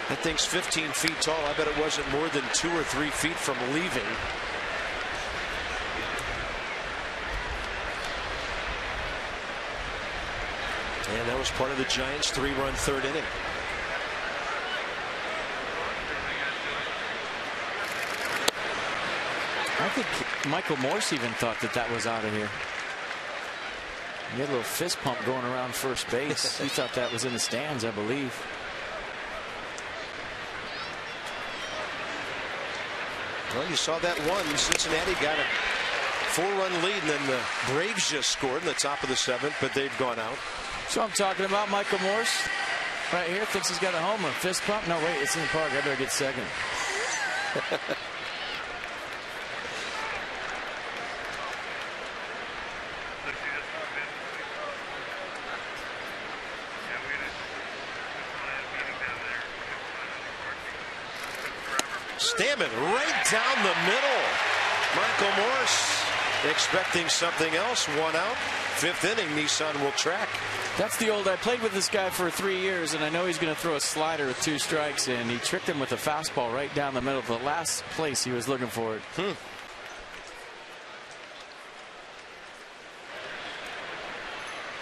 That thing's 15 feet tall. I bet it wasn't more than 2 or 3 feet from leaving. And that was part of the Giants' 3-run 3rd inning. I think Michael Morse even thought that was out of here. He had a little fist pump going around first base. He thought that was in the stands, I believe. Well, you saw that one. Cincinnati got a 4-run lead, and then the Braves just scored in the top of the 7th, but they've gone out. So I'm talking about Michael Morse right here. Thinks he's got a homer. Fist pump. No, wait, it's in the park. I better get second. Stammen right down the middle. Michael Morse expecting something else. 1 out. 5th inning, Nissan will track. That's the old, I played with this guy for 3 years, and I know he's going to throw a slider with 2 strikes, and he tricked him with a fastball right down the middle of the last place he was looking for it.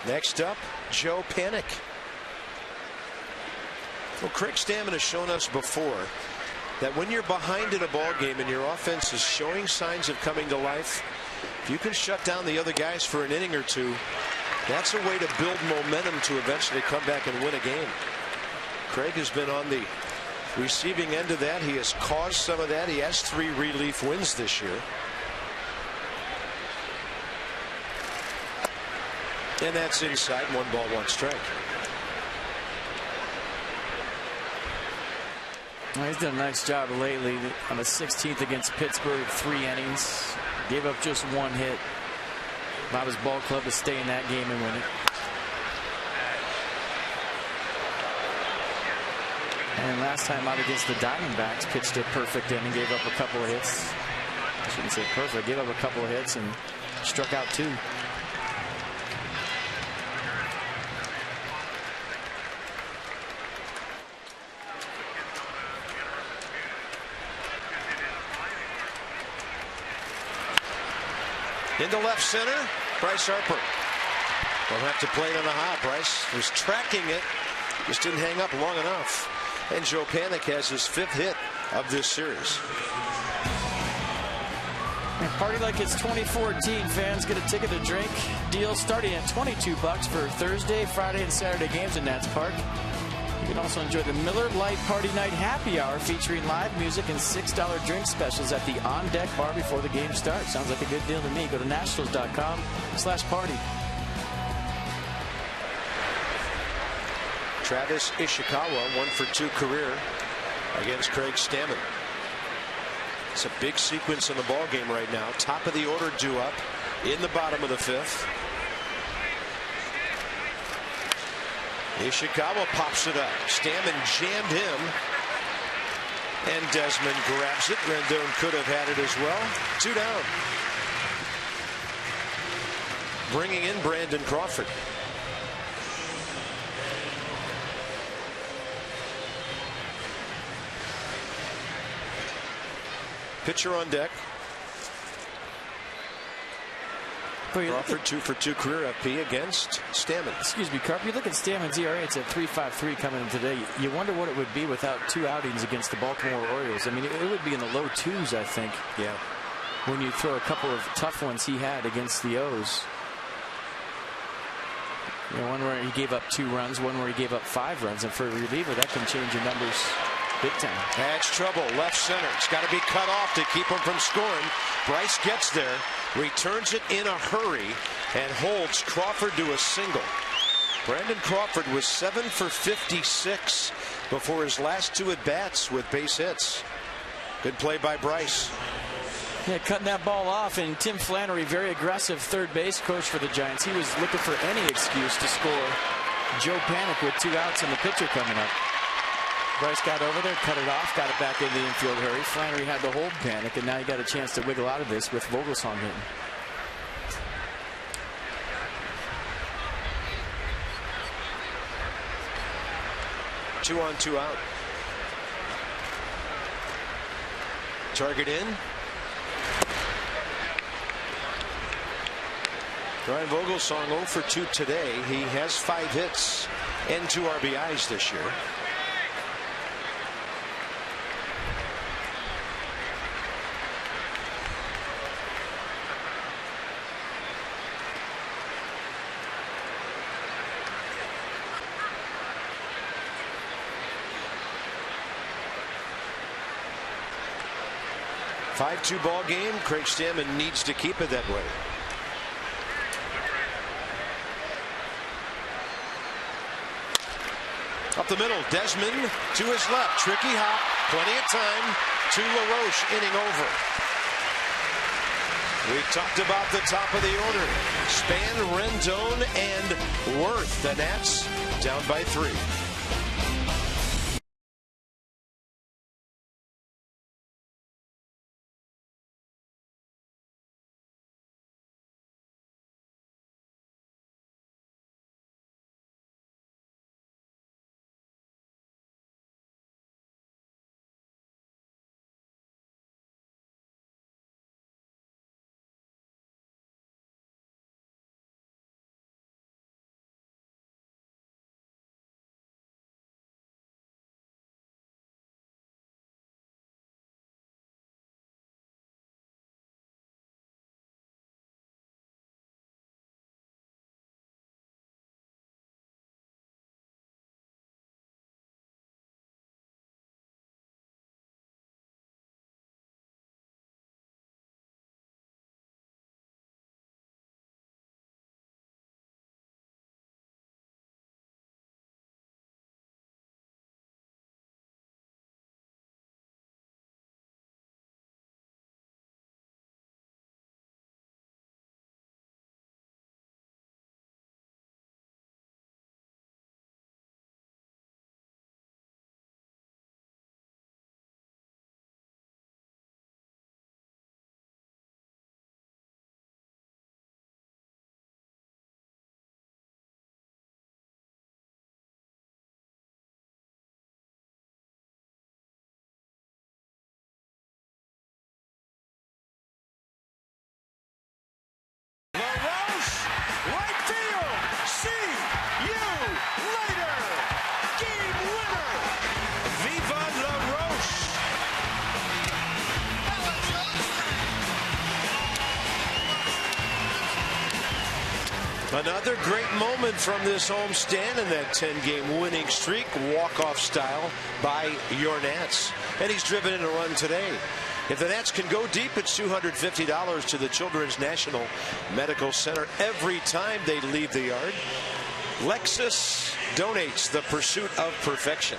Next up, Joe Panik. Well, Craig Stammen has shown us before that when you're behind in a ball game and your offense is showing signs of coming to life, if you can shut down the other guys for an inning or two, that's a way to build momentum to eventually come back and win a game. Craig has been on the receiving end of that. He has caused some of that. He has 3 relief wins this year. And that's inside. 1 ball, 1 strike. Well, he's done a nice job lately. On the 16th against Pittsburgh, 3 innings. Gave up just 1 hit. Allowed his ball club to stay in that game and win it. And last time out against the Diamondbacks, pitched a perfect inning, gave up a couple of hits. I shouldn't say perfect, gave up a couple of hits and struck out 2. Into left center, Bryce Harper. Will have to play it on the hop. Bryce was tracking it, just didn't hang up long enough. And Joe Panik has his 5th hit of this series. A party like it's 2014. Fans get a ticket to drink deal starting at $22 for Thursday, Friday, and Saturday games in Nats Park. You can also enjoy the Miller Lite Party Night Happy Hour featuring live music and $6 drink specials at the On Deck Bar before the game starts. Sounds like a good deal to me. Go to nationals.com/party. Travis Ishikawa, 1 for 2 career against Craig Stammen. It's a big sequence in the ball game right now. Top of the order due up in the bottom of the 5th. Ishikawa pops it up. Stammen jammed him. And Desmond grabs it. Rendon could have had it as well. 2 down. Bringing in Brandon Crawford. Pitcher on deck. Crawford 2 for 2 career FP against Stammen. Excuse me, Carp. You look at Stammen's ERA, it's at 3.53 coming in today. You wonder what it would be without 2 outings against the Baltimore Orioles. I mean, it would be in the low 2s, I think. Yeah. When you throw a couple of tough ones he had against the O's. You know, one where he gave up 2 runs, one where he gave up 5 runs, and for a reliever, that can change your numbers big time. That's trouble. Left center. It's got to be cut off to keep him from scoring. Bryce gets there, returns it in a hurry, and holds Crawford to a single. Brandon Crawford was 7 for 56 before his last 2 at-bats with base hits. Good play by Bryce. Yeah, cutting that ball off, and Tim Flannery, very aggressive third base coach for the Giants. He was looking for any excuse to score. Joe Panik with 2 outs and the pitcher coming up. Bryce got over there, cut it off, got it back into the infield hurry. Flannery had to hold Panik, and now he got a chance to wiggle out of this with Vogelsong hitting. Two on, 2 out. Target in. Brian Vogelsong 0 for 2 today. He has 5 hits and 2 RBIs this year. A 5-2 ball game. Craig Stammen needs to keep it that way. Up the middle, Desmond to his left. Tricky hop, plenty of time to LaRoche, inning over. We talked about the top of the order. Span, Rendon, and Worth. The Nats down by 3. Another great moment from this homestand in that 10-game winning streak, walk-off style by your Nats. And he's driven in a run today. If the Nats can go deep, it's $250 to the Children's National Medical Center every time they leave the yard. Lexus donates the pursuit of perfection.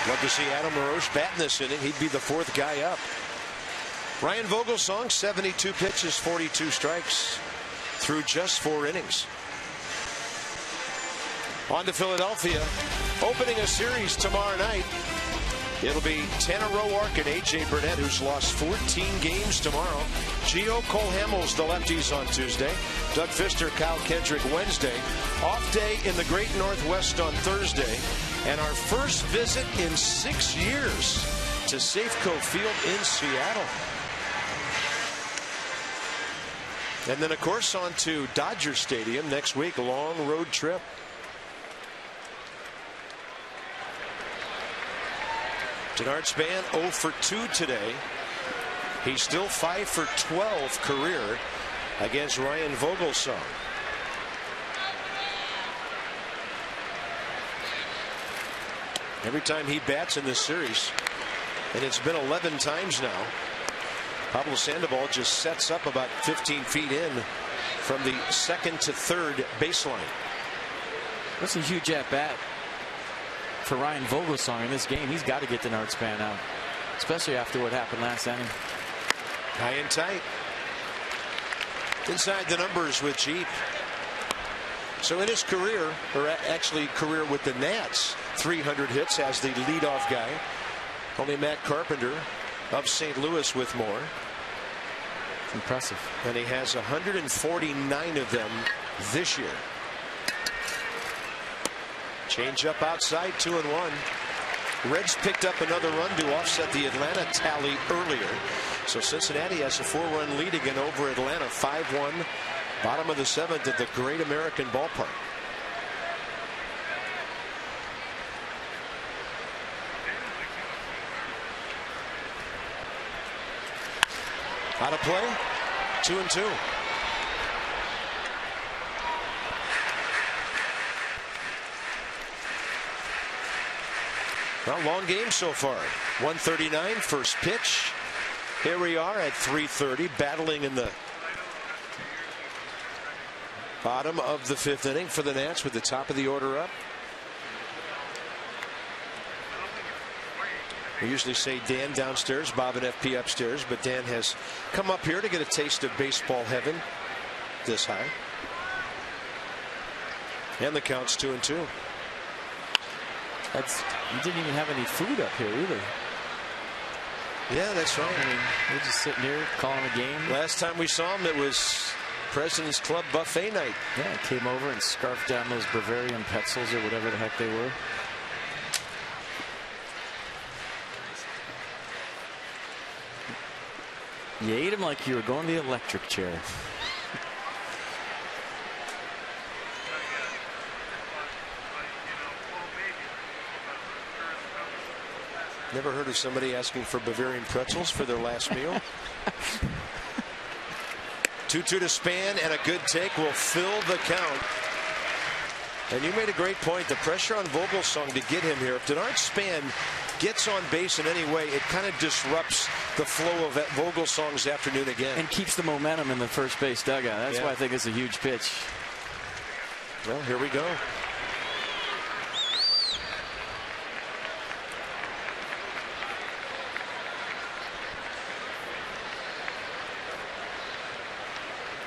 Love to see Adam LaRoche bat in this inning. He'd be the fourth guy up. Ryan Vogelsong, 72 pitches, 42 strikes through just 4 innings. On to Philadelphia, opening a series tomorrow night. It'll be Tanner Roark and A.J. Burnett, who's lost 14 games tomorrow. Gio Cole Hamels, the lefties, on Tuesday. Doug Fister, Kyle Kendrick Wednesday. Off day in the Great Northwest on Thursday. And our first visit in 6 years to Safeco Field in Seattle. And then, of course, on to Dodger Stadium next week, a long road trip. Denard Span 0 for 2 today. He's still 5 for 12 career against Ryan Vogelsong. Every time he bats in this series, and it's been 11 times now, Pablo Sandoval just sets up about 15 feet in from the second to third baseline. That's a huge at-bat for Ryan Vogelsong in this game. He's got to get Denard Span out, especially after what happened last inning. High and tight. Inside the numbers with Jeep. So in his career, or actually career with the Nats, 300 hits as the leadoff guy. Only Matt Carpenter of St. Louis with more. Impressive. And he has 149 of them this year. Change up outside, 2-1. Reds picked up another run to offset the Atlanta tally earlier. So Cincinnati has a 4-run lead again over Atlanta, 5-1. Bottom of the 7th at the Great American Ballpark. Out of play, 2-2. Well, long game so far. 139 first pitch. Here we are at 3:30, battling in the bottom of the 5th inning for the Nats with the top of the order up. We usually say Dan downstairs, Bob and FP upstairs, but Dan has come up here to get a taste of baseball heaven this high. And the count's 2-2. You didn't even have any food up here either. Yeah, that's right. I mean, we're just sitting here calling a game. Last time we saw him, it was President's Club buffet night. Yeah, came over and scarfed down those Bavarian pretzels or whatever the heck they were. You ate them like you were going to the electric chair. Never heard of somebody asking for Bavarian pretzels for their last meal. 2-2 to Span, and a good take will fill the count. And you made a great point. The pressure on Vogelsong to get him here. If Denard Span gets on base in any way, it kind of disrupts the flow of Vogelsong's afternoon again. And keeps the momentum in the first base dugout. That's why I think it's a huge pitch. Well, here we go.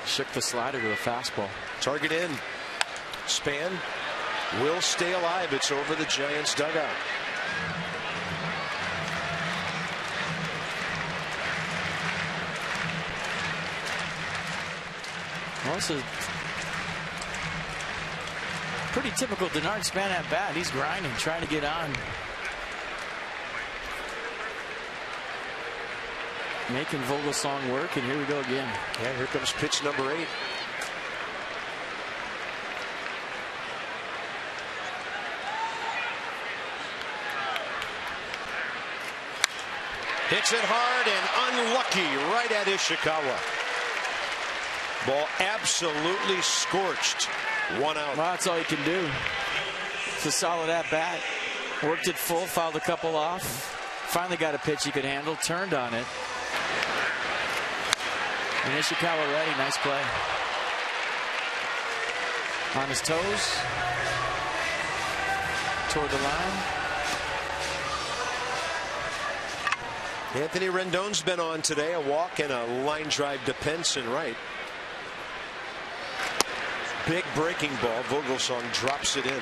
Shook the slider to the fastball. Target in. Span will stay alive. It's over the Giants dugout. Also, pretty typical Denard Span at bat. He's grinding, trying to get on. Making Vogelsong work, and here we go again. Yeah, here comes pitch number 8. Hits it hard and unlucky right at Ishikawa. Ball absolutely scorched. 1 out. Well, that's all you can do. It's a solid at bat. Worked it full, fouled a couple off. Finally got a pitch he could handle, turned on it. And Ishikawa ready. Nice play. On his toes. Toward the line. Anthony Rendon's been on today. A walk and a line drive to Pence and right. Big breaking ball. Vogelsong drops it in.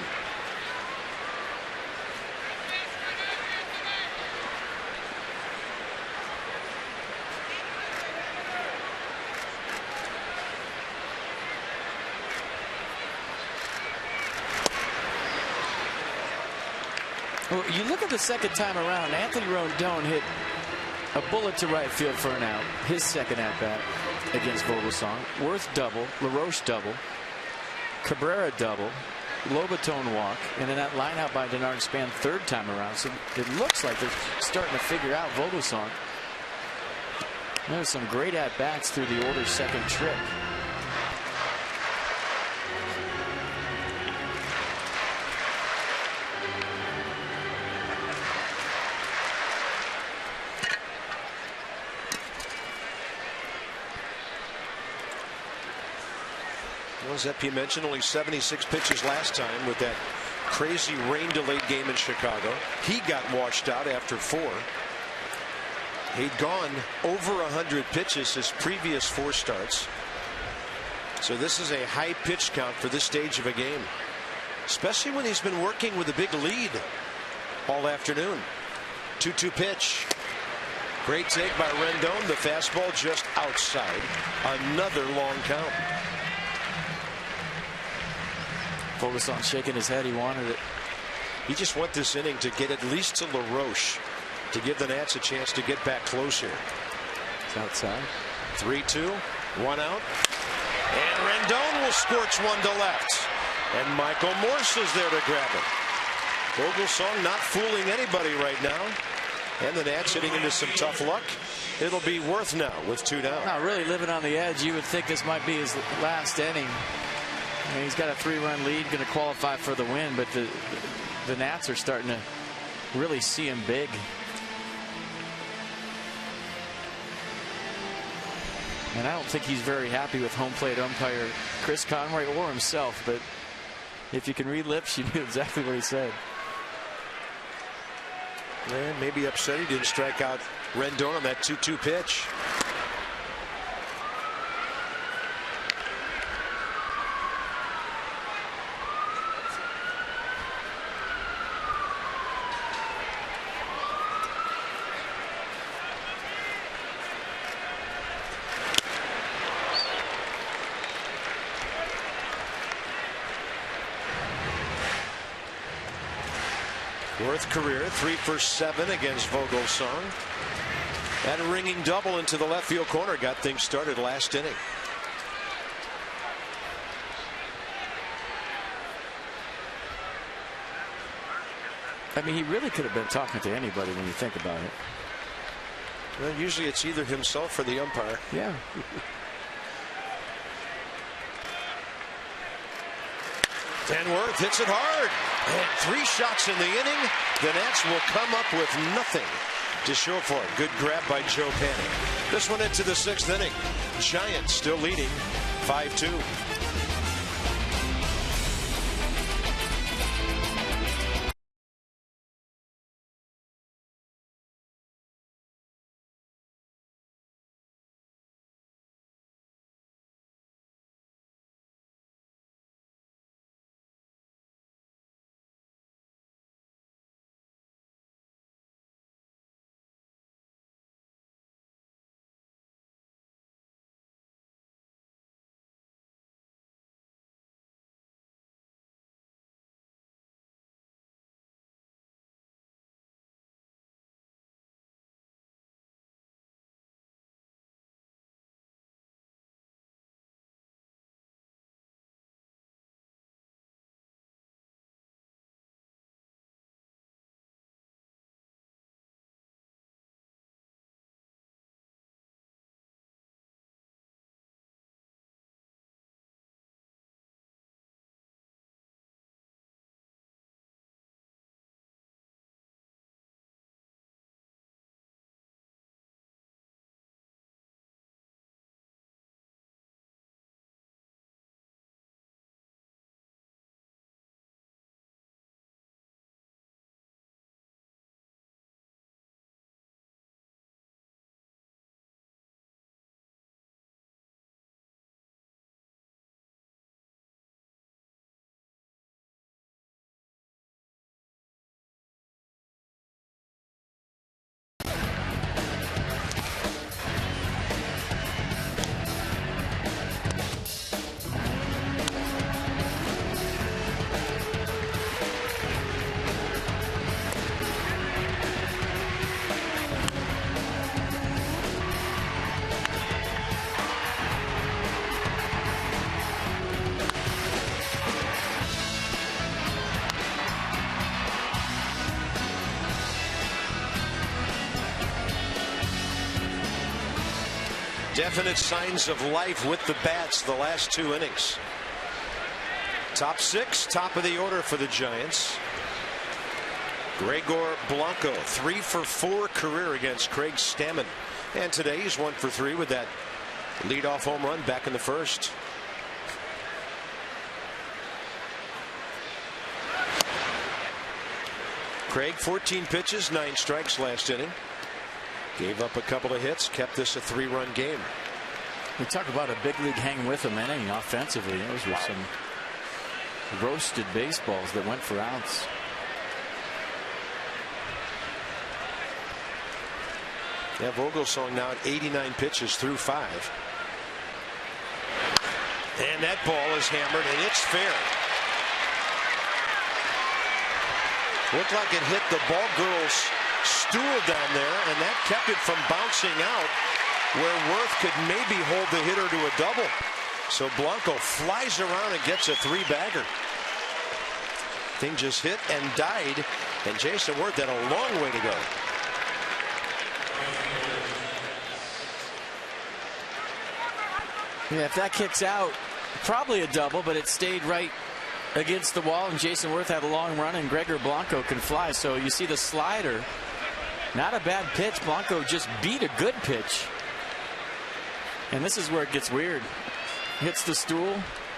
Well, you look at the second time around, Anthony Rendon hit a bullet to right field for an out. His second at bat against Vogelsong. Worth double, LaRoche double, Cabrera double, Lobaton walk, and then that line out by Denard Span third time around. So it looks like they're starting to figure out Vogelsong. There's some great at bats through the order's second trip. As EP mentioned, only 76 pitches last time with that crazy rain-delayed game in Chicago. He got washed out after 4. He'd gone over 100 pitches his previous 4 starts. So this is a high pitch count for this stage of a game, especially when he's been working with a big lead all afternoon. 2-2 pitch. Great take by Rendon. The fastball just outside. Another long count. Vogelsong shaking his head. He wanted it. You just want this inning to get at least to LaRoche to give the Nats a chance to get back close here. It's outside. 3-2, 1 out. And Rendon will scorch one to left. And Michael Morse is there to grab it. Vogelsong not fooling anybody right now. And the Nats hitting into some tough luck. It'll be Worth now with 2 down. Not really living on the edge. You would think this might be his last inning. I mean, he's got a 3-run lead, going to qualify for the win, but the Nats are starting to really see him big. And I don't think he's very happy with home plate umpire Chris Conroy or himself, but if you can read lips, you knew exactly what he said. And maybe upset he didn't strike out Rendon on that 2-2 pitch. Worth career 3 for 7 against Vogelsong. That ringing double into the left field corner got things started last inning. I mean, he really could have been talking to anybody when you think about it. Well, usually it's either himself or the umpire. Yeah. Worth hits it hard. And 3 shots in the inning. The Nats will come up with nothing to show for it. Good grab by Joe Panik. This one into the 6th inning. Giants still leading 5-2. Definite signs of life with the bats the last 2 innings. Top 6, top of the order for the Giants. Gregor Blanco, 3 for 4 career against Craig Stammen. And today he's 1 for 3 with that leadoff home run back in the first. Craig, 14 pitches, 9 strikes last inning. Gave up a couple of hits, kept this a 3-run game. We talk about a big league hang with him inning offensively. Those were some roasted baseballs that went for outs. Yeah, Vogelsong now at 89 pitches through 5. And that ball is hammered, and it's fair. Looked like it hit the ball girl's stool down there, and that kept it from bouncing out where Worth could maybe hold the hitter to a double. So Blanco flies around and gets a 3-bagger. Thing just hit and died, and Jason Worth had a long way to go. Yeah, if that kicks out, probably a double, but it stayed right against the wall, and Jason Worth had a long run, and Gregor Blanco can fly. So you see the slider, not a bad pitch. Blanco just beat a good pitch. And this is where it gets weird. Hits the stool,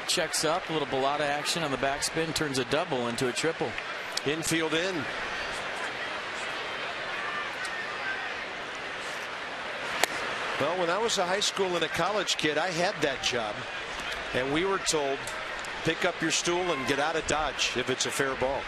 checks up, a little Bellata action on the backspin, turns a double into a triple. Infield in. Well, when I was a high school and a college kid, I had that job. And we were told, pick up your stool and get out of Dodge if it's a fair ball.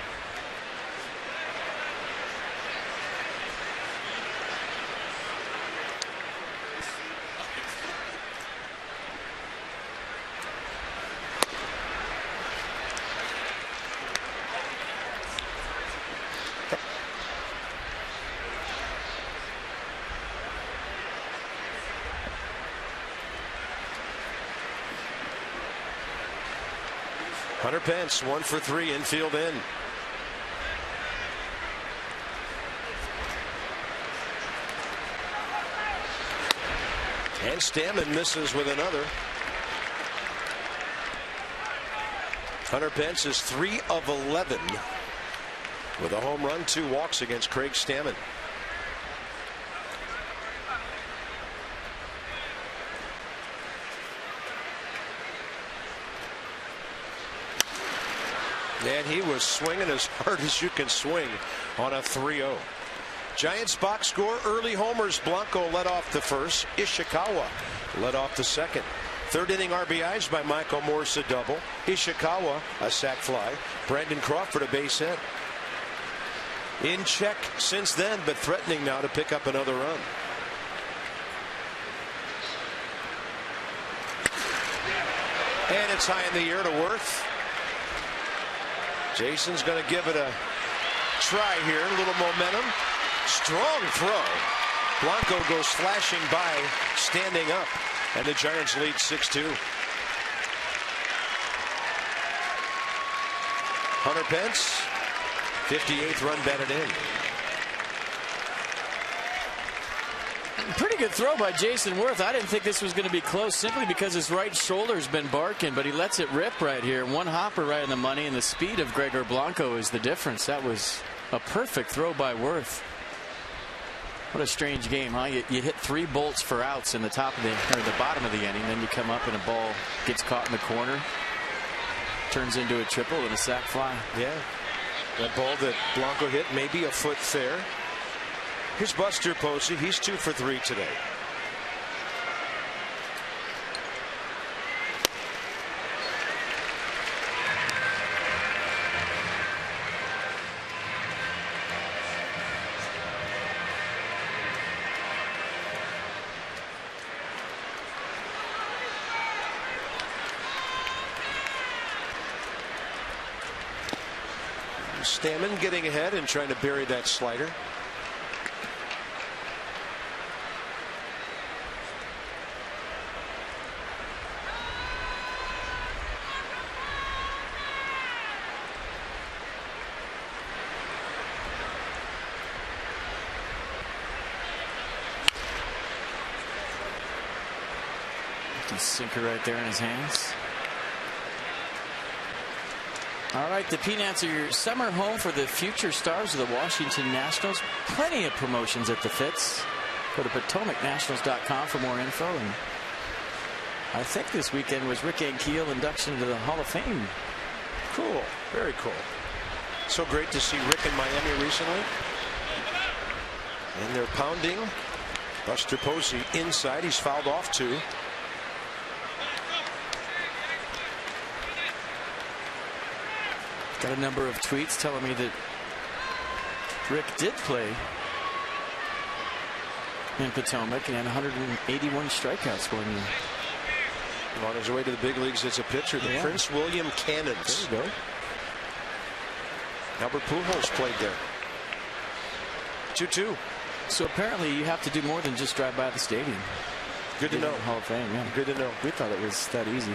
Hunter Pence, 1 for 3, infield in. And Stammen misses with another. Hunter Pence is 3 of 11 with a home run, 2 walks against Craig Stammen. And he was swinging as hard as you can swing on a 3-0. Giants box score, early homers. Blanco led off the first. Ishikawa led off the second. Third inning RBIs by Michael Morse, a double. Ishikawa, a sac fly. Brandon Crawford, a base hit. In check since then, but threatening now to pick up another run. And it's high in the air to Worth. Jason's going to give it a try here. A little momentum. Strong throw. Blanco goes flashing by, standing up, and the Giants lead 6-2. Hunter Pence, 58th run batted in. Pretty good throw by Jason Worth. I didn't think this was going to be close simply because his right shoulder's been barking, but he lets it rip right here. One hopper right in the money, and the speed of Gregor Blanco is the difference. That was a perfect throw by Worth. What a strange game, huh? You hit 3 bolts for outs in the top of the bottom of the inning, then you come up and a ball gets caught in the corner, turns into a triple and a sac fly. Yeah, that ball that Blanco hit maybe a foot fair. Here's Buster Posey. He's 2 for 3 today. Stammen getting ahead and trying to bury that slider. Good sinker right there in his hands. All right, the Peanuts are your summer home for the future stars of the Washington Nationals. Plenty of promotions at the Fitz. Go to PotomacNationals.com for more info. And I think this weekend was Rick Ankiel induction into the Hall of Fame. Cool. Very cool. So great to see Rick in Miami recently. And they're pounding. Buster Posey inside. He's fouled off two. Got a number of tweets telling me that Rick did play in Potomac and had 181 strikeouts one year. On his way to the big leagues as a pitcher, the Prince William Cannons. There you go. Albert Pujols played there. 2-2. So apparently you have to do more than just drive by the stadium. Good to know. Hall of Fame, yeah. Good to know. We thought it was that easy.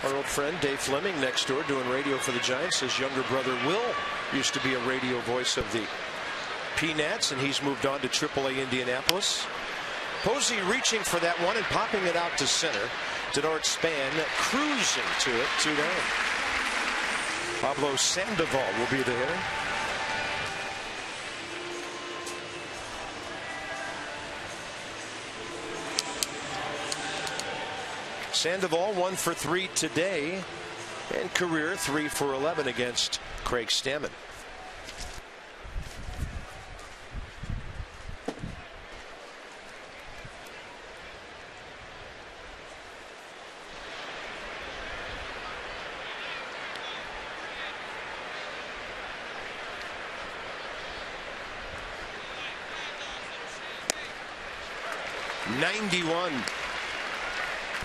Our old friend Dave Fleming next door doing radio for the Giants. His younger brother Will used to be a radio voice of the Peanuts, and he's moved on to AAA Indianapolis. Posey reaching for that one and popping it out to center. Denard Span cruising to it, 2 down. Pablo Sandoval will be the hitter. Sandoval 1 for 3 today, and career 3 for 11 against Craig Stammen.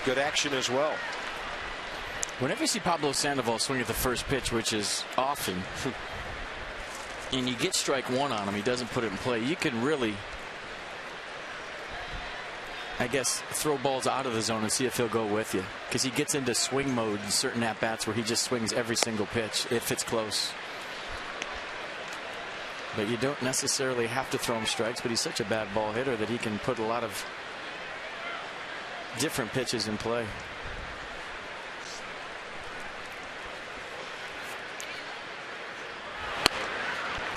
Good action as well. Whenever you see Pablo Sandoval swing at the first pitch, which is often, and you get strike one on him, he doesn't put it in play, you can really, I guess, throw balls out of the zone and see if he'll go with you. Because he gets into swing mode in certain at-bats where he just swings every single pitch if it's close. But you don't necessarily have to throw him strikes, but he's such a bad ball hitter that he can put a lot of different pitches in play.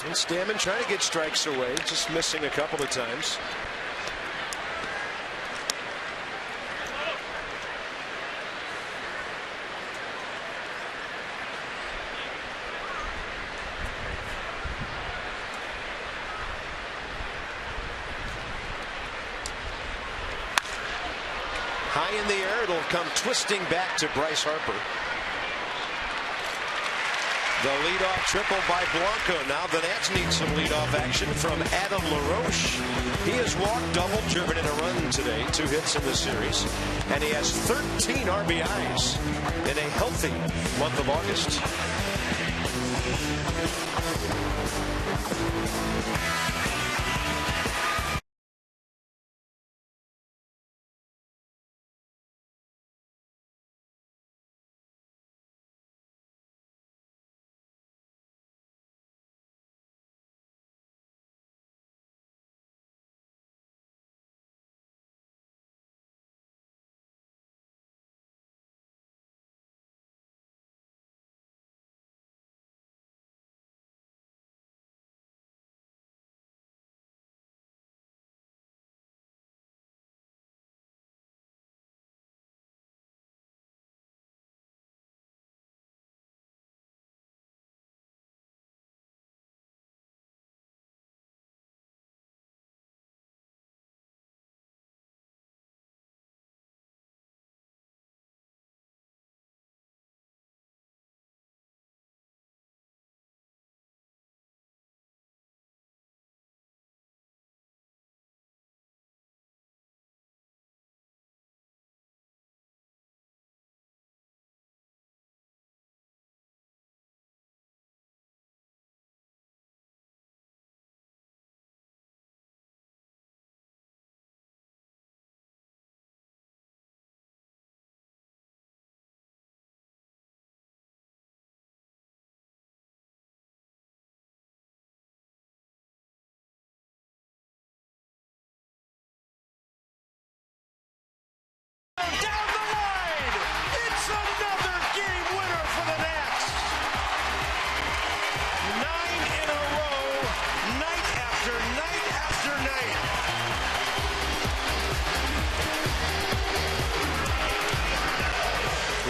And Stammen trying to get strikes away, just missing a couple of times. High in the air, it'll come twisting back to Bryce Harper. The leadoff triple by Blanco. Now the Nats need some leadoff action from Adam LaRoche. He has walked, double, driven in a run today, 2 hits in the series, and he has 13 RBIs in a healthy month of August.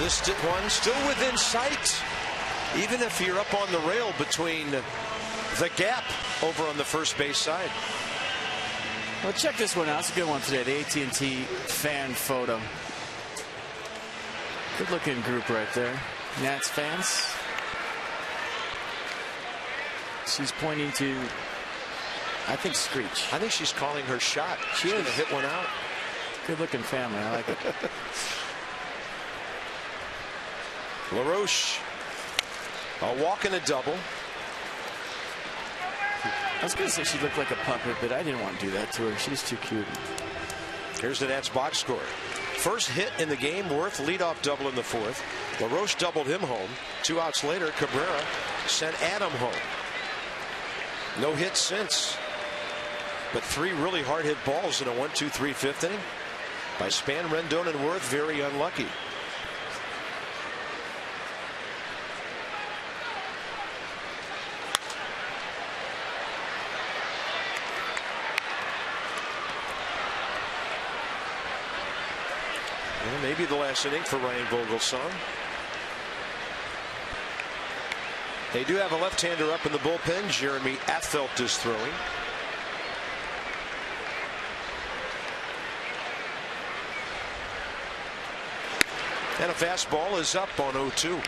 This one still within sight, even if you're up on the rail between the gap over on the first base side. Well, check this one out. It's a good one today. The AT&T fan photo. Good looking group right there. Nats fans. She's pointing to, I think, Screech. I think she's calling her shot. She's going to hit one out. Good looking family. I like it. LaRoche, a walk and a double. I was going to say she looked like a puppet, but I didn't want to do that to her. She's too cute. Here's the Nats box score. First hit in the game, Worth leadoff double in the fourth. LaRoche doubled him home. 2 outs later, Cabrera sent Adam home. No hits since, but 3 really hard hit balls in a 1-2-3 fifth inning by Span, Rendon, and Worth. Very unlucky. Well, maybe the last inning for Ryan Vogelsong. They do have a left-hander up in the bullpen. Jeremy Affeldt is throwing. And a fastball is up on 0-2.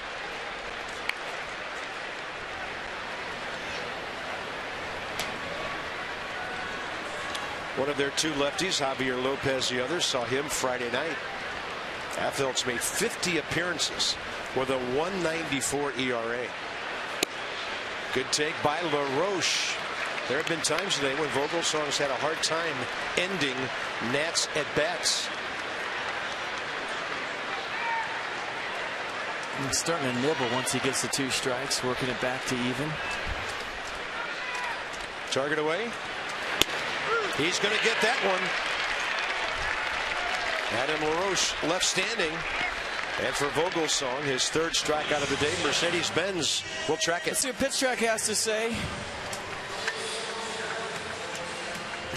One of their 2 lefties, Javier Lopez, the other, saw him Friday night. Affeldt's made 50 appearances with a 1.94 ERA. Good take by LaRoche. There have been times today when Vogelsong's had a hard time ending Nats at bats. He's starting to nibble once he gets the 2 strikes, working it back to even. Target away. He's going to get that one. Adam LaRoche left standing. And for Vogelsong, his 3rd strikeout of the day, Mercedes-Benz will track it. Let's see what Pitch Track has to say.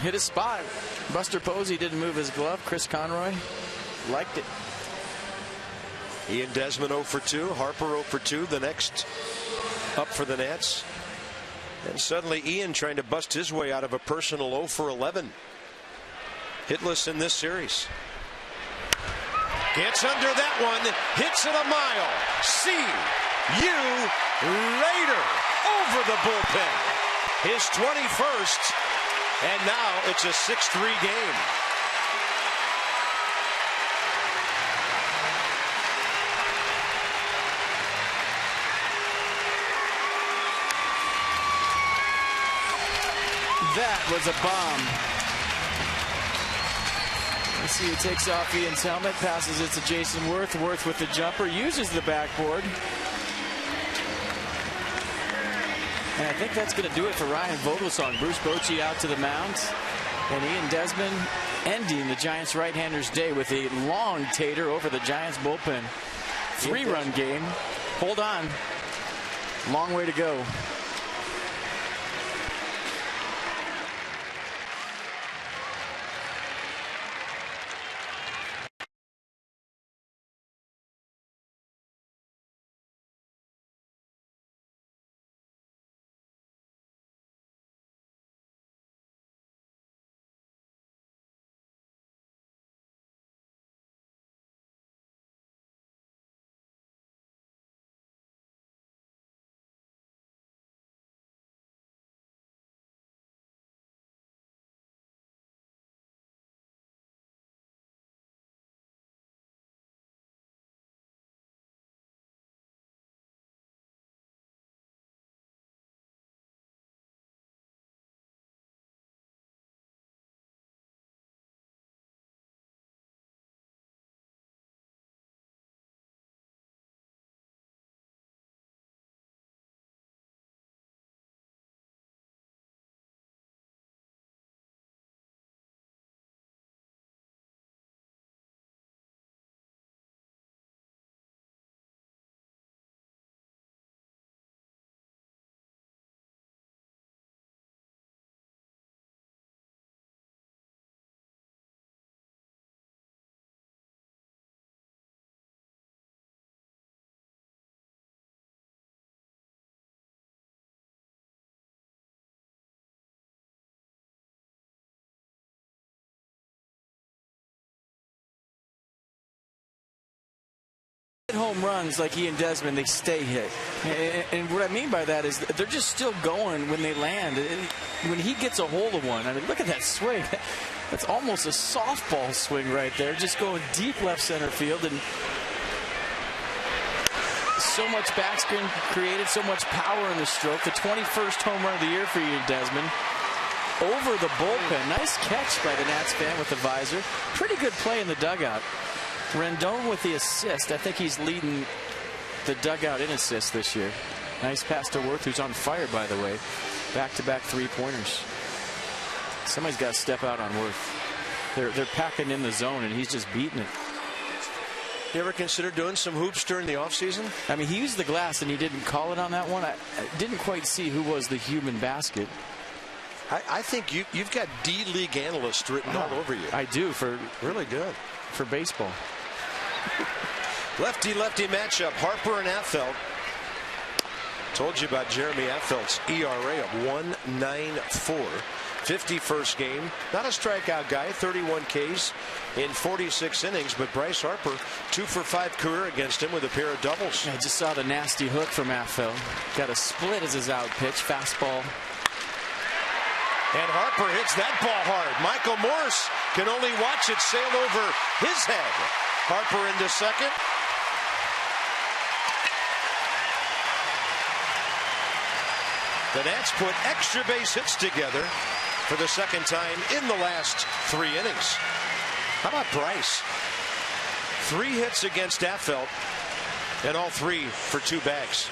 Hit his spot. Buster Posey didn't move his glove. Chris Conroy liked it. Ian Desmond 0 for 2. Harper 0 for 2. The next up for the Nats. And suddenly Ian trying to bust his way out of a personal 0 for 11. Hitless in this series. Gets under that one, hits it a mile. See you later. Over the bullpen. His 21st, and now it's a 6-3 game. That was a bomb. Let's see who takes off Ian's helmet, passes it to Jason Worth. Worth with the jumper, uses the backboard. And I think that's going to do it for Ryan Vogelsong. Bruce Bochy out to the mound. And Ian Desmond ending the Giants right-handers' day with a long tater over the Giants bullpen. 3-run game. Hold on. Long way to go. home runs like he and Desmond, they stay hit. And what I mean by that is they're just still going when they land. When he gets a hold of one, I mean, look at that swing. That's almost a softball swing right there, just going deep left center field. And so much backspin created, so much power in the stroke. The 21st home run of the year for you, Desmond. Over the bullpen. Nice catch by the Nats fan with the visor. Pretty good play in the dugout. Rendon with the assist. I think he's leading the dugout in assists this year. Nice pass to Worth, who's on fire, by the way. Back-to-back three-pointers. Somebody's got to step out on Worth. They're packing in the zone, and he's just beating it. You ever consider doing some hoops during the offseason? I mean, he used the glass, and he didn't call it on that one. I didn't quite see who was the human basket. I think you've got D-League analysts written all over you. I do. For really good. For baseball. Lefty-lefty matchup. Harper and Affeldt. Told you about Jeremy Affeldt's ERA of 1.94. 51st game. Not a strikeout guy. 31 Ks in 46 innings. But Bryce Harper, 2 for 5 career against him with a pair of doubles. I just saw the nasty hook from Affeldt. Got a split as his out pitch. Fastball. And Harper hits that ball hard. Michael Morse can only watch it sail over his head. Harper into second. The Nats put extra base hits together for the second time in the last 3 innings. How about Bryce? 3 hits against Affeldt, and all 3 for 2 bags.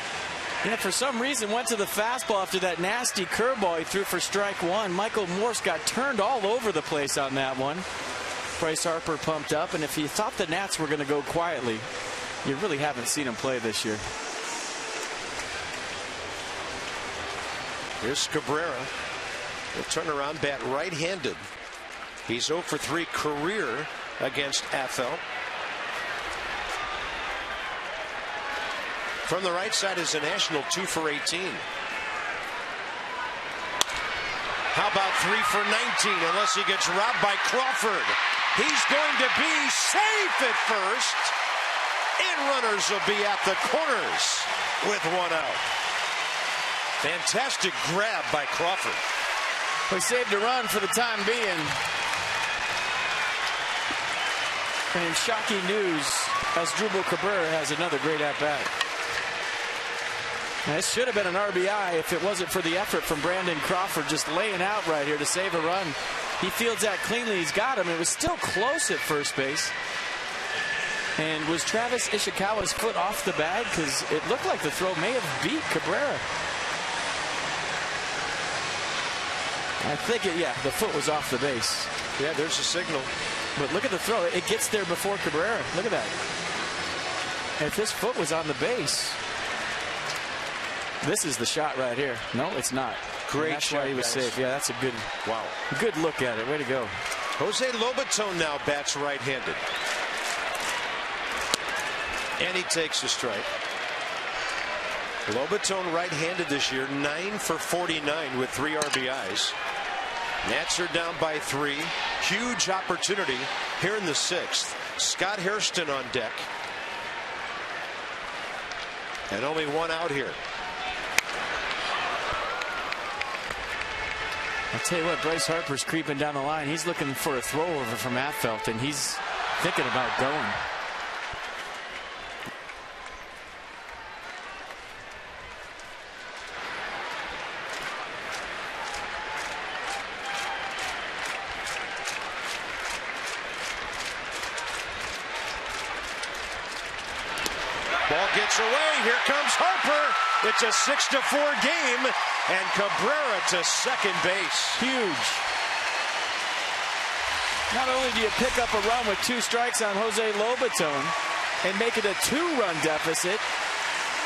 Yeah, for some reason went to the fastball after that nasty curveball he threw for strike 1. Michael Morse got turned all over the place on that one. Bryce Harper pumped up, and if you thought the Nats were going to go quietly, you really haven't seen him play this year. Here's Cabrera. He'll turn around, bat right-handed. He's 0 for 3 career against Affeldt. From the right side is a national 2 for 18. How about 3 for 19 unless he gets robbed by Crawford. He's going to be safe at first. And runners will be at the corners with 1 out. Fantastic grab by Crawford. We saved a run for the time being. And in shocking news, Asdrubal Cabrera has another great at-bat. This should have been an RBI if it wasn't for the effort from Brandon Crawford, just laying out right here to save a run. He fields that cleanly. He's got him. It was still close at first base. And was Travis Ishikawa's foot off the bag? Because it looked like the throw may have beat Cabrera. I think the foot was off the base. Yeah, there's a signal. But look at the throw. It gets there before Cabrera. Look at that. If this foot was on the base, this is the shot right here. No, it's not. Great that's shot. Why he was safe. Yeah, that's a good look at it. Way to go. Jose Lobaton now bats right-handed. And he takes a strike. Lobaton right-handed this year, 9 for 49 with 3 RBIs. Nats are down by 3. Huge opportunity here in the 6th. Scott Hairston on deck. And only 1 out here. I'll tell you what, Bryce Harper's creeping down the line. He's looking for a throw over from Affeldt, and he's thinking about going. Ball gets away. Here comes Harper. It's a 6-4 game, and Cabrera to second base. Huge. Not only do you pick up a run with 2 strikes on Jose Lobaton and make it a 2-run deficit,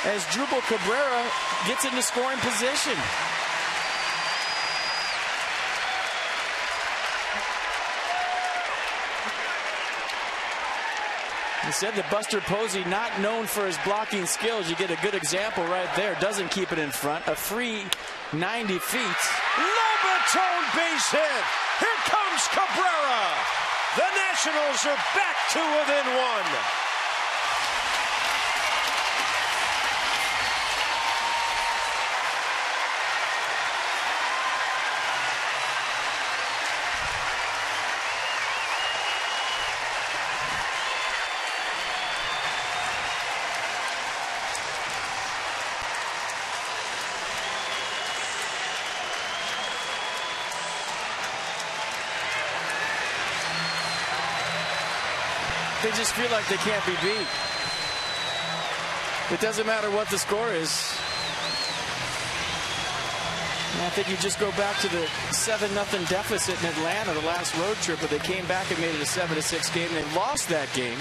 as Asdrubal Cabrera gets into scoring position. He said that Buster Posey, not known for his blocking skills. You get a good example right there. Doesn't keep it in front. A free 90 feet. Lobaton base hit. Here comes Cabrera. The Nationals are back to within 1. They just feel like they can't be beat. It doesn't matter what the score is. And I think you just go back to the 7-0 deficit in Atlanta, the last road trip, but they came back and made it a 7-6 game. They lost that game.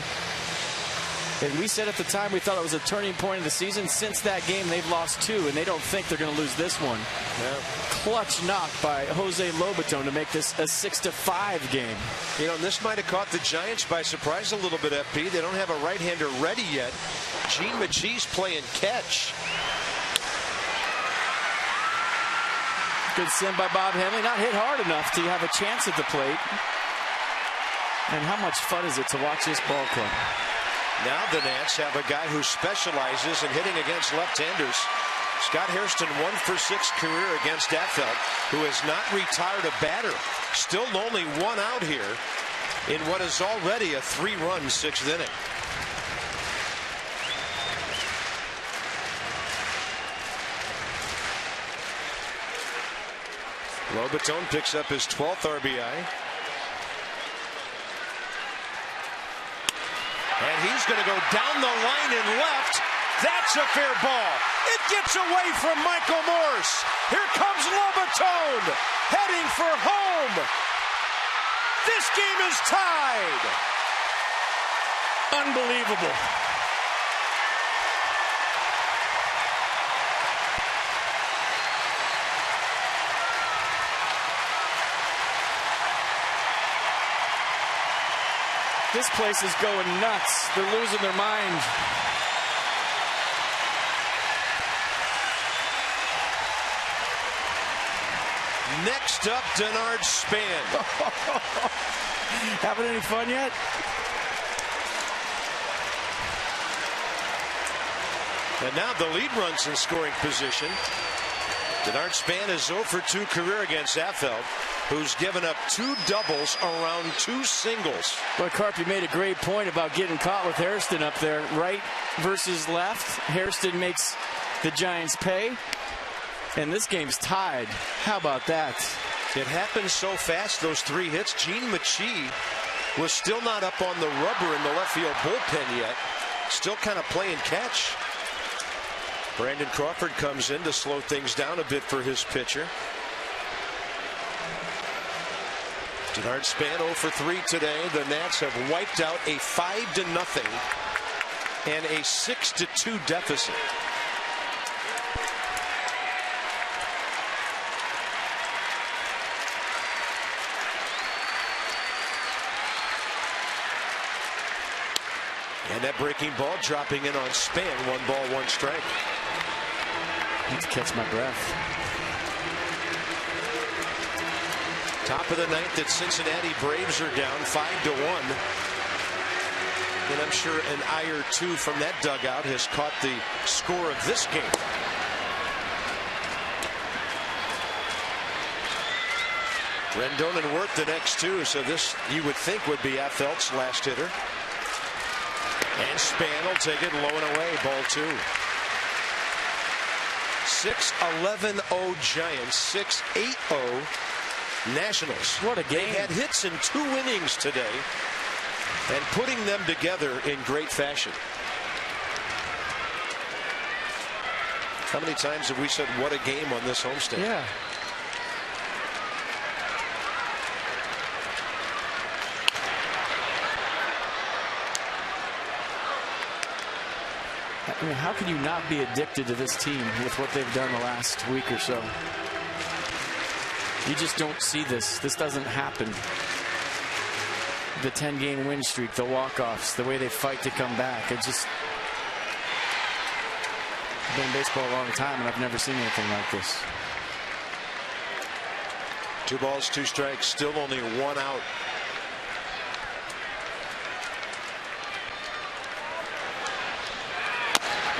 And we said at the time we thought it was a turning point of the season. Since that game, they've lost 2, and they don't think they're going to lose this one. Yeah. Clutch knock by Jose Lobaton to make this a 6-5 game. You know, and this might have caught the Giants by surprise a little bit, FP. They don't have a right-hander ready yet. Gene Machee's playing catch. Good send by Bob Henley. Not hit hard enough to have a chance at the plate. And how much fun is it to watch this ball club? Now the Nats have a guy who specializes in hitting against left-handers. Scott Hairston, 1 for 6 career against Affeldt, who has not retired a batter. Still only 1 out here in what is already a 3-run 6th inning. Lobaton picks up his 12th RBI. And he's going to go down the line and left. That's a fair ball. It gets away from Michael Morse. Here comes Lobaton heading for home. This game is tied. Unbelievable. This place is going nuts. They're losing their mind. Next up, Denard Span. Having any fun yet? And now the lead runs in scoring position. Denard Span is 0 for 2 career against Affeldt, who's given up 2 doubles around 2 singles. Well, Carp, you made a great point about getting caught with Hairston up there. Right versus left. Hairston makes the Giants pay. And this game's tied. How about that? It happened so fast, those 3 hits. Gene Machee was still not up on the rubber in the left field bullpen yet. Still kind of playing catch. Brandon Crawford comes in to slow things down a bit for his pitcher. Denard Span 0 for 3 today. The Nats have wiped out a 5-0 and a 6-2 deficit. And that breaking ball dropping in on Span. 1 ball, 1 strike. Need to catch my breath. Top of the 9th, the Cincinnati Braves are down 5-1. And I'm sure an eye or 2 from that dugout has caught the score of this game. Rendon and Wirth the next 2, so this you would think would be Affeldt's last hitter. And Span will take it low and away, ball 2. 6-11-0 Giants, 6-8-0 Nationals. What a game. They had hits in 2 innings today and putting them together in great fashion. How many times have we said what a game on this homestand? Yeah. I mean, how can you not be addicted to this team with what they've done the last week or so? You just don't see this. This doesn't happen. The 10-game win streak, the walk-offs, the way they fight to come back. It just... I've been in baseball a long time, and I've never seen anything like this. 2 balls, 2 strikes, still only 1 out.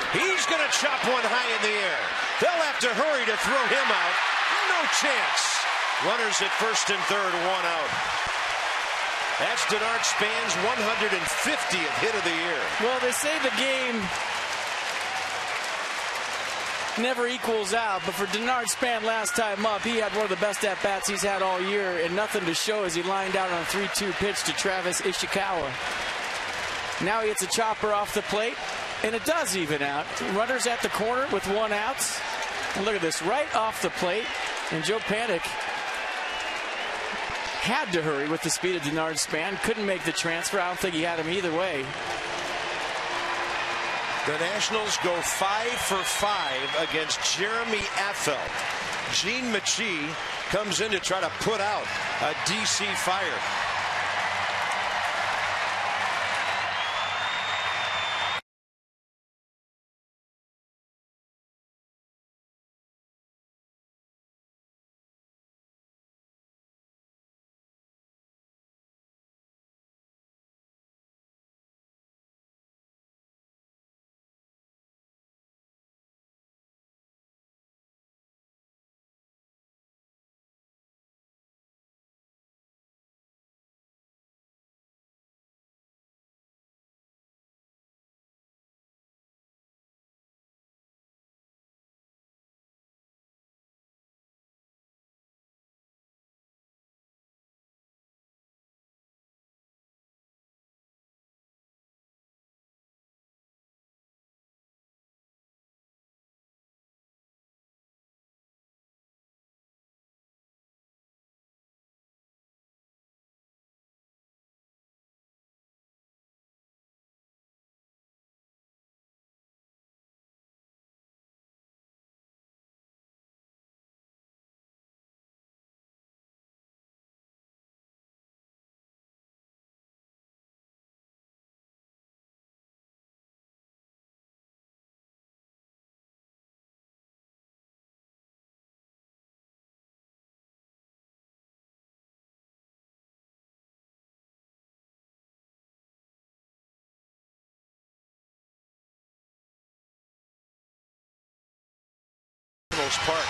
He's going to chop one high in the air. They'll have to hurry to throw him out. No chance. Runners at first and third, 1 out. That's Denard Span's 150th hit of the year. Well, they say the game never equals out, but for Denard Span last time up, he had one of the best at-bats he's had all year, and nothing to show as he lined out on a 3-2 pitch to Travis Ishikawa. Now he hits a chopper off the plate, and it does even out. Runners at the corner with 1 out. And look at this, right off the plate. And Joe Panik had to hurry with the speed of Denard Span. Couldn't make the transfer. I don't think he had him either way. The Nationals go 5 for 5 against Jeremy Affeldt. Gene Machie comes in to try to put out a DC Fire. Park.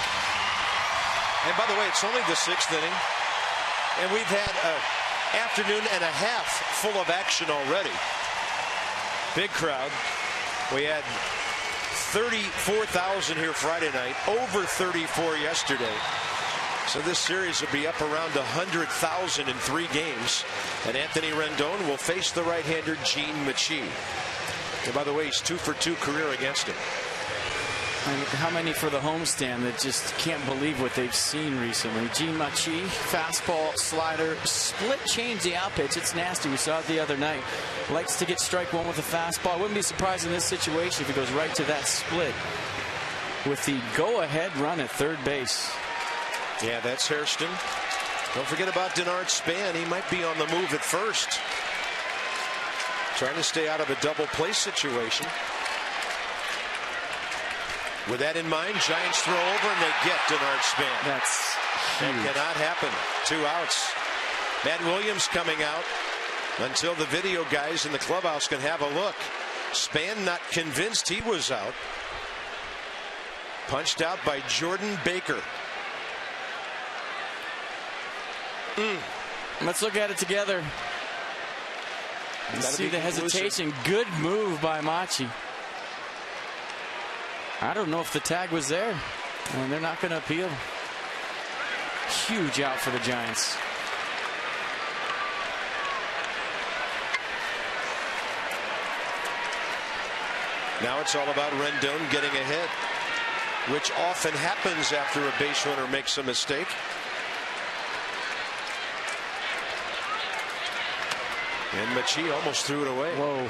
And by the way, it's only the 6th inning, and we've had an afternoon and a half full of action already. Big crowd. We had 34,000 here Friday night, over 34 yesterday. So this series will be up around 100,000 in 3 games. And Anthony Rendon will face the right-hander Gene Machie. And by the way, he's 2 for 2 career against him. And how many for the homestand that just can't believe what they've seen recently? Gene Machie, fastball, slider, split change the out pitch. It's nasty. We saw it the other night. Likes to get strike 1 with a fastball. I wouldn't be surprised in this situation if he goes right to that split with the go-ahead run at third base. Yeah, that's Hairston. Don't forget about Denard Span. He might be on the move at first. Trying to stay out of a double play situation. With that in mind, Giants throw over and they get Denard Span. That's huge. That cannot happen. 2 outs. Matt Williams coming out until the video guys in the clubhouse can have a look. Span not convinced he was out. Punched out by Jordan Baker. Let's look at it together. See the hesitation. Good move by Machie. I don't know if the tag was there, and they're not going to appeal. Huge out for the Giants. Now it's all about Rendon getting ahead, which often happens after a base runner makes a mistake. And Machie almost threw it away. Whoa.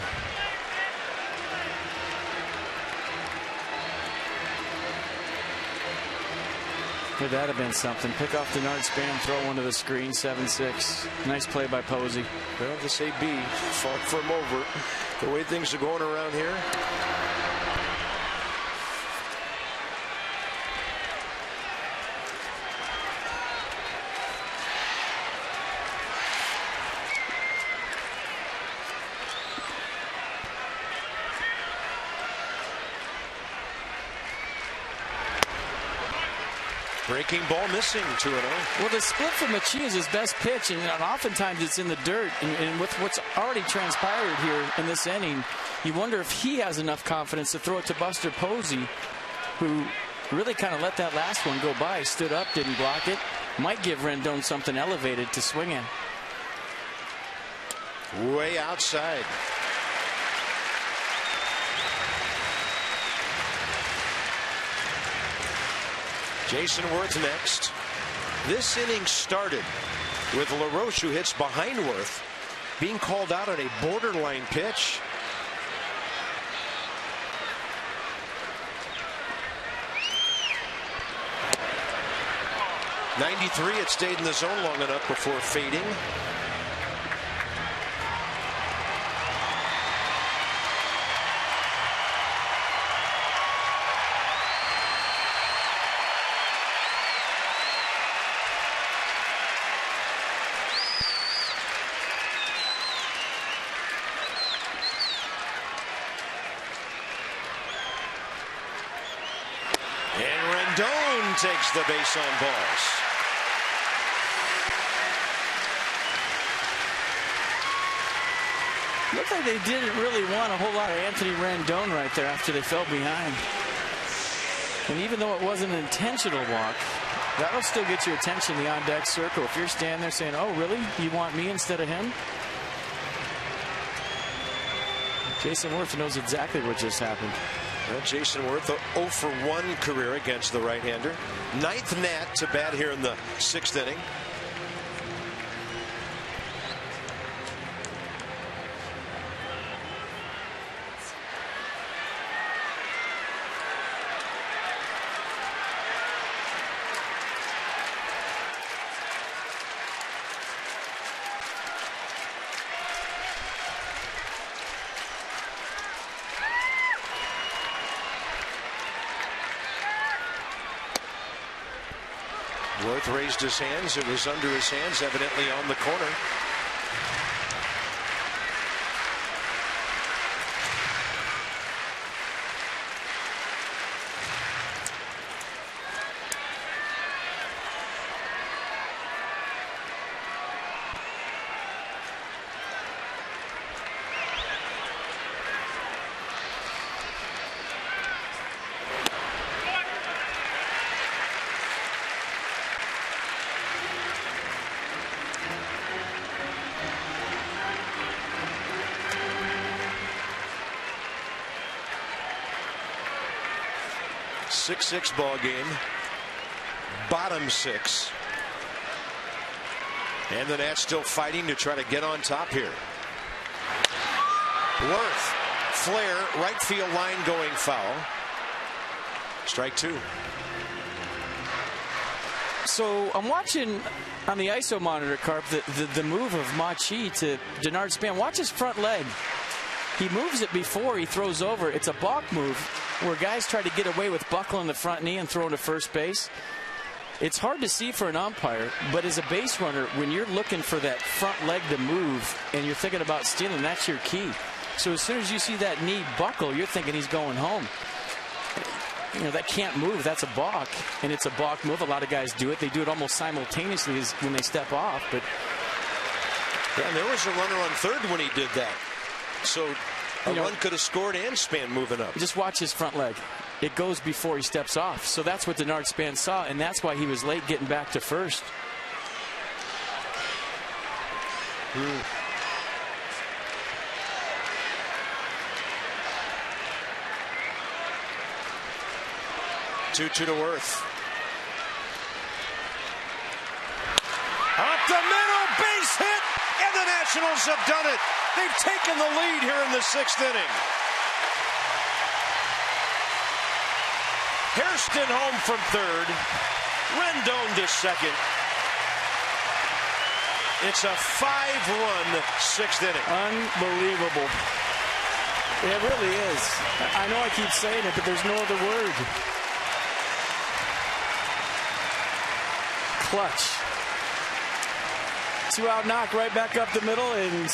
Could that have been something? Pick off Denard Span, throw one to the screen, 7-6. Nice play by POSEY. Well, to say B, fought for him over. The way things are going around here. Breaking ball missing, 2-0. Well, the split from Machie is his best pitch, and oftentimes it's in the dirt. And with what's already transpired here in this inning, you wonder if he has enough confidence to throw it to Buster Posey, who really kind of let that last one go by. Stood up, didn't block it. Might give Rendon something elevated to swing in. Way outside. Jason Worth next. This inning started with LaRoche, who hits behind Worth, being called out on a borderline pitch. .93, it stayed in the zone long enough before fading. And Rendon takes the base on balls. Looked like they didn't really want a whole lot of Anthony Rendon right there after they fell behind. And even though it wasn't an intentional walk, that'll still get your attention in the on-deck circle. If you're standing there saying, oh, really? You want me instead of him? Jason Worth knows exactly what just happened. Well, Jason Worth, 0 for 1 career against the right-hander. 9th Nat to bat here in the 6th inning. Worth raised his hands. It was under his hands, evidently on the corner. .6 ball game. Bottom 6. And the Nats still fighting to try to get on top here. Worth, flare, right field line going foul. Strike 2. So I'm watching on the ISO monitor, Carp, the move of Machi to Denard Span. Watch his front leg. He moves it before he throws over. It's a balk move where guys try to get away with buckling the front knee and throwing to first base. It's hard to see for an umpire, but as a base runner, when you're looking for that front leg to move and you're thinking about stealing, that's your key. So as soon as you see that knee buckle, you're thinking he's going home. You know, that can't move. That's a balk, and it's a balk move. A lot of guys do it. They do it almost simultaneously as when they step off. But yeah, and there was a runner on third when he did that. So a run could have scored and Span moving up. Just watch his front leg. It goes before he steps off. So that's what Denard Span saw, and that's why he was late getting back to first. 2-2 to Worth. Up the middle, base hit, and the Nationals have done it. They've taken the lead here in the 6th inning. Hairston home from third. Rendon to second. It's a 5-run 6th inning. Unbelievable. It really is. I know I keep saying it, but there's no other word. Clutch. 2-out knock right back up the middle, and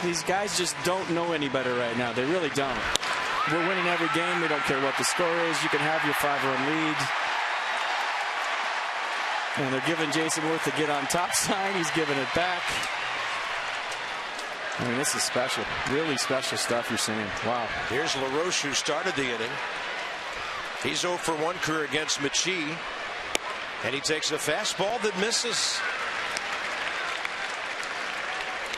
these guys just don't know any better right now. They really don't. We're winning every game. We don't care what the score is. You can have your 5-run lead. And they're giving Jason Worth the get on top sign. He's giving it back. I mean, this is special. Really special stuff you're seeing. Wow. Here's LaRoche, who started the inning. He's 0 for 1 career against Machi. And he takes a fastball that misses.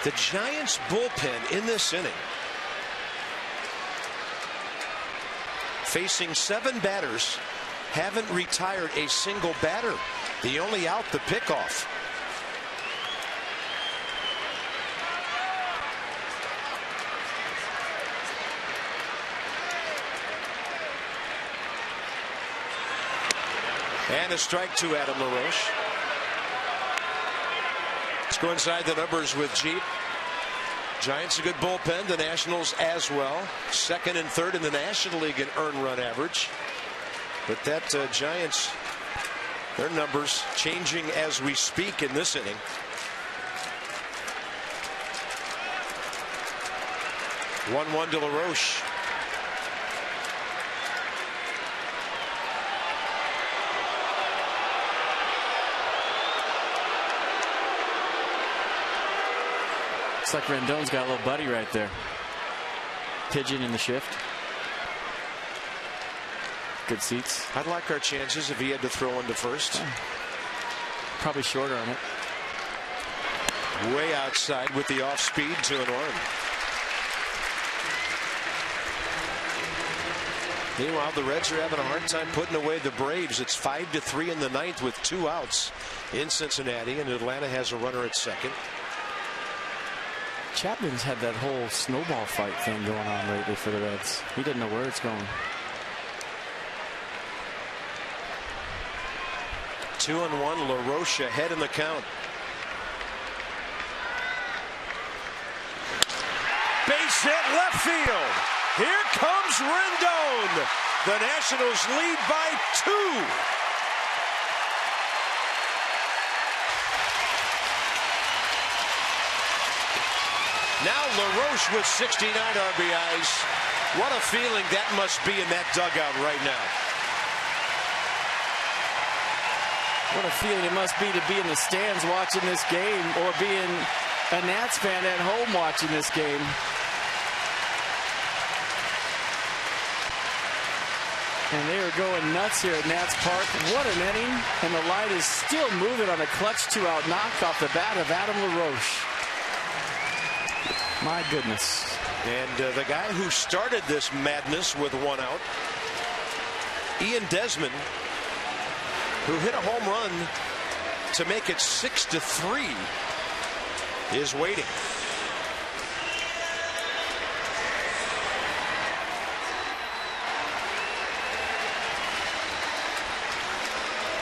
The Giants bullpen in this inning, facing 7 batters haven't retired a single batter. The only out, the pickoff. And a strike to Adam LaRoche. Let's go inside the numbers with Jeep. Giants a good bullpen. The Nationals as well. Second and third in the National League in earned run average. But that Giants, their numbers changing as we speak in this inning. 1-1 to LaRoche. Looks like Rendon's got a little buddy right there. Pigeon in the shift. Good seats. I'd like our chances if he had to throw into first. Probably shorter on it. Way outside with the off speed, 2-1. Meanwhile, the Reds are having a hard time putting away the Braves. It's 5-3 in the ninth with 2 outs in Cincinnati, and Atlanta has a runner at second. Chapman's had that whole snowball fight thing going on lately for the Reds. He didn't know where it's going. 2-1. LaRoche ahead in the count. Base hit left field. Here comes Rendon. The Nationals lead by 2. Now LaRoche with 69 RBIs. What a feeling that must be in that dugout right now. What a feeling it must be to be in the stands watching this game, or being a Nats fan at home watching this game. And they are going nuts here at Nats Park. What an inning. And the line is still moving on a clutch 2-out knock off the bat of Adam LaRoche. My goodness. And the guy who started this madness with 1 out, Ian Desmond, who hit a home run to make it 6-3, is waiting.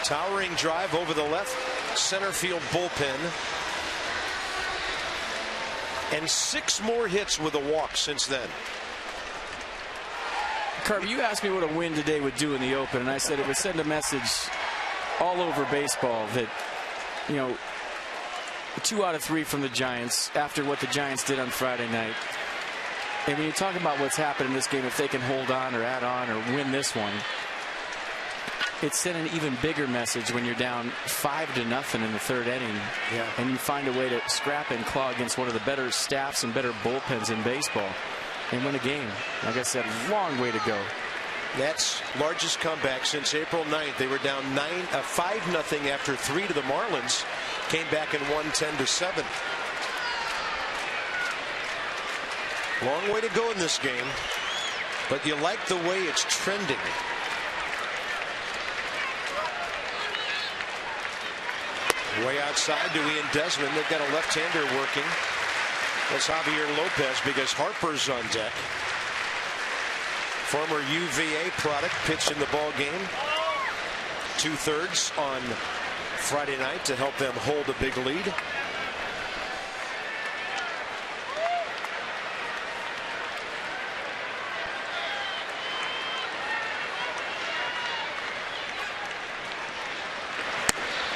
Towering drive over the left center field bullpen. And 6 more hits with a walk since then. Carver, you asked me what a win today would do in the open, and I said it would send a message all over baseball that, you know, 2 out of 3 from the Giants after what the Giants did on Friday night. And when you talk about what's happened in this game, if they can hold on or add on or win this one, it sent an even bigger message when you're down 5-0 in the third inning. Yeah. And you find a way to scrap and claw against one of the better staffs and better bullpens in baseball and win a game. Like I said, long way to go. Nats' largest comeback since April 9th. They were down 5-0 after 3 to the Marlins. Came back and won 10-7. Long way to go in this game, but you like the way it's trending. Way outside to Ian Desmond. They've got a left-hander working. That's Javier Lopez because Harper's on deck. Former UVA product pitched in the ball game. 2/3 on Friday night to help them hold a big lead.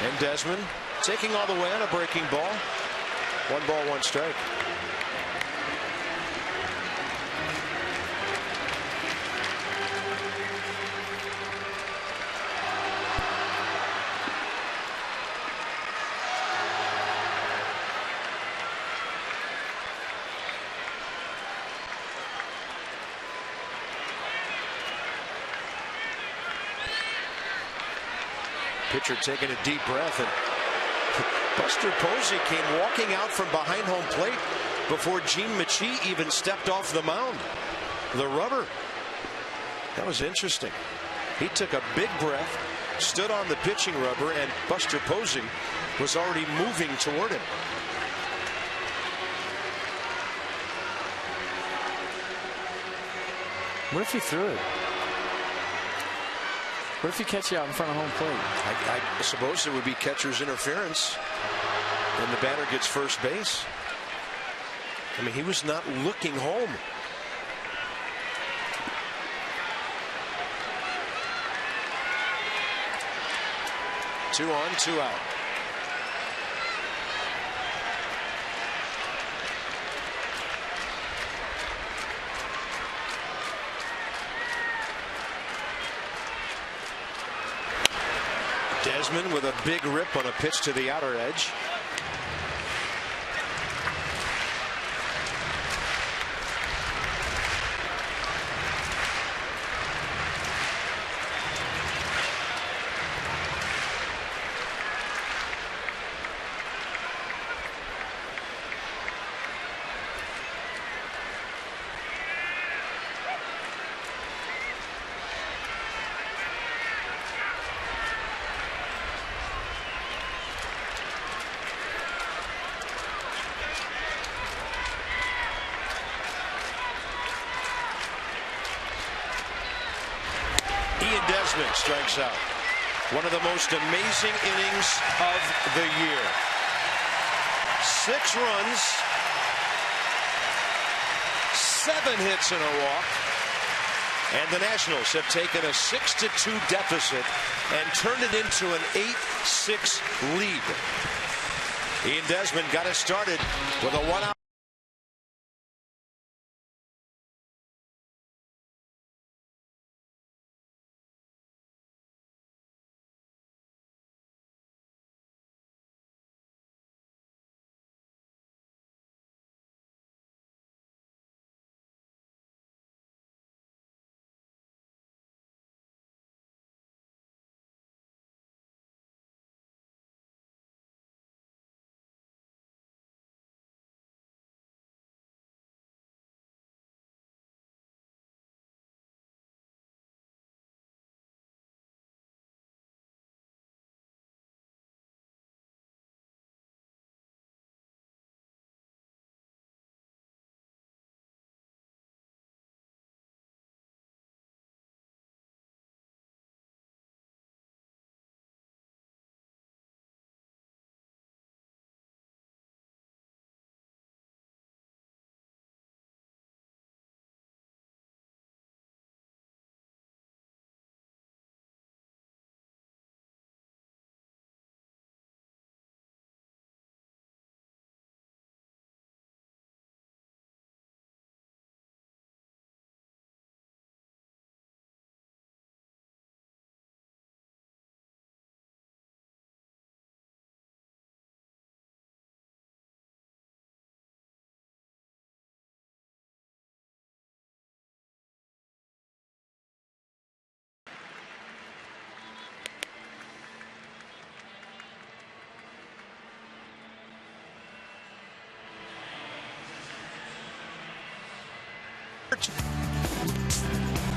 And Desmond taking all the way on a breaking ball. 1 ball, 1 strike. Pitcher taking a deep breath, and Buster Posey came walking out from behind home plate before Gene Michie even stepped off the mound. The rubber. That was interesting. He took a big breath, stood on the pitching rubber, and Buster Posey was already moving toward him. What if he threw it? What if he catch you out in front of home plate? I suppose it would be catcher's interference, and the batter gets first base. I mean, he was not looking home. Two on, two out. Desmond with a big rip on a pitch to the outer edge. Desmond strikes out. One of the most amazing innings of the year. 6 runs, 7 hits and a walk, and the Nationals have taken a 6-2 deficit and turned it into an 8-6 lead. Ian Desmond got us started with a 1-out.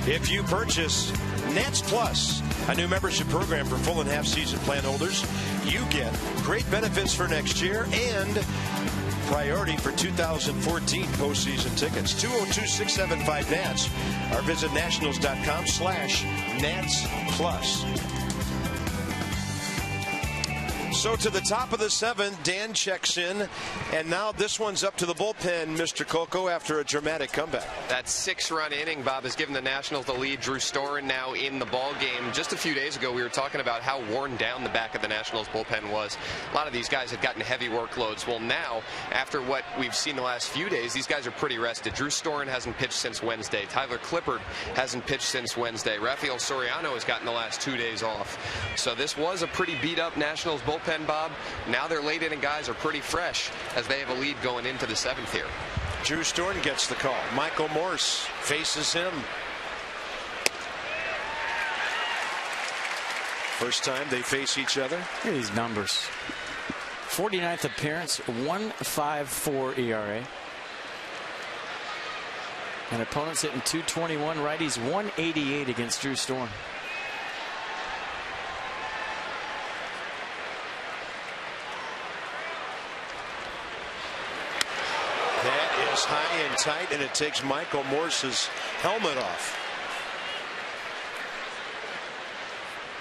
If you purchase Nats Plus, a new membership program for full and half season plan holders, you get great benefits for next year and priority for 2014 postseason tickets. 202-675-NATS or visit nationals.com/Nats Plus. So to the top of the 7th, Dan checks in, and now this one's up to the bullpen, Mr. Coco, after a dramatic comeback. That 6-run inning, Bob, has given the Nationals the lead. Drew Storen now in the ball game. Just a few days ago, we were talking about how worn down the back of the Nationals bullpen was. A lot of these guys had gotten heavy workloads. Well, now, after what we've seen the last few days, these guys are pretty rested. Drew Storen hasn't pitched since Wednesday. Tyler Clippard hasn't pitched since Wednesday. Rafael Soriano has gotten the last 2 days off. So this was a pretty beat-up Nationals bullpen, Bob. Now their late inning guys are pretty fresh as they have a lead going into the 7th here. Drew Storen gets the call. Michael Morse faces him. First time they face each other. Look at these numbers. 49th appearance, 1.54 ERA. And opponents hitting .221, righties 188 against Drew Storen. is high and tight, and it takes Michael Morse's helmet off.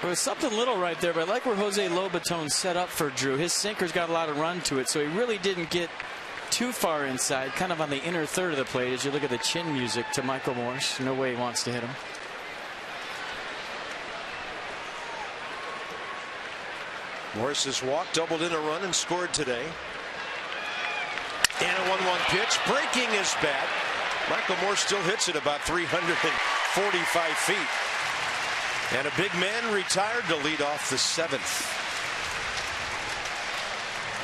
There was something little right there, but I like where Jose Lobaton set up for Drew. His sinker's got a lot of run to it, so he really didn't get too far inside, kind of on the inner third of the plate as you look at the chin music to Michael Morse. No way he wants to hit him. Morse has walked, doubled in a run, and scored today. And a 1-1 pitch, breaking his bat. Michael Morse still hits it about 345 feet. And a big man retired to lead off the 7th.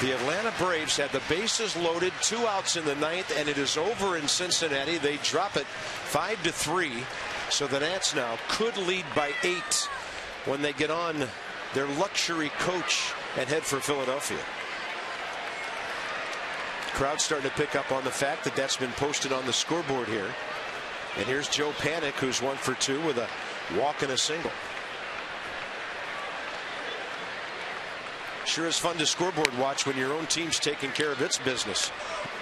The Atlanta Braves had the bases loaded, 2 outs in the 9th, and it is over in Cincinnati. They drop it 5-3. So the Nats now could lead by 8 when they get on their luxury coach and head for Philadelphia. Crowd starting to pick up on the fact that that's been posted on the scoreboard here. And here's Joe Panik, who's 1 for 2 with a walk and a single. Sure is fun to scoreboard watch when your own team's taking care of its business.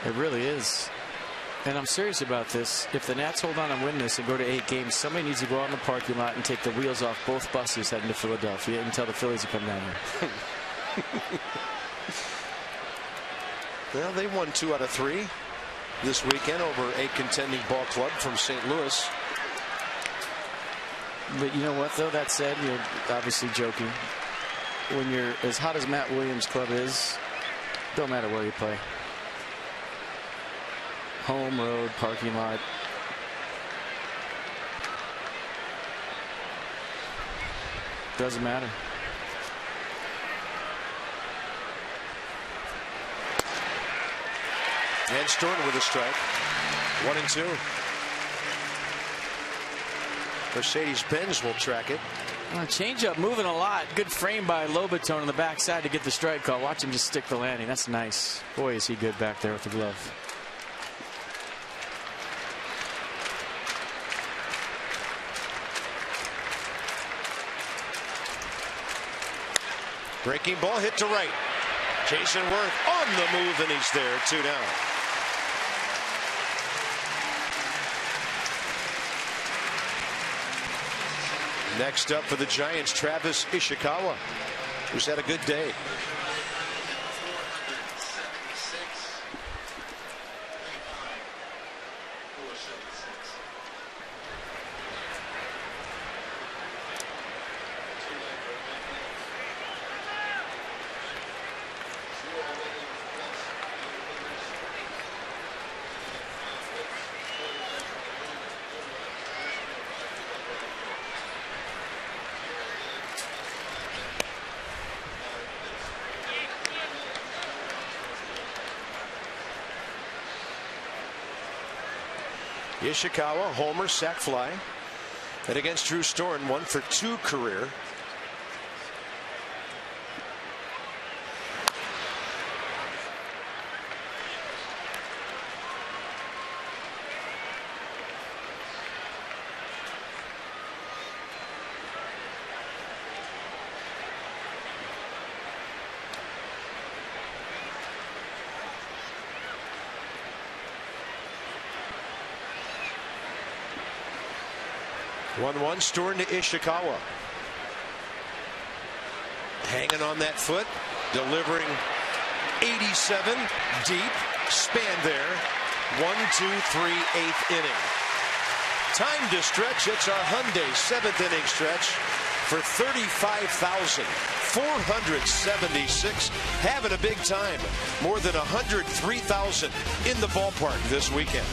It really is. And I'm serious about this. If the Nats hold on and win this and go to 8 games, somebody needs to go out in the parking lot and take the wheels off both buses heading to Philadelphia and tell the Phillies to come down here. Well, they won 2 out of 3 this weekend over a contending ball club from St. Louis. But you know what, though? That said, you're obviously joking. When you're as hot as Matt Williams' club is, don't matter where you play. Home, road, parking lot. Doesn't matter. And Stern with a strike. 1-2. Mercedes-Benz will track it. Changeup moving a lot. Good frame by Lobaton on the backside to get the strike call. Watch him just stick the landing. That's nice. Boy, is he good back there with the glove. Breaking ball hit to right. Jason Worth on the move, and he's there. 2 down. Next up for the Giants, Travis Ishikawa, who's had a good day. Ishikawa, homer, sac fly. And against Drew Storen, 1 for 2 career. One Storen to Ishikawa. Hanging on that foot, delivering 87 deep, span there. 1-2-3, 8th inning. Time to stretch. It's our Hyundai 7th inning stretch for 35,476. Having a big time. More than 103,000 in the ballpark this weekend.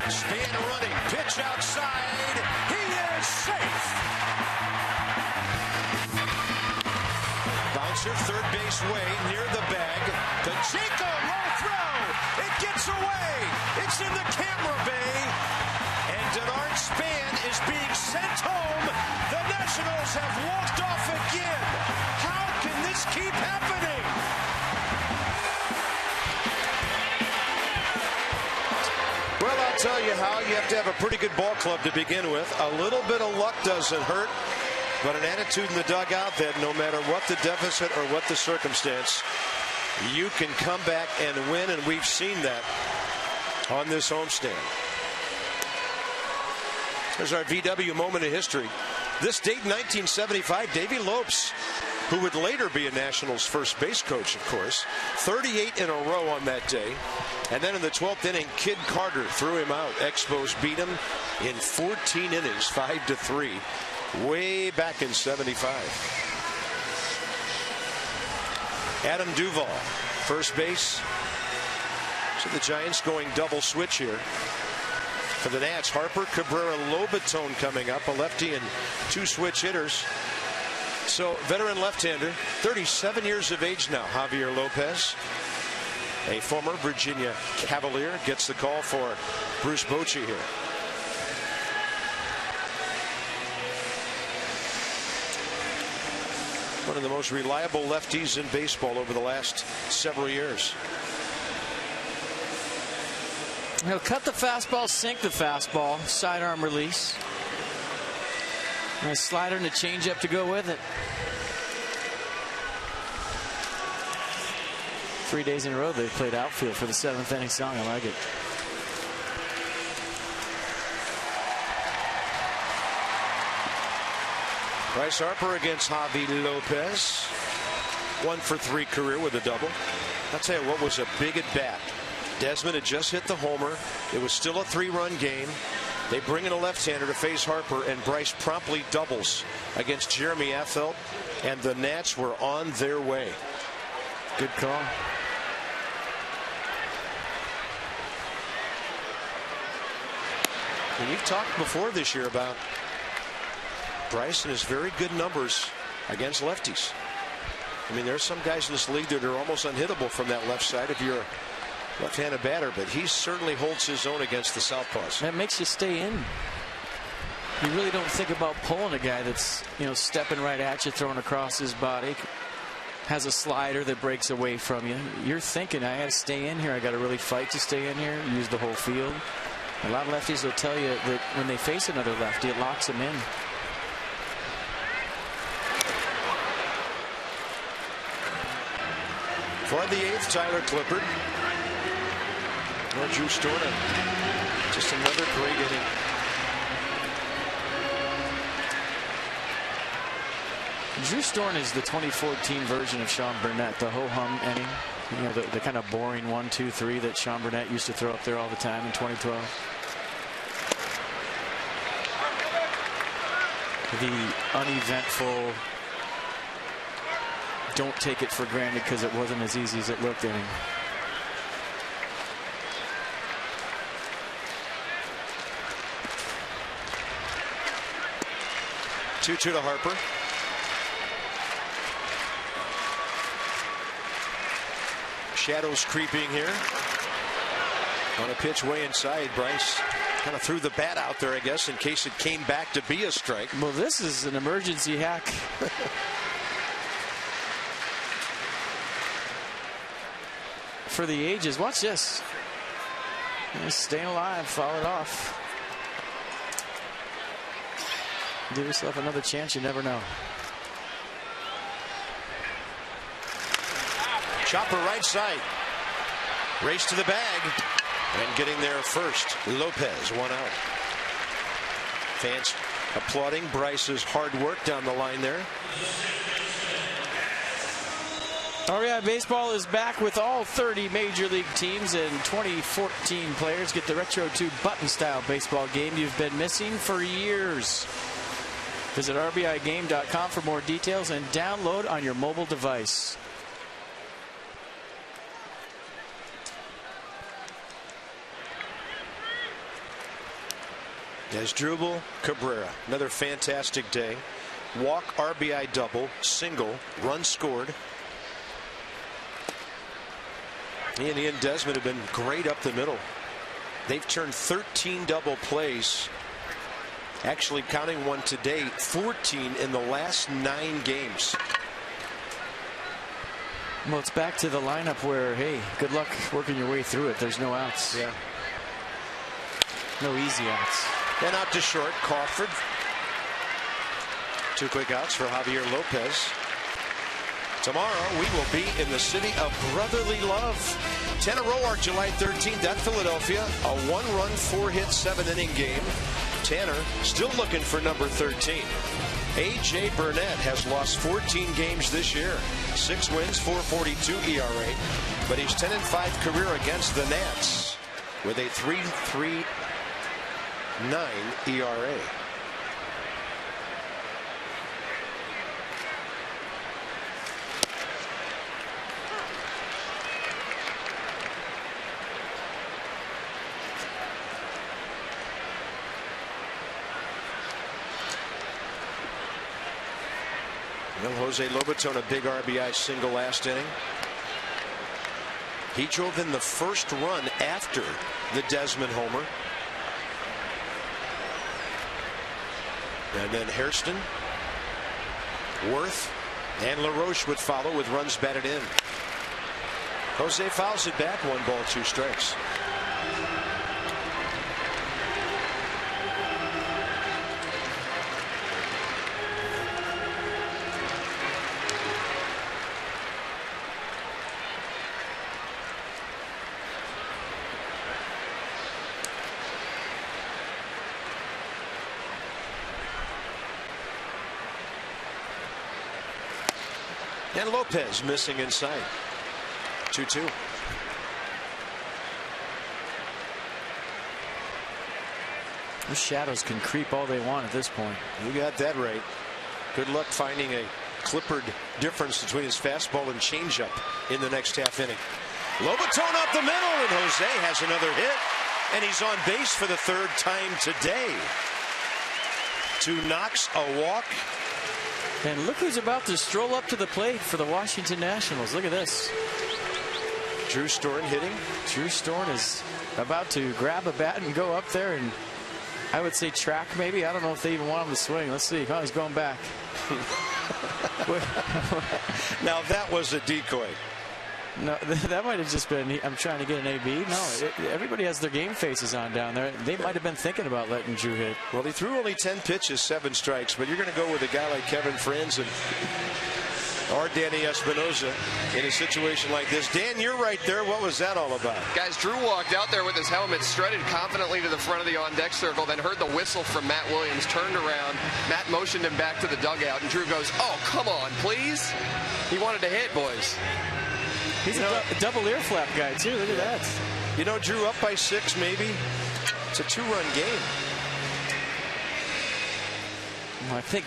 Span running, pitch outside. He is safe. Bouncer third base way near the bag. Pacheco, low throw. It gets away. It's in the camera bay. And Denard Span is being sent home. The Nationals have walked off again. How can this keep happening? Well, I'll tell you how. You have to have a pretty good ball club to begin with. A little bit of luck doesn't hurt, but an attitude in the dugout that no matter what the deficit or what the circumstance, you can come back and win, and we've seen that on this homestand. There's our VW moment in history. This date in 1975, Davey Lopes, who would later be a Nationals first base coach, of course, 38 in a row on that day. And then in the 12th inning, Kid Carter threw him out. Expos beat him in 14 innings, 5-3, way back in 75. Adam Duvall, first base. So the Giants going double switch here. For the Nats, Harper, Cabrera, Lobaton coming up, a lefty and two switch hitters. So veteran left-hander, 37 years of age now, Javier Lopez, a former Virginia Cavalier, gets the call for Bruce Bochy here. One of the most reliable lefties in baseball over the last several years. He'll cut the fastball, sink the fastball, sidearm release. And a slider and a changeup to go with it. 3 days in a row they've played outfield for the 7th inning song. I like it. Bryce Harper against Javi Lopez. 1 for 3 career with a double. I'll tell you what was a big at bat. Desmond had just hit the homer. It was still a 3-run game. They bring in a left-hander to face Harper, and Bryce promptly doubles against Jeremy Affeldt, and the Nats were on their way. Good call. And you've talked before this year about Bryce and his very good numbers against lefties. I mean, there's some guys in this league that are almost unhittable from that left side if you're a left-handed batter, but he certainly holds his own against the southpaws. That makes you stay in. You really don't think about pulling a guy that's, stepping right at you, throwing across his body, has a slider that breaks away from you. You're thinking, I got to stay in here. I got to really fight to stay in here, use the whole field. A lot of lefties will tell you that when they face another lefty, it locks them in. For the 8th, Tyler Clippard. Or Drew Storna. Just another great inning. Drew Storna is the 2014 version of Sean Burnett, the ho-hum inning. The kind of boring 1, 2, 3 that Sean Burnett used to throw up there all the time in 2012. The uneventful, don't take it for granted because it wasn't as easy as it looked inning. Two to Harper. Shadows creeping here. On a pitch way inside, Bryce kind of threw the bat out there, I guess, in case it came back to be a strike. Well, this is an emergency hack. For the ages. Watch this. Just staying alive, foul it off. Give yourself another chance, you never know. Chopper right side. Race to the bag. And getting there first, Lopez, 1 out. Fans applauding Bryce's hard work down the line there. RBI Baseball is back with all 30 Major League teams and 2014 players. Get the Retro 2 button-style baseball game you've been missing for years. Visit RBIGame.com for more details and download on your mobile device. Asdrubal Cabrera, another fantastic day. Walk, RBI double, single, run scored. He and Ian Desmond have been great up the middle. They've turned 13 double plays. Actually, counting one today, 14 in the last 9 games. Well, it's back to the lineup where, hey, good luck working your way through it. There's no outs. Yeah. No easy outs. Then out to short, Crawford. 2 quick outs for Javier Lopez. Tomorrow we will be in the city of brotherly love. 10 in a row are July 13th at Philadelphia. A 1-run, 4-hit, 7-inning game. Tanner still looking for number 13. A.J. Burnett has lost 14 games this year. 6 wins, 4.42 ERA. But he's 10-5 career against the Nats with a 3.39 ERA. Jose Lobaton, a big RBI single last inning. He drove in the first run after the Desmond homer. And then Hairston, Worth, and LaRoche would follow with runs batted in. Jose fouls it back, 1 ball, 2 strikes. And Lopez missing inside. 2-2. The shadows can creep all they want at this point. You got that right. Good luck finding a Clippard difference between his fastball and changeup in the next half inning. Lobaton up the middle, and Jose has another hit. And he's on base for the 3rd time today. 2 knocks, a walk. And look who's about to stroll up to the plate for the Washington Nationals. Look at this. Drew Storn hitting. Drew Storn is about to grab a bat and go up there and, I would say, track maybe. I don't know if they even want him to swing. Let's see. Oh, he's going back. Now that was a decoy. No, that might have just been, I'm trying to get an AB. No, everybody has their game faces on down there. They might have been thinking about letting Drew hit. Well, he threw only 10 pitches, 7 strikes, but you're going to go with a guy like Kevin Franzen or Danny Espinosa in a situation like this. Dan, you're right there. What was that all about? Guys, Drew walked out there with his helmet, strutted confidently to the front of the on-deck circle, then heard the whistle from Matt Williams, turned around. Matt motioned him back to the dugout, and Drew goes, "Oh, come on, please." He wanted to hit, boys. He's a double ear flap guy, too. Look at that. You know, Drew up by 6, maybe. It's a 2-run game. Well, I think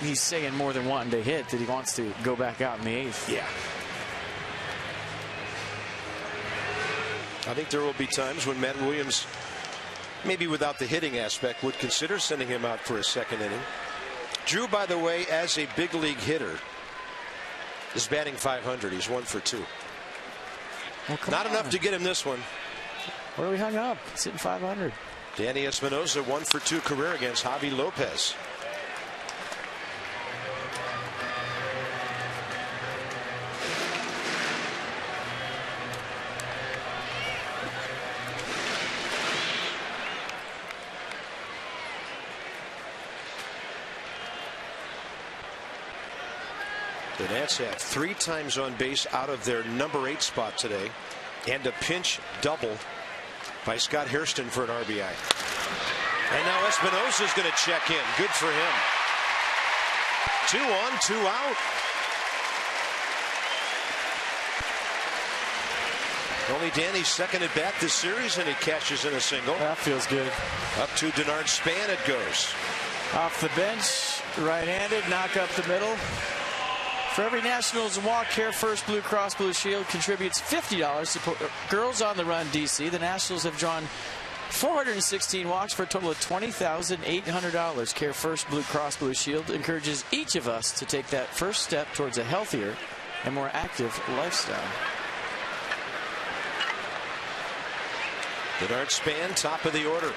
he's saying more than wanting to hit, that he wants to go back out in the 8th. Yeah. I think there will be times when Matt Williams, maybe without the hitting aspect, would consider sending him out for a 2nd inning. Drew, by the way, as a big league hitter, is batting .500. He's 1 for 2. Well, not enough to get him this one. Where are we hung up? He's hitting .500. Danny Espinosa, 1 for 2 career against Javi Lopez. The Nats have 3 times on base out of their number 8 spot today, and a pinch double by Scott Hairston for an RBI. And now Espinosa is going to check in. Good for him. 2 on, 2 out. Only Danny's second at bat this series, and he cashes in a single. That feels good. Up to Denard Span it goes. Off the bench, right-handed, knock up the middle. For every Nationals walk, Care First Blue Cross Blue Shield contributes $50 to Girls on the Run DC. The Nationals have drawn 416 walks for a total of $20,800. Care First Blue Cross Blue Shield encourages each of us to take that first step towards a healthier and more active lifestyle. Denard Span, top of the order.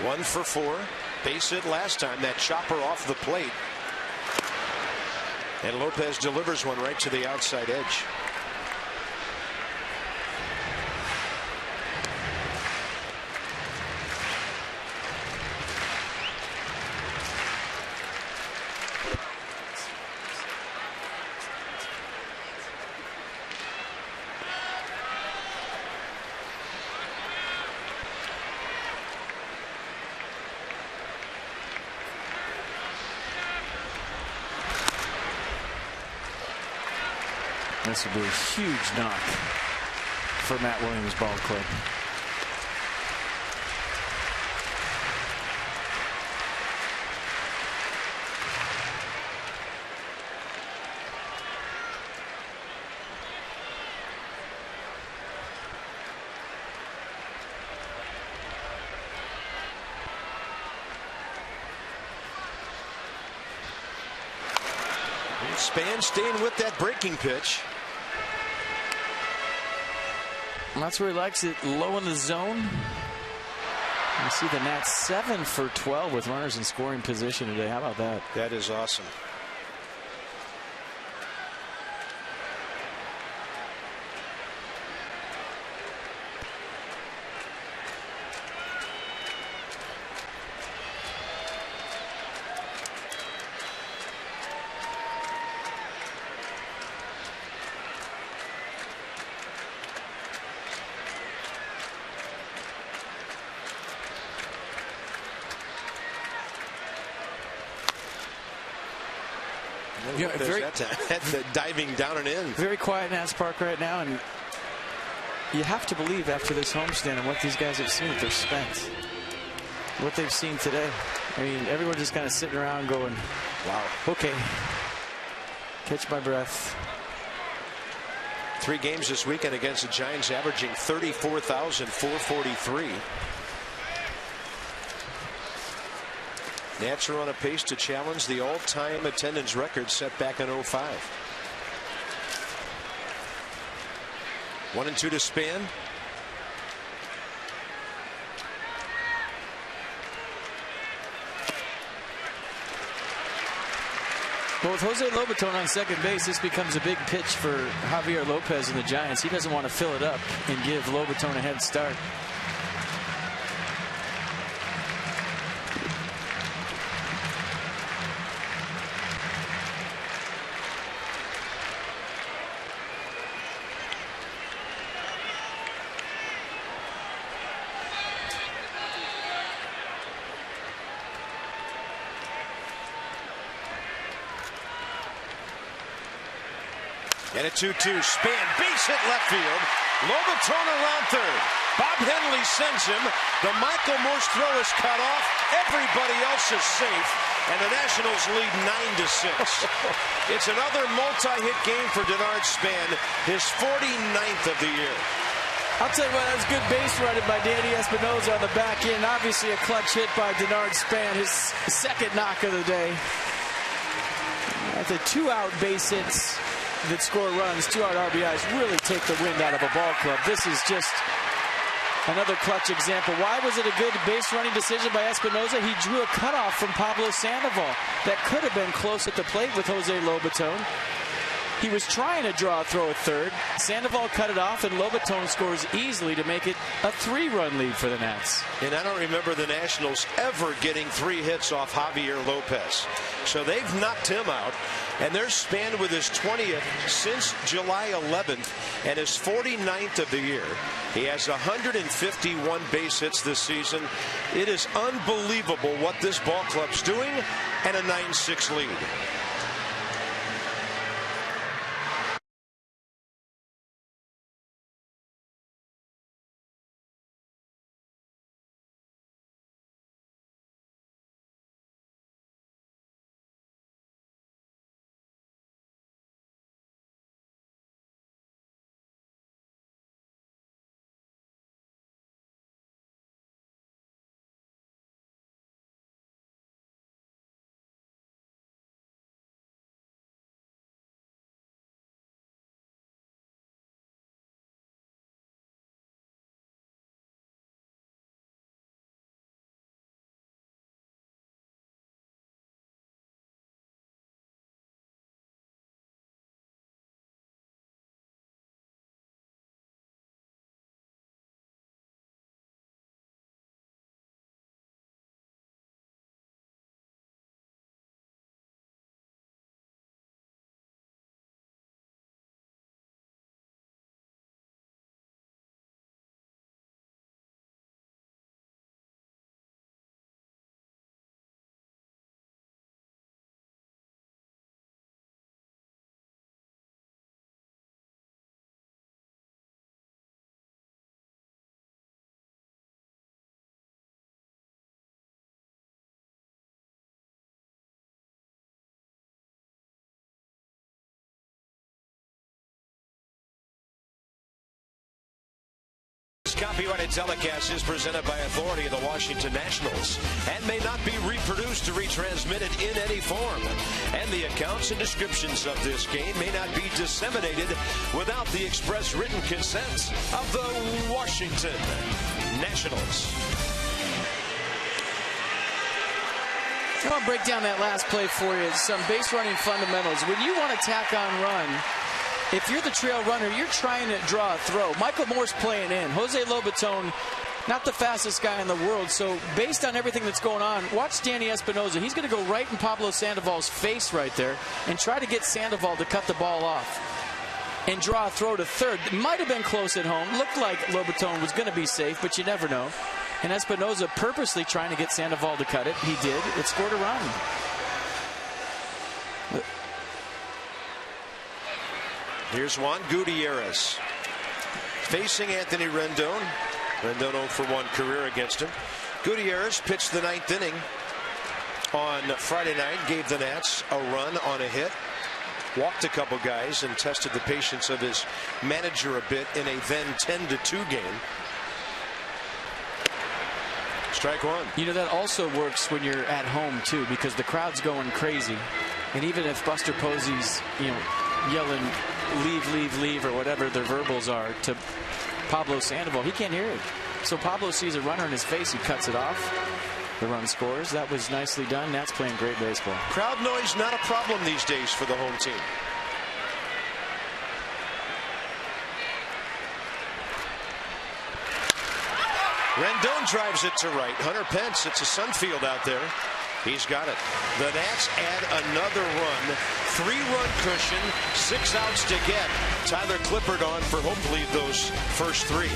1 for 4. Base hit last time. That chopper off the plate. And Lopez delivers one right to the outside edge. This would be a huge knock for Matt Williams' ball club. Span staying with that breaking pitch. That's where he likes it, low in the zone. You see the Nats 7 for 12 with runners in scoring position today. How about that? That is awesome. Yeah, that's diving down and in. Very quiet in Nats Park right now, and you have to believe after this homestand and what these guys have seen, they're spent. What they've seen today. I mean, everyone just kind of sitting around going, wow, okay, catch my breath. 3 games this weekend against the Giants, averaging 34,443. Nats are on a pace to challenge the all-time attendance record set back in 05. 1-2 to Span. Well, with Jose Lobaton on second base, this becomes a big pitch for Javier Lopez and the Giants. He doesn't want to fill it up and give Lobaton a head start. And a 2-2. Span, base hit left field. Lobaton around third. Bob Henley sends him. The Michael Morse throw is cut off. Everybody else is safe. And the Nationals lead 9-6. It's another multi-hit game for Denard Span, his 49th of the year. I'll tell you what, that was good base running by Danny Espinosa on the back end. Obviously a clutch hit by Denard Span, his second knock of the day. That's a 2-out base hits that score runs, 2-out RBIs really take the wind out of a ball club. This is just another clutch example. Why was it a good base running decision by Espinosa? He drew a cutoff from Pablo Sandoval that could have been close at the plate with Jose Lobaton. He was trying to draw a throw at third. Sandoval cut it off, and Lobaton scores easily to make it a 3-run lead for the Nats. And I don't remember the Nationals ever getting 3 hits off Javier Lopez. So they've knocked him out, and they're Span with his 20th since July 11th and his 49th of the year. He has 151 base hits this season. It is unbelievable what this ball club's doing, and a 9-6 lead. This copyrighted telecast is presented by authority of the Washington Nationals and may not be reproduced or retransmitted in any form. And the accounts and descriptions of this game may not be disseminated without the express written consent of the Washington Nationals. I want to break down that last play for you. Some base running fundamentals. When you want to tack on run, if you're the trail runner, you're trying to draw a throw. Michael Moore's playing in. Jose Lobaton, not the fastest guy in the world. So based on everything that's going on, watch Danny Espinosa. He's going to go right in Pablo Sandoval's face right there and try to get Sandoval to cut the ball off and draw a throw to third. It might have been close at home. Looked like Lobaton was going to be safe, but you never know. And Espinosa purposely trying to get Sandoval to cut it. He did. It scored a run. Here's Juan Gutierrez facing Anthony Rendon. Rendon 0 for 1 career against him. Gutierrez pitched the 9th inning on Friday night, gave the Nats a run on a hit, walked a couple guys, and tested the patience of his manager a bit in a then 10-2 game. Strike one. You know, that also works when you're at home too, because the crowd's going crazy, and even if Buster Posey's, you know, yelling leave, leave, leave, or whatever their verbals are to Pablo Sandoval, he can't hear it. So Pablo sees a runner in his face, he cuts it off. The run scores. That was nicely done. Nats playing great baseball. Crowd noise not a problem these days for the home team. Rendon drives it to right. Hunter Pence, it's a Sunfield out there. He's got it. The Nats add another run. 3-run cushion, 6 outs to get. Tyler Clippard on for hopefully those first 3.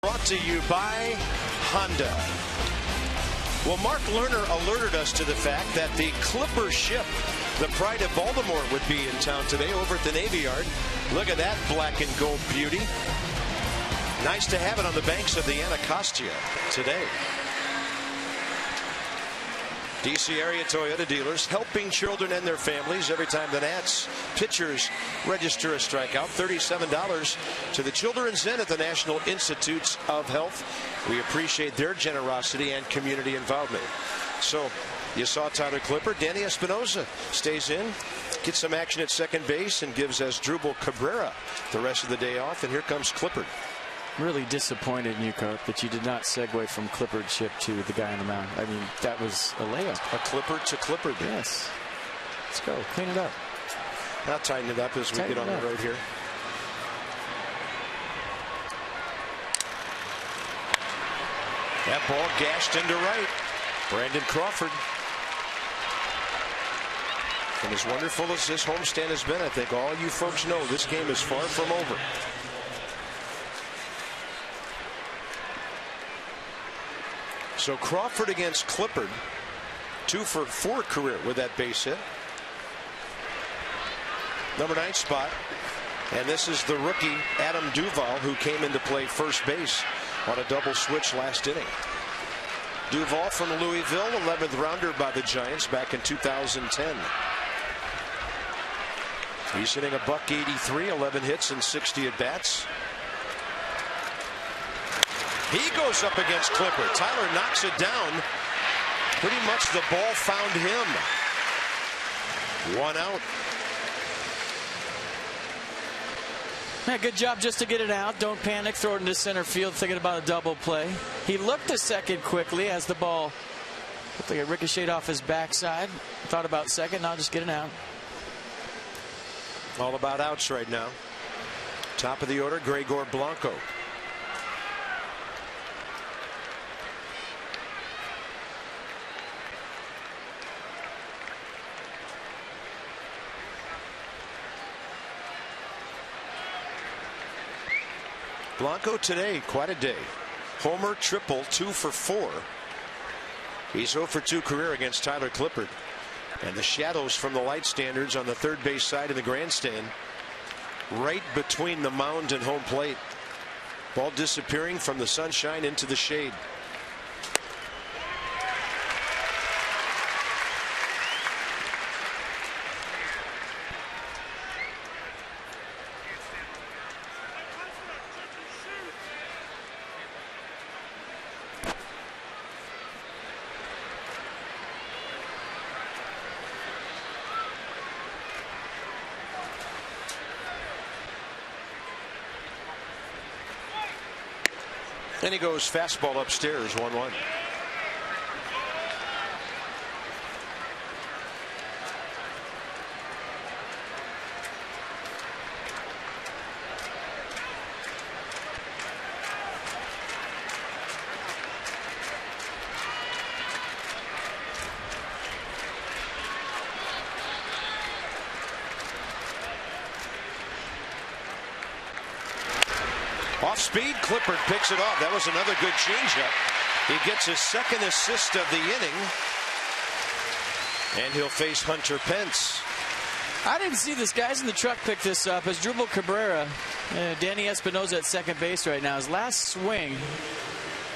Brought to you by Honda. Well, Mark Lerner alerted us to the fact that the Clipper ship, the Pride of Baltimore, would be in town today over at the Navy Yard. Look at that black and gold beauty. Nice to have it on the banks of the Anacostia today. DC area Toyota dealers helping children and their families every time the Nats pitchers register a strikeout. $37 to the Children's Inn at the National Institutes of Health. We appreciate their generosity and community involvement. So you saw Tyler Clippard. Danny Espinosa stays in, gets some action at second base, and gives Asdrubal Cabrera the rest of the day off. And here comes Clippard. Really disappointed in you, Carp, that you did not segue from Clippard ship to the guy on the mound. I mean, that was a layup. A Clippard to Clippard. Yes. Let's go. Clean it up. I'll tighten it up as we get on the road here. That ball gashed into right. Brandon Crawford. And as wonderful as this homestand has been, I think all you folks know this game is far from over. So Crawford against Clippard. 2 for 4 career with that base hit. Number 9 spot. And this is the rookie Adam Duvall, who came into play first base on a double switch last inning. Duvall from Louisville, 11th rounder by the Giants back in 2010. He's hitting a .183, 11 hits and 60 at bats. He goes up against Clipper. Tyler knocks it down. Pretty much the ball found him. 1 out. Yeah, good job just to get it out. Don't panic. Throw it into center field thinking about a double play. He looked a second quickly as the ball looked like it ricocheted off his backside. Thought about second. Now just get it out. All about outs right now. Top of the order, Gregor Blanco. Blanco today, quite a day. Homer, triple, 2 for 4. He's 0 for 2 career against Tyler Clippard. And the shadows from the light standards on the third base side of the grandstand, right between the mound and home plate. Ball disappearing from the sunshine into the shade. Then he goes fastball upstairs, 1-1. Off speed, Clippard picks it off. That was another good changeup. He gets his second assist of the inning. And he'll face Hunter Pence. I didn't see this. Guys in the truck pick this up. As Drupal Cabrera, Danny Espinosa at second base right now. His last swing,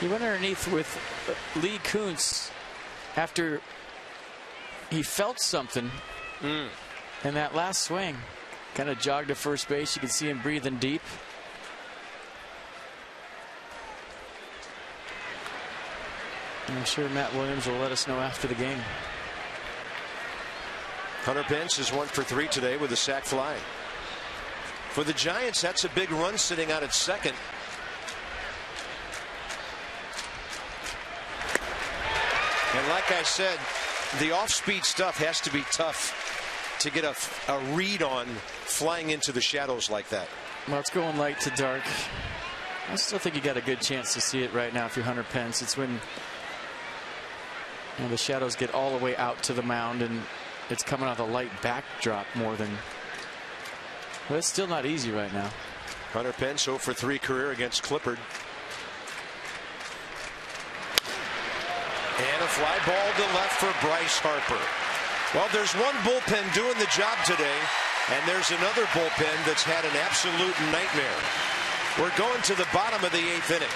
he went underneath with Lee Kuntz after he felt something. And that last swing kind of jogged to first base. You can see him breathing deep. I'm sure Matt Williams will let us know after the game. Hunter Pence is 1 for 3 today with a sac fly. For the Giants, that's a big run sitting out at second. And like I said, the off-speed stuff has to be tough to get a read on flying into the shadows like that. Well, it's going light to dark. I still think you got a good chance to see it right now if you're Hunter Pence. It's when the shadows get all the way out to the mound and it's coming out the light backdrop more than. But it's still not easy right now. Hunter Pence 0 for 3 career against Clippard. And a fly ball to left for Bryce Harper. Well, there's one bullpen doing the job today, and there's another bullpen that's had an absolute nightmare. We're going to the bottom of the 8th inning.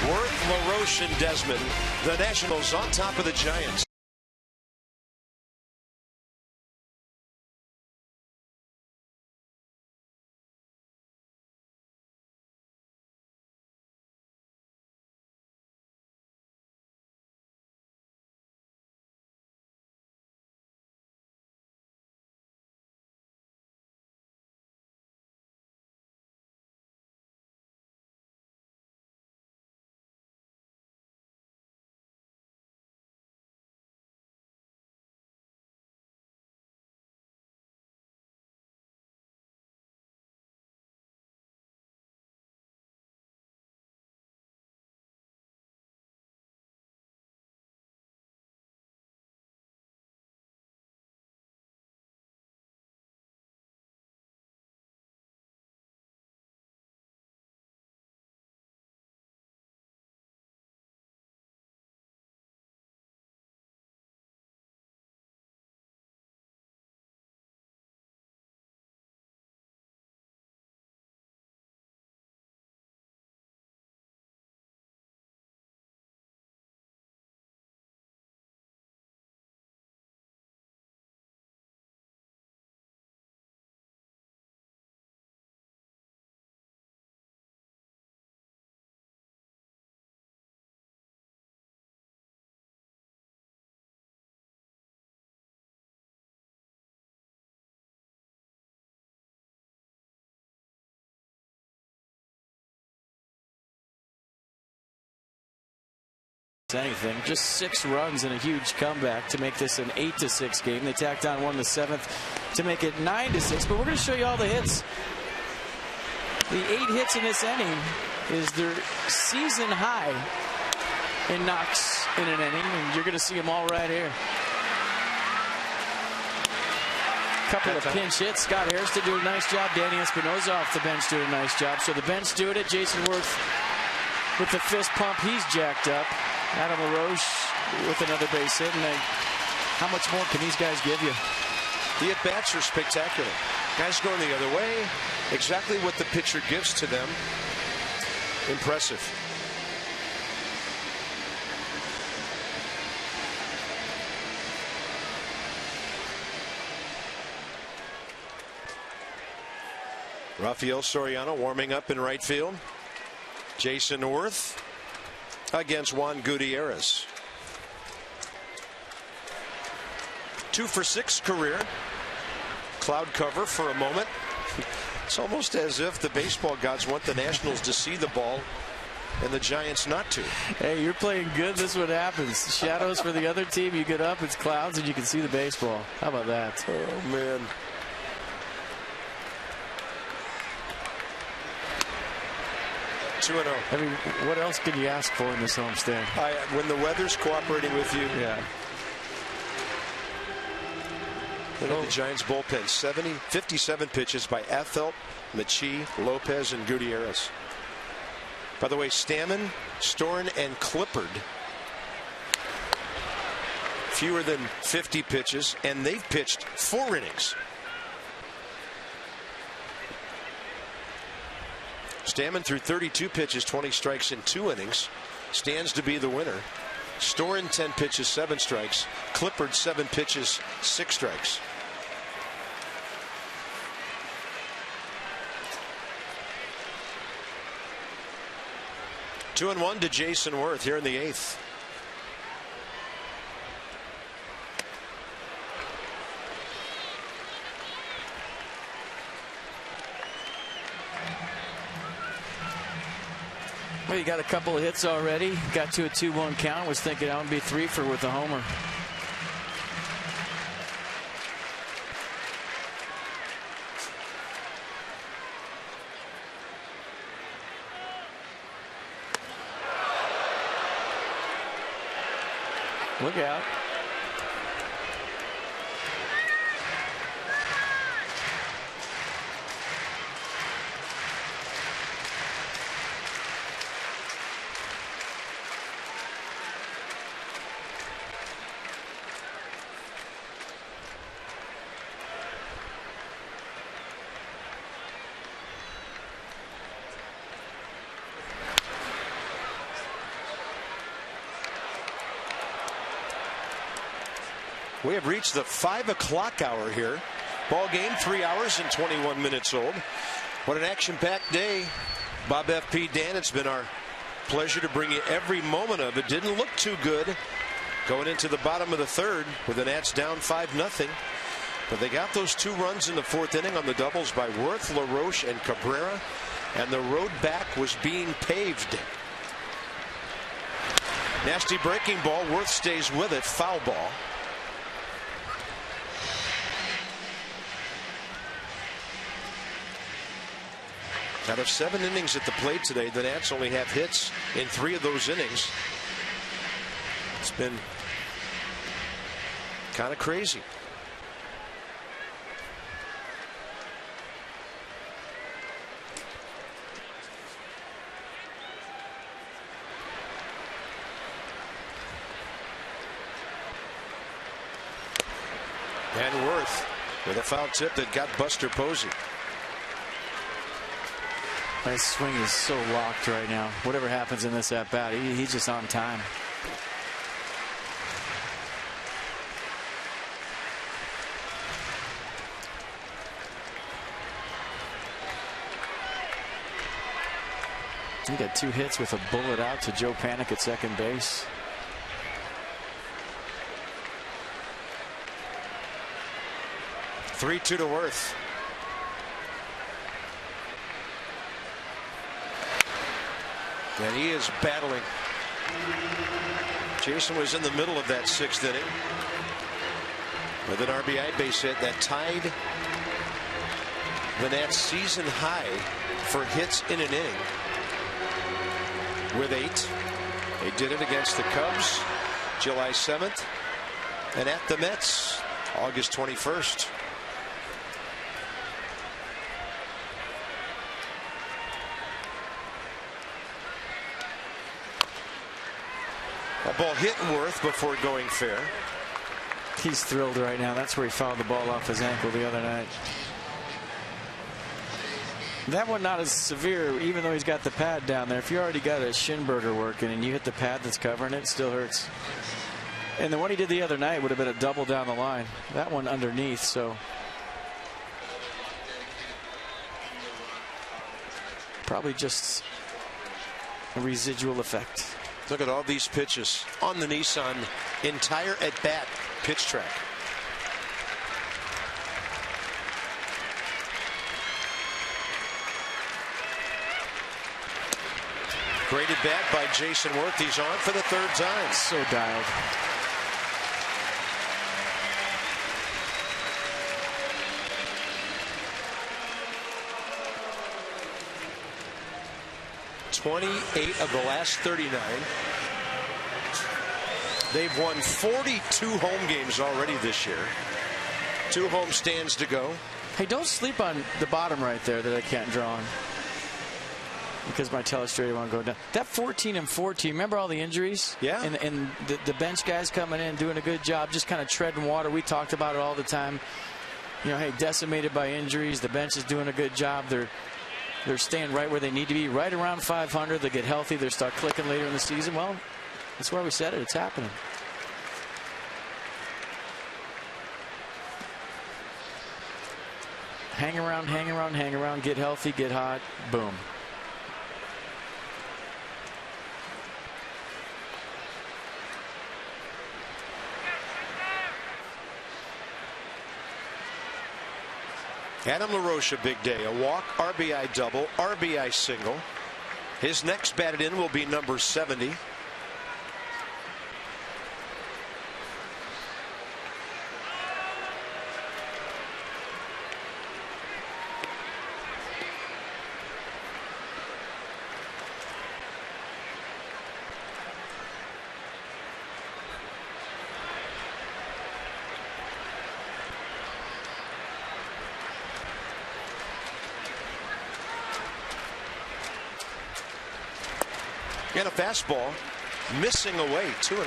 Worth, LaRoche, and Desmond. The Nationals on top of the Giants. anything. Just 6 runs and a huge comeback to make this an 8-6 game. They tacked on one in the 7th to make it 9-6. But we're going to show you all the hits. The 8 hits in this inning is their season high in knocks in an inning, and you're going to see them all right here. Couple of pinch hits. Scott Harris did do a nice job. Danny Espinosa off the bench doing a nice job. So the bench doing it. Jason Worth with the fist pump. He's jacked up. Adam LaRoche with another base hit. And how much more can these guys give you? The at-bats are spectacular. Guys going the other way. Exactly what the pitcher gives to them. Impressive. Rafael Soriano warming up in right field. Jason Worth against Juan Gutierrez. 2 for 6 career. Cloud cover for a moment. It's almost as if the baseball gods want the Nationals to see the ball and the Giants not to. Hey, you're playing good. This is what happens. Shadows for the other team. You get up, it's clouds, and you can see the baseball. How about that? Oh, man. I mean, what else can you ask for in this homestand? When the weather's cooperating with you. Yeah. Look at the Giants bullpen. 57 pitches by Athelt, Machi, Lopez, and Gutierrez. By the way, Stammen, Storen, and Clippard fewer than 50 pitches, and they've pitched 4 innings. Stammen threw 32 pitches, 20 strikes in 2 innings. Stands to be the winner. Storen 10 pitches, 7 strikes. Clippard 7 pitches, 6 strikes. Two and 1 to Jason Worth here in the 8th. Well, you got a couple of hits already. Got to a 2-1 count. Was thinking I would be 3-for with a homer. Look out. We have reached the 5 o'clock hour here. Ball game 3 hours and 21 minutes old. What an action-packed day. Bob F.P. Dan, it's been our pleasure to bring you every moment of it. Didn't look too good going into the bottom of the 3rd with the Nats down 5-0. But they got those 2 runs in the 4th inning on the doubles by Worth, LaRoche, and Cabrera. And the road back was being paved. Nasty breaking ball. Worth stays with it. Foul ball. Out of 7 innings at the plate today, the Nats only have hits in 3 of those innings. It's been kind of crazy. And Worth with a foul tip that got Buster Posey. His swing is so locked right now. Whatever happens in this at bat, he's just on time. He got 2 hits with a bullet out to Joe Panik at second base. Three-2 to Worth. And he is battling. Jason was in the middle of that 6th inning with an RBI base hit that tied the Nats season high for hits in an inning with 8. They did it against the Cubs July 7th and at the Mets August 21st. A ball hit Worth before going fair. He's thrilled right now. That's where he fouled the ball off his ankle the other night. That one not as severe, even though he's got the pad down there. If you already got a shin burger working and you hit the pad that's covering it, it still hurts. And the one he did the other night would have been a double down the line. That one underneath, so probably just a residual effect. Look at all these pitches on the Nissan entire at-bat pitch track. Great at bat by Jason Worth. He's on for the 3rd time. So dialed. (28 of the last 39). They've won 42 home games already this year. 2 home stands to go. Hey, don't sleep on the bottom right there that I can't draw on, because my telestrator won't go down. That 14 and 14, remember all the injuries? Yeah. And the bench guys coming in doing a good job, just kind of treading water. We talked about it all the time. You know, hey, decimated by injuries. The bench is doing a good job. They're staying right where they need to be, right around 500. They get healthy. They start clicking later in the season. Well, that's why we said it. It's happening. Hang around, hang around, hang around. Get healthy, get hot. Boom. Adam LaRoche, a big day. A walk, RBI double, RBI single. His next batted in will be number 70. And a fastball missing away, 2-0.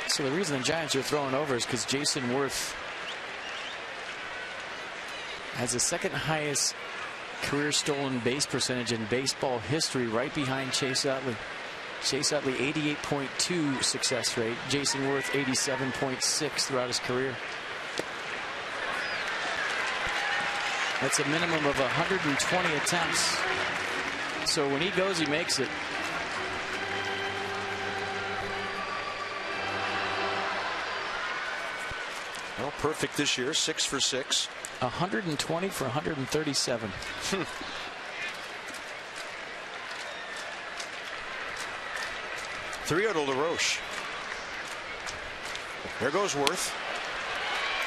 So the reason the Giants are throwing over is because Jason Worth has the 2nd highest career stolen base percentage in baseball history, right behind Chase Utley. Chase Utley 88.2 success rate. Jason Worth 87.6 throughout his career. That's a minimum of 120 attempts. So when he goes, he makes it. Well, perfect this year, 6 for 6. 120 for 137. 3-0 to LaRoche. There goes Worth.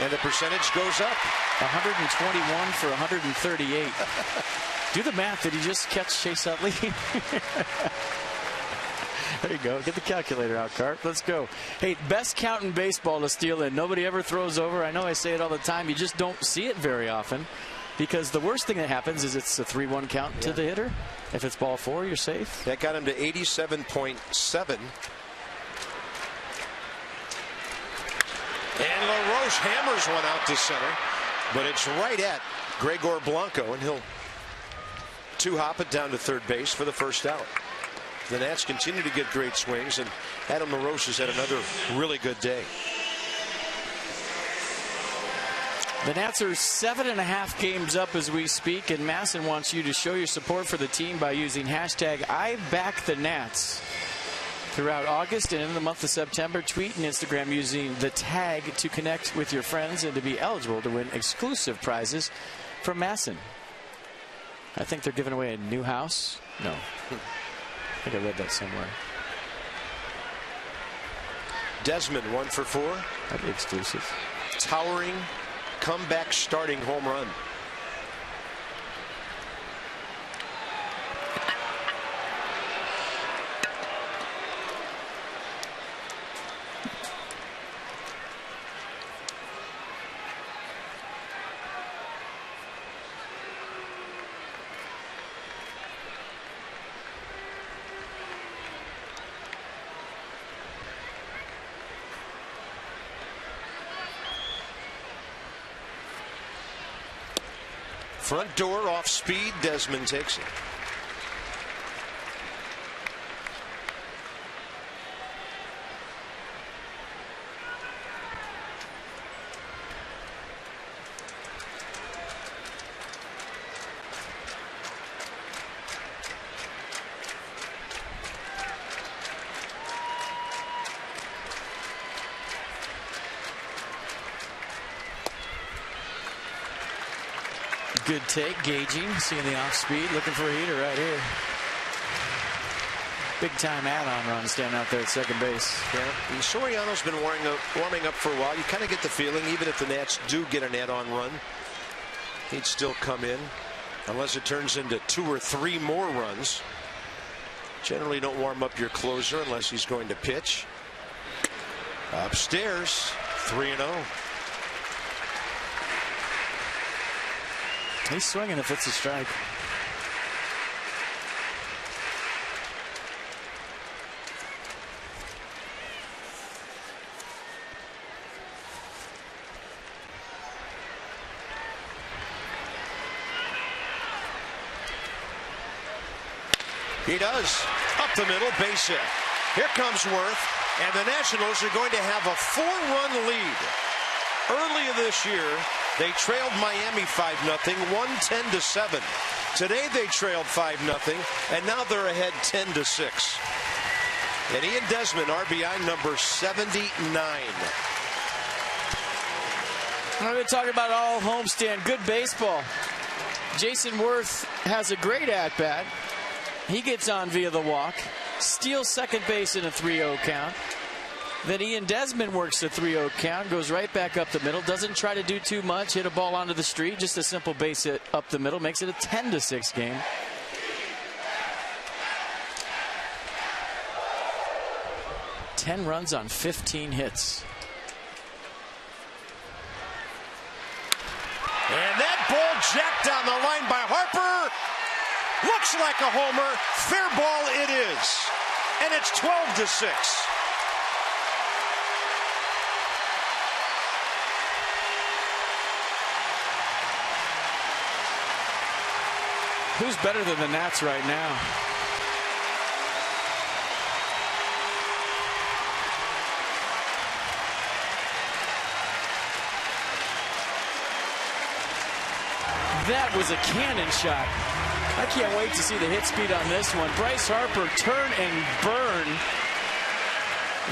And the percentage goes up. 121 for 138. Do the math. Did he just catch Chase Utley? There you go. Get the calculator out, Cart. Let's go. Hey, best count in baseball to steal in. Nobody ever throws over. I know I say it all the time. You just don't see it very often, because the worst thing that happens is it's a 3-1 count to the hitter. If it's ball 4, you're safe. That got him to 87.7. And LaRoche hammers one out to center, but it's right at Gregor Blanco, and he'll 2-hop it down to 3rd base for the first out. The Nats continue to get great swings, and Adam LaRoche has had another really good day. The Nats are 7.5 games up as we speak, and Masson wants you to show your support for the team by using hashtag #IBackTheNats. Throughout August and in the month of September, tweet and Instagram using the tag to connect with your friends and to be eligible to win exclusive prizes from Masson. I think they're giving away a new house. No. think I read that somewhere. Desmond 1 for 4. That'd be exclusive. Towering comeback starting home run. Front door off speed. Desmond takes it. Good take, gauging, seeing the off speed, looking for a heater right here. Big time add-on run standing out there at second base. Yeah, and Soriano's been warming up for a while. You kind of get the feeling, even if the Nats do get an add-on run, he'd still come in, unless it turns into 2 or 3 more runs. Generally don't warm up your closer unless he's going to pitch. Upstairs, 3-0. He's swinging if it's a strike. He does. Up the middle, base hit. Here comes Worth, and the Nationals are going to have a 4-run lead. Earlier this year, they trailed Miami 5-0, won 10-7. Today they trailed 5-0, and now they're ahead 10-6. And Ian Desmond, RBI number 79. I'm going to talk about all homestand. Good baseball. Jason Worth has a great at-bat. He gets on via the walk, steals second base in a 3-0 count. Then Ian Desmond works the 3-0 count, goes right back up the middle, doesn't try to do too much, hit a ball onto the street, just a simple base hit up the middle, makes it a 10-6 game. Ten runs on 15 hits. And that ball jacked down the line by Harper. Looks like a homer. Fair ball it is. And it's 12-6. Who's better than the Nats right now? That was a cannon shot. I can't wait to see the hit speed on this one. Bryce Harper, turn and burn.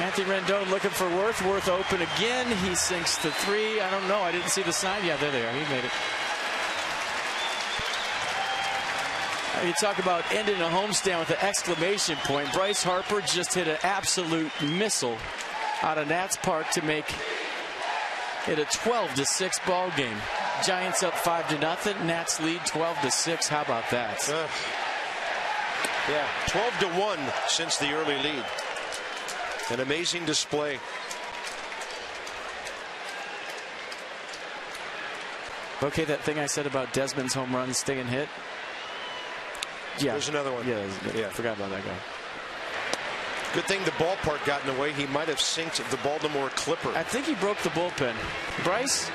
Anthony Rendon looking for Worth. Worth open again. He sinks to 3. I don't know. I didn't see the sign. Yeah, there they are. He made it. You talk about ending a homestand with an exclamation point. Bryce Harper just hit an absolute missile out of Nats Park to make it a 12-6 ball game. Giants up 5-0. Nats lead 12-6. How about that? Yeah, 12-1 since the early lead. An amazing display. Okay, that thing I said about Desmond's home runs staying hit. Yeah, there's another one. Yeah, forgot about that guy. Good thing the ballpark got in the way. He might have synced the Baltimore Clipper. I think he broke the bullpen. Bryce,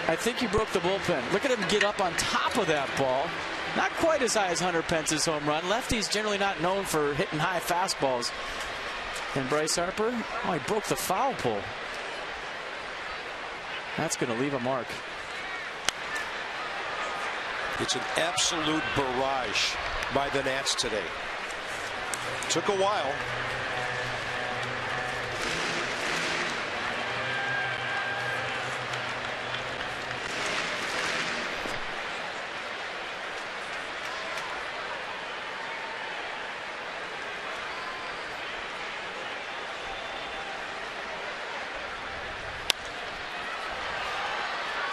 I think he broke the bullpen. Look at him get up on top of that ball. Not quite as high as Hunter Pence's home run. Lefties generally not known for hitting high fastballs. And Bryce Harper, oh, he broke the foul pole. That's going to leave a mark. It's an absolute barrage by the Nats today. Took a while.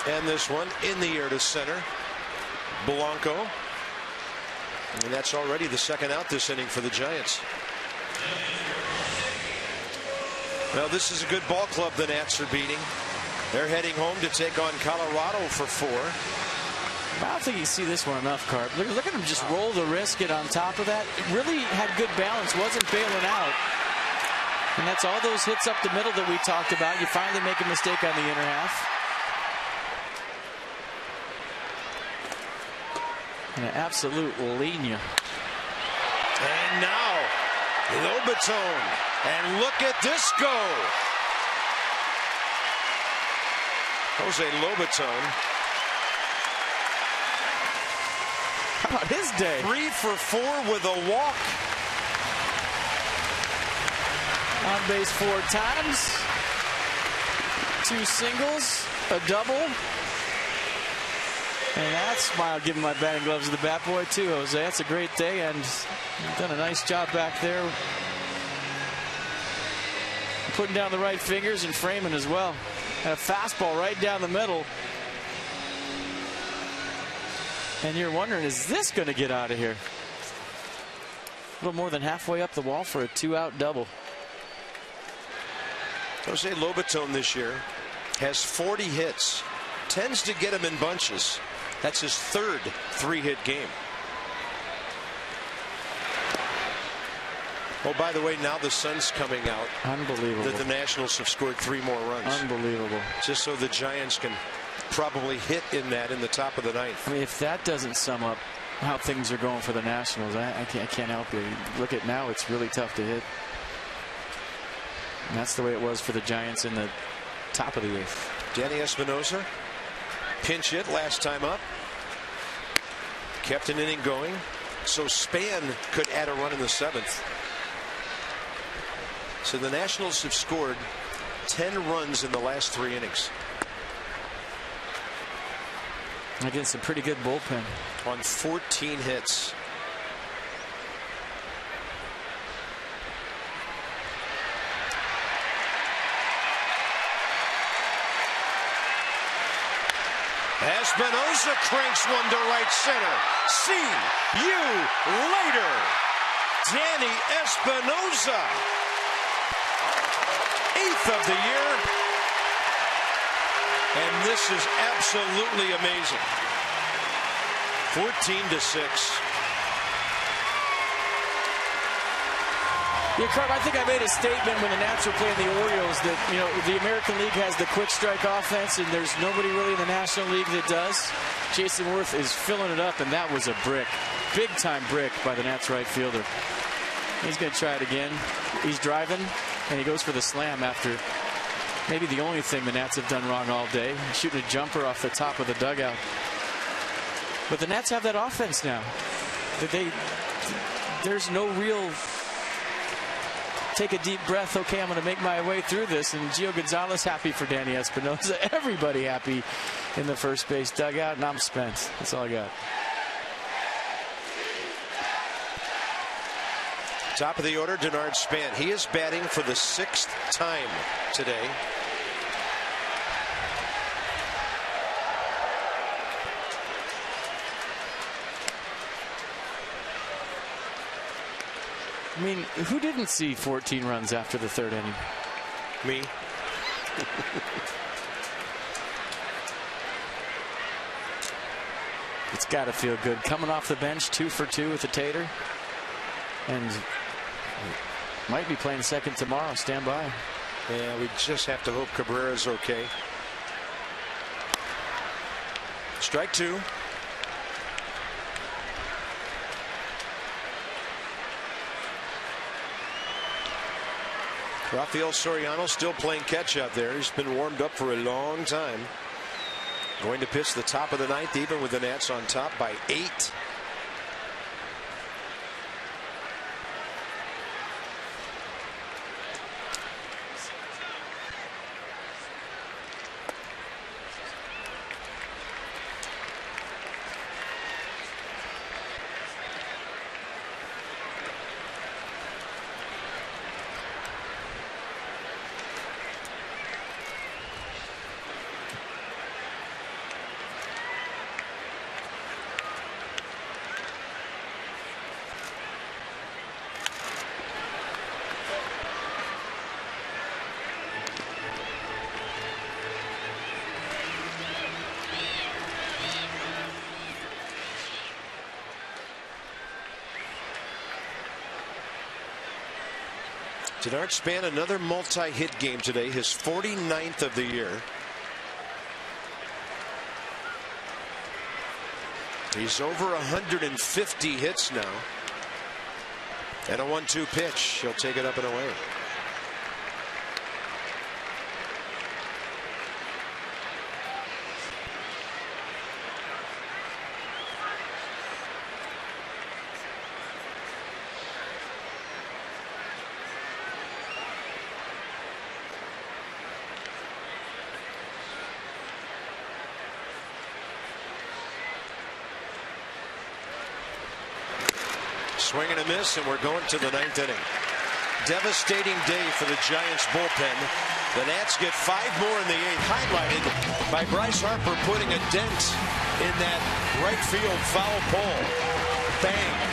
And this one in the air to center. Blanco. And that's already the second out this inning for the Giants. Well, this is a good ball club the Nats are beating. They're heading home to take on Colorado for 4. I don't think you see this one enough, Carp. Look at him just roll the wrist, get on top of that. It really had good balance, wasn't bailing out. And that's all those hits up the middle that we talked about. You finally make a mistake on the inner half. And an absolute linea. And now, Lobaton. And look at this go. Jose Lobaton. How about his day? 3 for 4 with a walk. On base 4 times. 2 singles, a double. And that smile giving my batting gloves to the bat boy too, Jose. That's a great day, and you've done a nice job back there. Putting down the right fingers and framing as well. And a fastball right down the middle. And you're wondering, is this going to get out of here? A little more than halfway up the wall for a 2-out double. Jose Lobaton this year has 40 hits. Tends to get him in bunches. That's his 3rd 3-hit game. Oh, by the way, now the sun's coming out. Unbelievable. That the Nationals have scored 3 more runs. Unbelievable. Just so the Giants can probably hit in that in the top of the 9th. I mean, if that doesn't sum up how things are going for the Nationals, I can't help you. Look at now, it's really tough to hit. And that's the way it was for the Giants in the top of the 8th. Danny Espinosa, pinch hit last time up. Kept an inning going. So Span could add a run in the 7th. So the Nationals have scored 10 runs in the last 3 innings. Against a pretty good bullpen. On 14 hits. Espinosa cranks one to right center. See you later. Danny Espinosa. 8th of the year. And this is absolutely amazing. 14-6. Yeah, Carp, I think I made a statement when the Nats were playing the Orioles that, you know, the American League has the quick strike offense, and there's nobody really in the National League that does. Jason Worth is filling it up, and that was a brick. Big-time brick by the Nats right fielder. He's going to try it again. He's driving, and he goes for the slam after maybe the only thing the Nats have done wrong all day, shooting a jumper off the top of the dugout. But the Nats have that offense now. There's no real take a deep breath. Okay, I'm going to make my way through this. And Gio Gonzalez happy for Danny Espinosa. Everybody happy in the first base dugout, and I'm spent. That's all I got. Top of the order, Denard Span. He is batting for the 6th time today. I mean, who didn't see 14 runs after the 3rd inning? Me. It's got to feel good. Coming off the bench, 2 for 2 with the tater. And might be playing second tomorrow. Stand by. Yeah, we just have to hope Cabrera's okay. Strike 2. Rafael Soriano still playing catch out there. He's been warmed up for a long time. Going to pitch the top of the 9th, even with the Nats on top by 8. Denard Span, another multi-hit game today, his 49th of the year. He's over 150 hits now. And a 1-2 pitch. He'll take it up and away. Swing and a miss, and we're going to the 9th inning. Devastating day for the Giants bullpen. The Nats get 5 more in the 8th, highlighted by Bryce Harper putting a dent in that right field foul pole. Bang.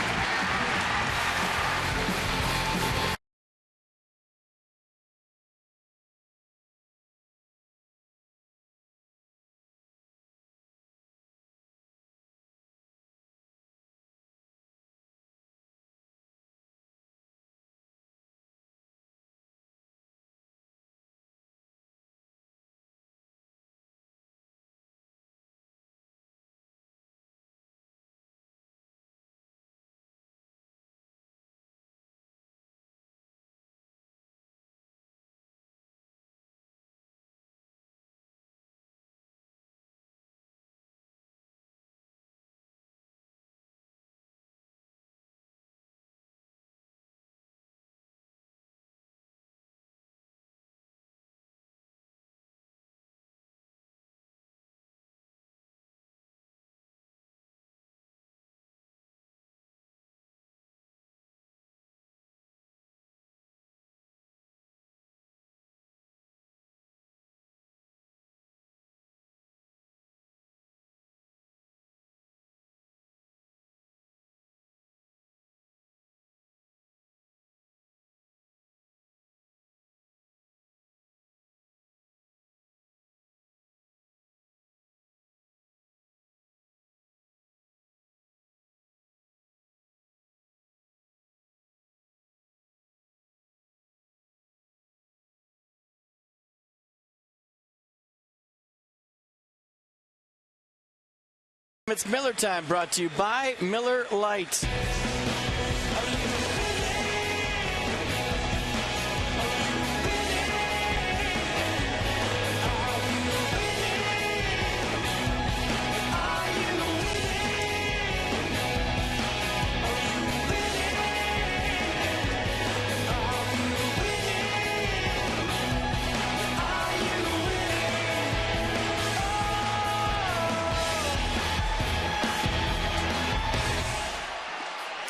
It's Miller time, brought to you by Miller Lite.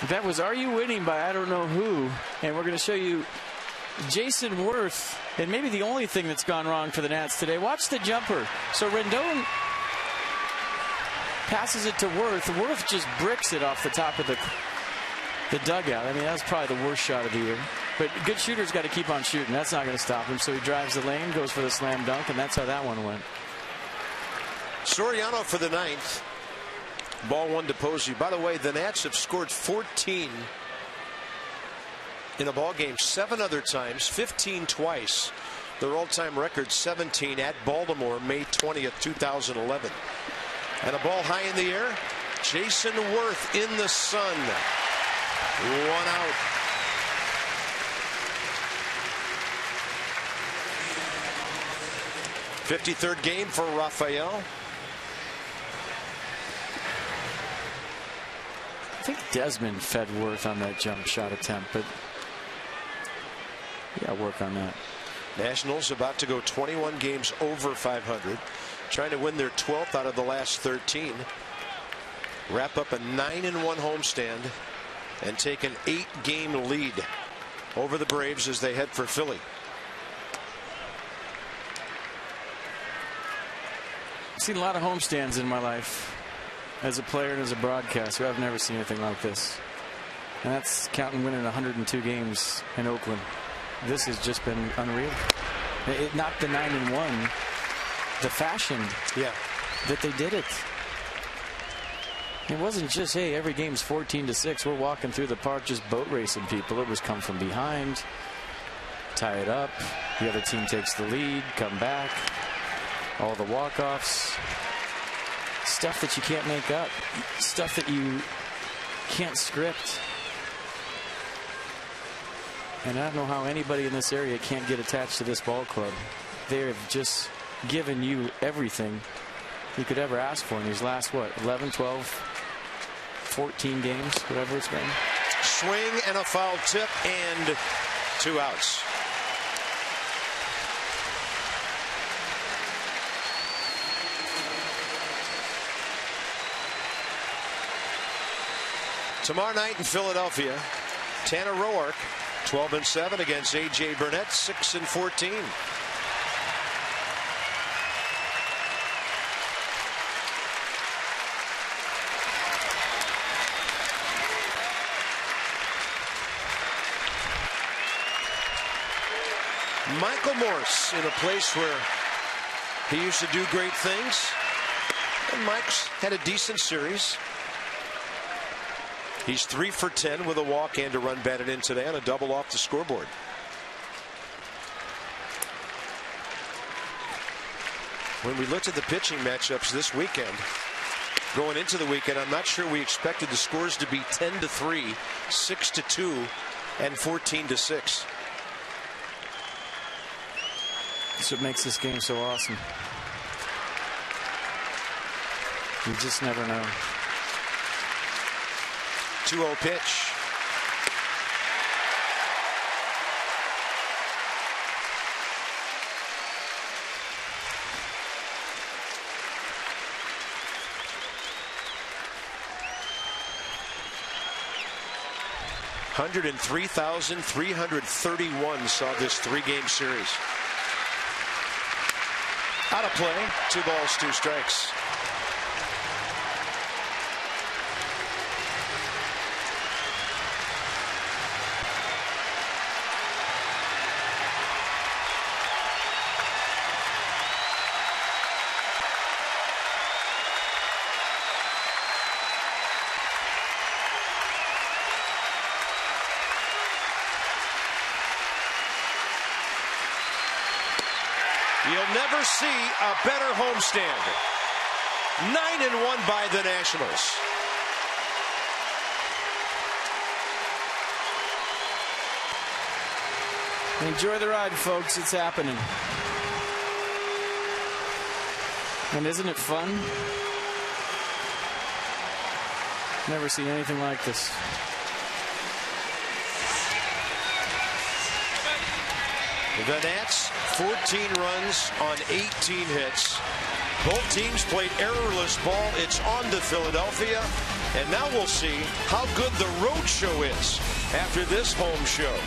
That was Are You Winning by I don't know who. And we're going to show you Jason Worth. And maybe the only thing that's gone wrong for the Nats today. Watch the jumper. So Rendon passes it to Worth. Worth just bricks it off the top of the dugout. I mean, that was probably the worst shot of the year. But good shooter's got to keep on shooting. That's not going to stop him. So he drives the lane, goes for the slam dunk, and that's how that one went. Soriano for the 9th. Ball 1 to POSEY. By the way, the Nats have scored 14 in a ball game 7 other times, 15 twice. Their all-time record 17 at Baltimore, May 20th, 2011. And a ball high in the air. Jason Worth in the sun. 1 out. '53rd game for Rafael. I think Desmond fed Worth on that jump shot attempt, but yeah, work on that. Nationals about to go 21 games over 500, trying to win their 12th out of the last 13. Wrap up a 9-1 homestand and take an 8-game lead over the Braves as they head for Philly. I've seen a lot of homestands in my life. As a player and as a broadcaster, I've never seen anything like this. And that's counting winning 102 games in Oakland. This has just been unreal. Not the 9-1, the fashion that they did it. It wasn't just, hey, every game's 14-6. We're walking through the park just boat racing people. It was come from behind. tie it up. The other team takes the lead, come back. All the walk-offs. Stuff that you can't make up. Stuff that you can't script. And I don't know how anybody in this area can't get attached to this ball club. They have just given you everything you could ever ask for in these last, what, 11, 12, 14 games, whatever it's been. Swing and a foul tip and 2 outs. Tomorrow night in Philadelphia, Tanner Roark, 12-7 against A.J. Burnett, 6-14. Michael Morse in a place where he used to do great things. And Mike's had a decent series. He's 3 for 10 with a walk and a run batted in today on a double off the scoreboard. When we looked at the pitching matchups this weekend, going into the weekend, I'm not sure we expected the scores to be 10-3, 6-2, and 14-6. That's what makes this game so awesome. You just never know. 2-0 pitch. $103,331 saw this 3-game series. Out of play, 2 balls, 2 strikes. You'll never see a better homestand. 9-1 by the Nationals. Enjoy the ride, folks. It's happening. And isn't it fun? Never seen anything like this. The Nats, 14 runs on 18 hits. Both teams played errorless ball. It's on to Philadelphia. And now we'll see how good the road show is after this home show.